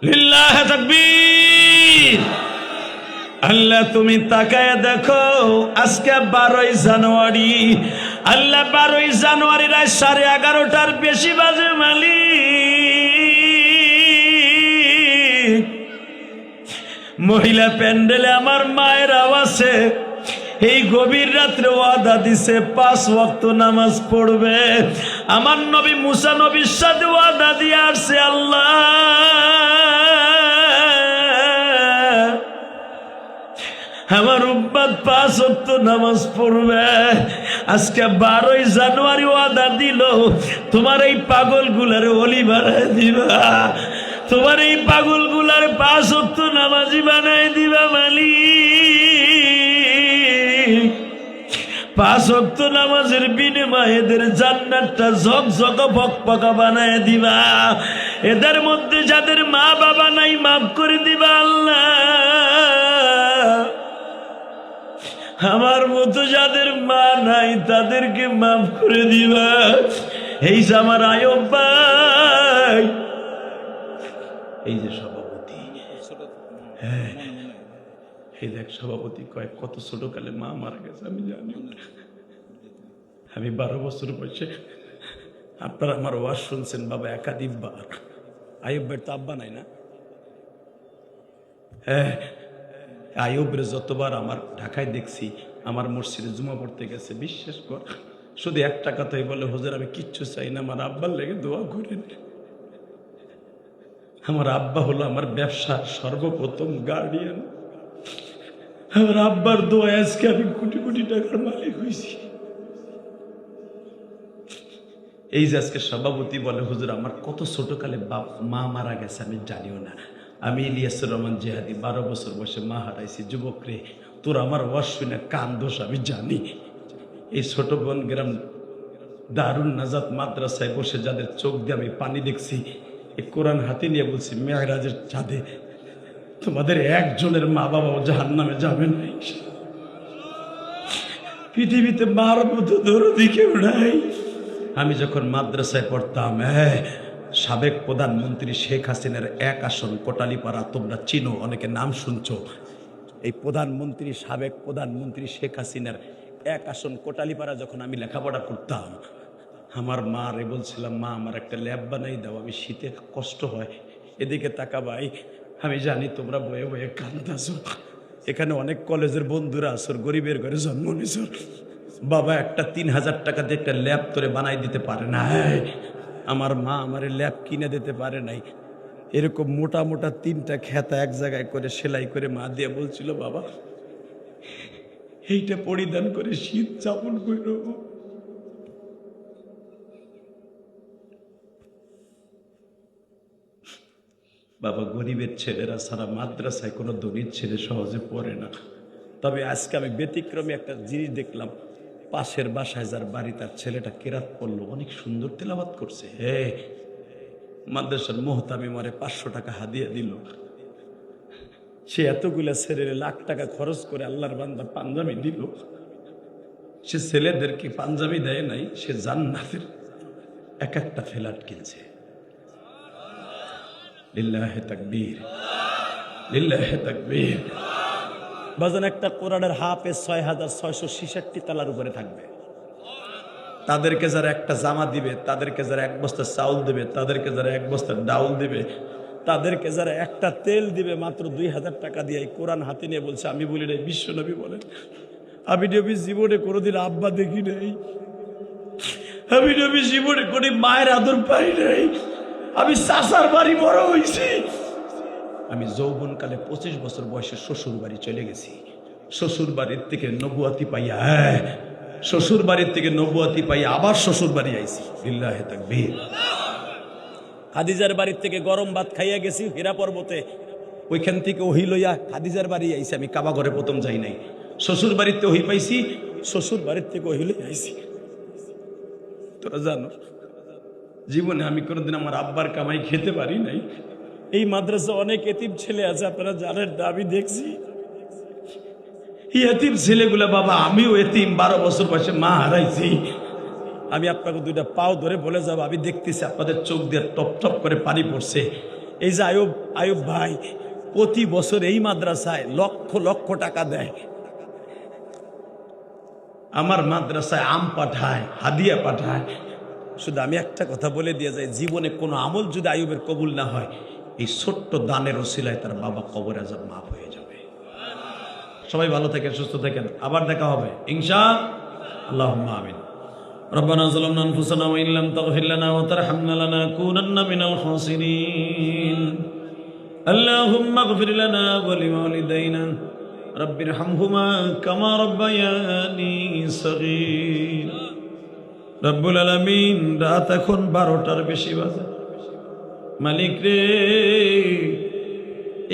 লিল্লাহি তাকবীর। আল্লাহ তুমি তাকায় দেখো, আজকে 12ই জানুয়ারি, আল্লাহ 12ই জানুয়ারি রাত 11:30টার বেশি বাজে মালিক। মহিলা প্যান্ডেলে আমার মায়ের আওয়াজে এই গভীর রাত্রে ওয়াদা দিছে 5 ওয়াক্ত নামাজ পড়বে। আমার নবী মুসা নবীর সাথে ওয়াদা দিয়ে আসছে, আল্লাহ আমার উম্মত 5 ওয়াক্ত নামাজ পড়বে। আজকে 12ই জানুয়ারি ওয়াদা দিল, তোমার এই পাগল গুলার ওলি বানায় দিবা, তোমার এই পাগল গুলার 5 ওয়াক্ত নামাজি বানায় দিবা মালিক। 5 ওয়াক্ত নামাজের বিনিময়ে এদের জান্নাতটা ঝকঝক ফকফকা বানায় দিবা। এদের মধ্যে যাদের মা বাবা নাই মাফ করে দিবা আল্লাহ। আমার মতো যাদের মা নাই তাদেরকে মাফ করে দিবা। এই যে আমার আয়ব ভাই, এই যে সভাপতি, হ্যাঁ এই দেখ সভাপতি কয় কত ছোটকালে মা মারা গেছে আমি জানি না। আমি 12 বছর বয়সে, আপনারা আমার ওয়াজ শুনছেন বাবা একাধিকবার। আইয়ুব ভাইয়ের তো আব্বা নাই না? হ্যাঁ, আইয়ুবের যতবার আমার ঢাকায় দেখছি, আমার মসজিদে জুমা পড়তে গেছে, বিশ্বাস কর শুধু একটা কথাই বলে, হুজুর আমি কিচ্ছু চাই না, আমার আব্বার লেগে দোয়া করেন। আমার আব্বা হলো আমার ব্যবসার সর্বপ্রথম গার্ডিয়ান। আমার আব্বার দোয়া আজকে আমি কোটি কোটি টাকার মালিক হয়েছি। এই যে আজকে সভাপতি বলে হুজুর আমার কত ছোটকালে মা মারা গেছে আমি জানিও না। আমি ইলিয়াসুর রহমান জেহাদি 12 বছর বয়সে মা হারাইছি। যুবক রে, তোর আমার ওয়াজ শুনে কান দোষ আমি জানি। এই ছোট বোন গ্রাম দারুন নাজাত মাদ্রাসায় বসে যাদের চোখ দিয়ে আমি পানি দেখছি, এই কোরআন হাতে নিয়ে বলছি মেহরাজের চাঁদে তোমাদের একজনের মা বাবাও জাহান্নামে যাবে না। পৃথিবীতে মার মতো দরদি কেউ নাই। আমি যখন মাদ্রাসায় পড়তাম, সাবেক প্রধানমন্ত্রী শেখ হাসিনার এক আসন কোটালীপাড়া, তোমরা চিনো, অনেকে নাম শুনছো। এই প্রধানমন্ত্রী, সাবেক প্রধানমন্ত্রী শেখ হাসিনার এক আসন কোটালীপাড়া যখন আমি লেখাপড়া করতাম, আমার মা রে বলছিলাম মা আমার একটা ল্যাব বানাই দাও, আমি শীতে কষ্ট হয়। এদিকে তাকাবাই, আমি জানি তোমরা বয়ে বয়ে কান্দাছো। এখানে অনেক কলেজের বন্ধুরা আসর, গরিবের ঘরে জন্ম নিছর, বাবা একটা 3000 টাকা দিয়ে একটা ল্যাব তোরে বানাই দিতে পারে না। আমার মা আমার ল্যাব কিনে দিতে পারে নাই। এরকম মোটা মোটা 3টা খেতা এক জায়গায় করে সেলাই করে মা দিয়ে বলছিল বাবা এইটা পরিধান করে শীত যাপন করব। বাবা গরিবের ছেলেরা সারা মাদ্রাসায় কোনো ধনীর ছেলে সহজে পড়ে না। তবে আজকে আমি ব্যতিক্রমী একটা জিনিস দেখলাম, পাশের বাসায় যার বাড়ি তার ছেলেটা কেরাত পড়লো, অনেক সুন্দর তেলাওয়াত করছে। মাদ্রাসার মোহতামি মারে 500 টাকা হাদিয়া দিল। সে এতগুলা ছেলের লাখ টাকা খরচ করে আল্লাহর বান্দা পাঞ্জাবি দিল। সে ছেলেদেরকে পাঞ্জাবি দেয় নাই, সে জান্নাতের এক একটা ফ্ল্যাট কিনছে। লিল্লাহে তাকবীর, লিল্লাহে তাকবীর। বাজান একটা কোরআনের হাফেজ 6666 তালার উপরে থাকবে। তাদেরকে যারা একটা জামা দিবে, তাদেরকে যারা 1 বস্তা চাউল দিবে, তাদেরকে যারা 1 বস্তা ডাউল দিবে, তাদেরকে যারা একটা তেল দিবে মাত্র 2000 টাকা দিয়ে, এই কোরআন হাতে নিয়ে বলছে, আমি বলি নাই, বিশ্বনবী বলেন, আমি নবী জীবনে কোনোদিন আব্বা দেখি নাই, আমি নবী জীবনে কোনো মায়ের আদর পাই নাই, আমি চাচার বাড়ি বড় হয়েছি। আমি যৌবনকালে 25 বছর বয়সে শ্বশুর বাড়ি চলে গেছি। শ্বশুর বাড়ির থেকে নবুয়াতি পাইয়া, শ্বশুর বাড়ির থেকে নবুয়াতি পাইয়া আবার শ্বশুর বাড়ি আইছি। লিল্লাহে তাকবীর। খাদিজার বাড়ির থেকে গরম ভাত খাইয়া গেছি হীরা পর্বতে, ওইখান থেকে ওহি লইয়া খাদিজার বাড়ি আইছি। আমি কাবা ঘরে প্রথম যাই নাই, শ্বশুর বাড়িতে ওহি পাইছি, শ্বশুর বাড়ির থেকে ওহি লইয়া আইছি। তোরা জানো জীবনে আমি কোনোদিন আমার আব্বার কামাই খেতে পারি নাই। এই মাদ্রাসা অনেক এতিম ছেলে আছে, আপনারা জানেন না, আমি দেখছি এতিম ছেলেগুলা। বাবা আমিও এতিম, 12 বছর বয়সে মা হারাইছি। আমি আপনাকে 2টা পাও ধরে বলে যাব, আমি দেখতেছি আপনাদের চোখ দিয়ে টপ টপ করে পানি পড়ছে। এই যে আয়ুব ভাই প্রতি বছর এই মাদ্রাসায় লক্ষ লক্ষ টাকা দেয়। আমার মাদ্রাসায় আম পাঠায়, হাদিয়া পাঠায়। শুধু আমি একটা কথা বলে দিয়ে যাই, জীবনে কোনো আমল যদি আয়ুবের কবুল না হয়, এই ছোট্ট দানের ওসিলায় তার বাবা কবরে আযাব মাফ হয়ে যাবে। সবাই ভালো থাকেন, সুস্থ থাকেন, আবার দেখা হবে ইনশাআল্লাহ, আল্লাহুম্মা আমিন। ربنا ظلمنا أنفسنا وإن لم تغفر لنا وترحمنا لنكونن من الخاسرين اللهم اغفر لنا ولوالدينا رب ارحمهما كما ربياني صغيرا রব্বুল আলামিন। রাত এখন 12টার বেশি বাজে। মালিক রে,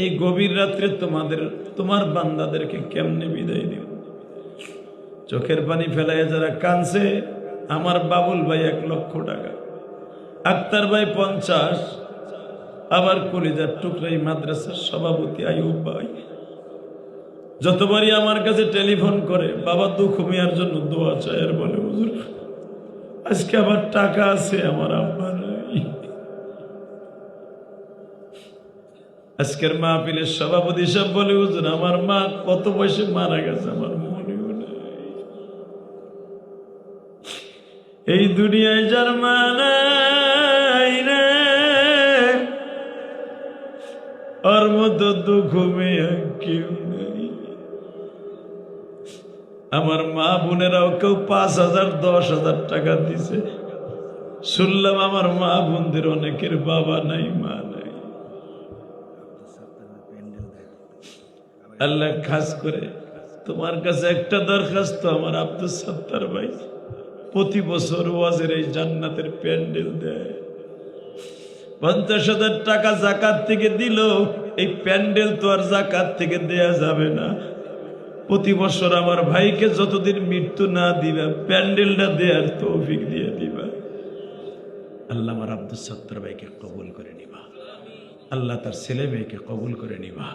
এই গভীর রাত্রে তোমার বান্দাদেরকে কেমনে বিদায় দিব? চোখের পানি ফেলায় যারা কাঁদছে, আমার বাবুল ভাই 1 লক্ষ টাকা, আক্তার ভাই 50, আবার কলিজার টুকরাই মাদ্রাসার সভাপতি আয়ুব ভাই যতবারই আমার কাছে টেলিফোন করে, বাবা দুঃখ মিয়ার জন্য দোয়া চায় আর বলে হুজুর আজকে আবার টাকা আছে, আমার আব্বা নাই। আজকের মাহফিলের সভাপতি সব বলে, হুজুর আমার মা কত বয়সে মারা গেছে আমার মনেও নাই। এই দুনিয়ায় যার মা নাই রে, ওর মতো দুঃখ মেয়ে কেউ নেই। আমার মা বোনেরাও কেউ 5,000 10,000 টাকা দিছে। শুনলাম আমার মা বোনদের অনেকের বাবা নাই, মা নাই। আল্লাহ খাস করে তোমার কাছে একটা দরখাস্ত, আমার আব্দুল সত্তার ভাই প্রতি বছর ওয়াজের এই জান্নাতের প্যান্ডেল দেয়, 50,000 টাকা জাকাত থেকে দিল। এই প্যান্ডেল তো আর জাকাত থেকে দেয়া যাবে না। প্রতি বছর আমার ভাইকে যতদিন মৃত্যু না দিবা, প্যান্ডেলটা দেওয়ার তৌফিক দিয়ে দিবা। আল্লাহ আমার আব্দুল সত্তার ভাইকে কবুল করে নিবা। আল্লাহ তার ছেলে মেয়েকে কবুল করে নিবা।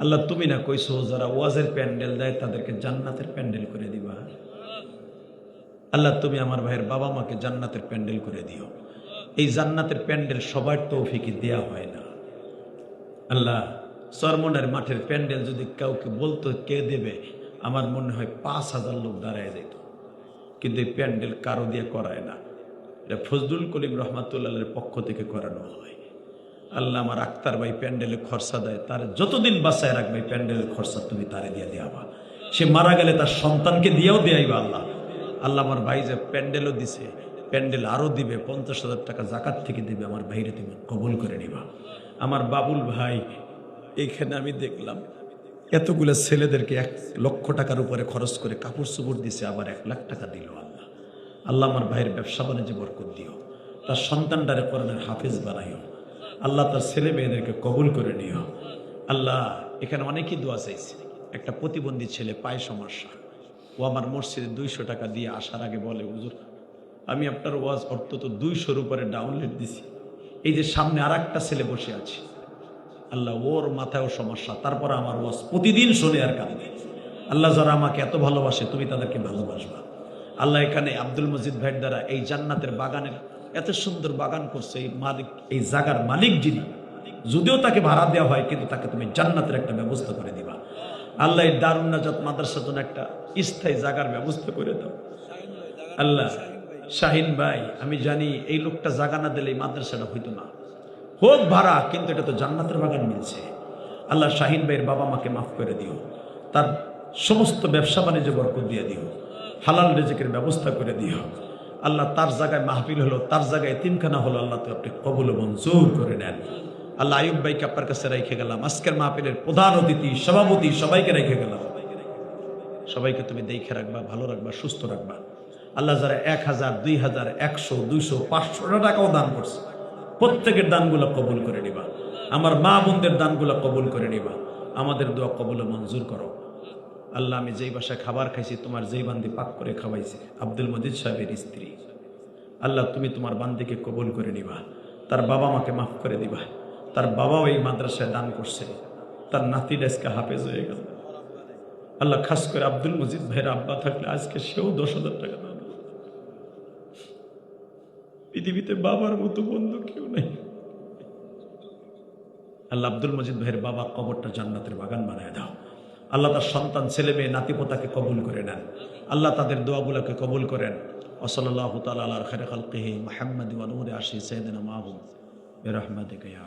আল্লাহ তুমি না কইছো যারা ওয়াজের প্যান্ডেল দেয় তাদেরকে জান্নাতের প্যান্ডেল করে দিবা। আল্লাহ তুমি আমার ভাইয়ের বাবা মাকে জান্নাতের প্যান্ডেল করে দিও। এই জান্নাতের প্যান্ডেল সবার তৌফিকে দেয়া হয় না। আল্লাহ চরমনের মাঠের প্যান্ডেল যদি কাউকে বলতো কে দেবে, আমার মনে হয় 5,000 লোক দাঁড়ায় যেত, কিন্তু এই প্যান্ডেল কারো দিয়ে করায় না। এটা ফজলুল করিম রহমাতুল্লাহের পক্ষ থেকে করানো হয়। আল্লাহ আমার আক্তার ভাই প্যান্ডেলে খরচা দেয়, তার যতদিন বাঁচায় রাখবে প্যান্ডেলের খরচা তুমি তারে দিয়ে দেওয়া। সে মারা গেলে তার সন্তানকে দিয়েও দেয়াইবা। আল্লাহ আল্লাহ আমার ভাই যে প্যান্ডেলও দিছে, প্যান্ডেল আরও দিবে, 50,000 টাকা জাকাত থেকে দিবে। আমার ভাইরে তুমি কবুল করে নিবা। আমার বাবুল ভাই এইখানে আমি দেখলাম এতগুলো ছেলেদেরকে 1 লক্ষ টাকার উপরে খরচ করে কাপড় চোপড় দিছে, আবার 1 লাখ টাকা দিল। আল্লাহ আল্লাহ আমার ভাইয়ের ব্যবসা বাণিজ্যে বরকত দিও, তার সন্তানটারে কোরআনের হাফেজ বানাইও। আল্লাহ তার ছেলে মেয়েদেরকে কবুল করে নিও। আল্লাহ এখানে অনেকেই দোয়া চাইছে। একটা প্রতিবন্ধী ছেলে, পায় সমস্যা, ও আমার মসজিদে 200 টাকা দিয়ে আসার আগে বলে, হুজুর আমি আপনার ওয়াজ অন্তত 200-র উপরে ডাউনলোড দিছি। এই যে সামনে আর একটা ছেলে বসে আছে, আল্লাহ ওর মাথায়ও সমস্যা, তারপর আমার ওয়াজ প্রতিদিন শোনে আর কাঁদে। আল্লাহ যারা আমাকে এত ভালোবাসে তুমি তাদেরকে ভালোবাসবা। আল্লাহ এখানে আব্দুল মজিদ ভাইয়ের দ্বারা এই জান্নাতের বাগানের এত সুন্দর বাগান করছে, এই মালিক, এই জায়গার মালিক যিনি, যদিও তাকে ভাড়া দেওয়া হয় কিন্তু তাকে তুমি জান্নাতের একটা ব্যবস্থা করে দিবা। আল্লাহ এই দারুন নাজাত মাদ্রাসার জন্য একটা স্থায়ী জায়গার ব্যবস্থা করে দাও। আল্লাহ শাহিন ভাই, আমি জানি এই লোকটা জায়গা না দিলে এই মাদ্রাসাটা হইতো না, হোক ভাড়া, কিন্তু এটা তো জান্নাতের বাগান মিলছে। আল্লাহ শাহিন ভাইয়ের বাবা মাকে মাফ করে দিও, তার সমস্ত ব্যবসা বাণিজ্য বরকত দিয়ে দিও, হালাল রিজিকের ব্যবস্থা করে দিও। আল্লাহ তার জায়গায় মাহফিল হলো, তার জায়গায় তিনখানা হলো, আল্লাহ তো আপনি কবুল ও মঞ্জুর করে নেন। আল্লাহ আইয়ুব ভাইকে আপনার কাছে রেখে গেলাম, আজকের মাহফিলের প্রধান অতিথি, সভাপতি, সবাইকে রেখে গেলাম। সবাইকে তুমি দেখে রাখবা, ভালো রাখবা, সুস্থ রাখবা। আল্লাহ যারা 1000, 2000, 100, 200, 500 টাকাও দান করছে, প্রত্যেকের দানগুলো কবুল করে নিবা। আমার মা বোনদের দানগুলো কবুল করে নিবা। আমাদের দোয়া কবুল ও মঞ্জুর করো। আল্লাহ আমি যেই বাসায় খাবার খাইছি, তোমার যেই বান্দি পাক করে খাওয়াইছে, আব্দুল মজিদ সাহেবের স্ত্রী, আল্লাহ তুমি তোমার বান্দিকে কবুল করে নিবা। তার বাবা মাকে মাফ করে দিবা। তার বাবাও এই মাদ্রাসায় দান করছে, তার নাতি আজকে হাফেজ হয়ে গেল। আল্লাহ খাস করে আব্দুল মজিদ ভাইয়ের আব্বা থাকলে আজকে সেও 10,000 টাকা দান। পৃথিবীতে বাবার মতো বন্ধু কেউ নেই। আল্লাহ আব্দুল মজিদ ভাইয়ের বাবা কবরটা জান্নাতের বাগান বানায় দাও। আল্লাহ তার সন্তান, ছেলে মেয়ে, নাতিপোতাকে কবুল করে নেন। আল্লাহ তাদের দোয়াগুলোকে কবুল করেন। ওয়াসাল্লাল্লাহু তাআলা আলা খায়রি খালকিহি মুহাম্মাদি ওয়া নূরি আরশি সাইয়্যিদিনা মাহবুব বিরহমাতিকা ইয়া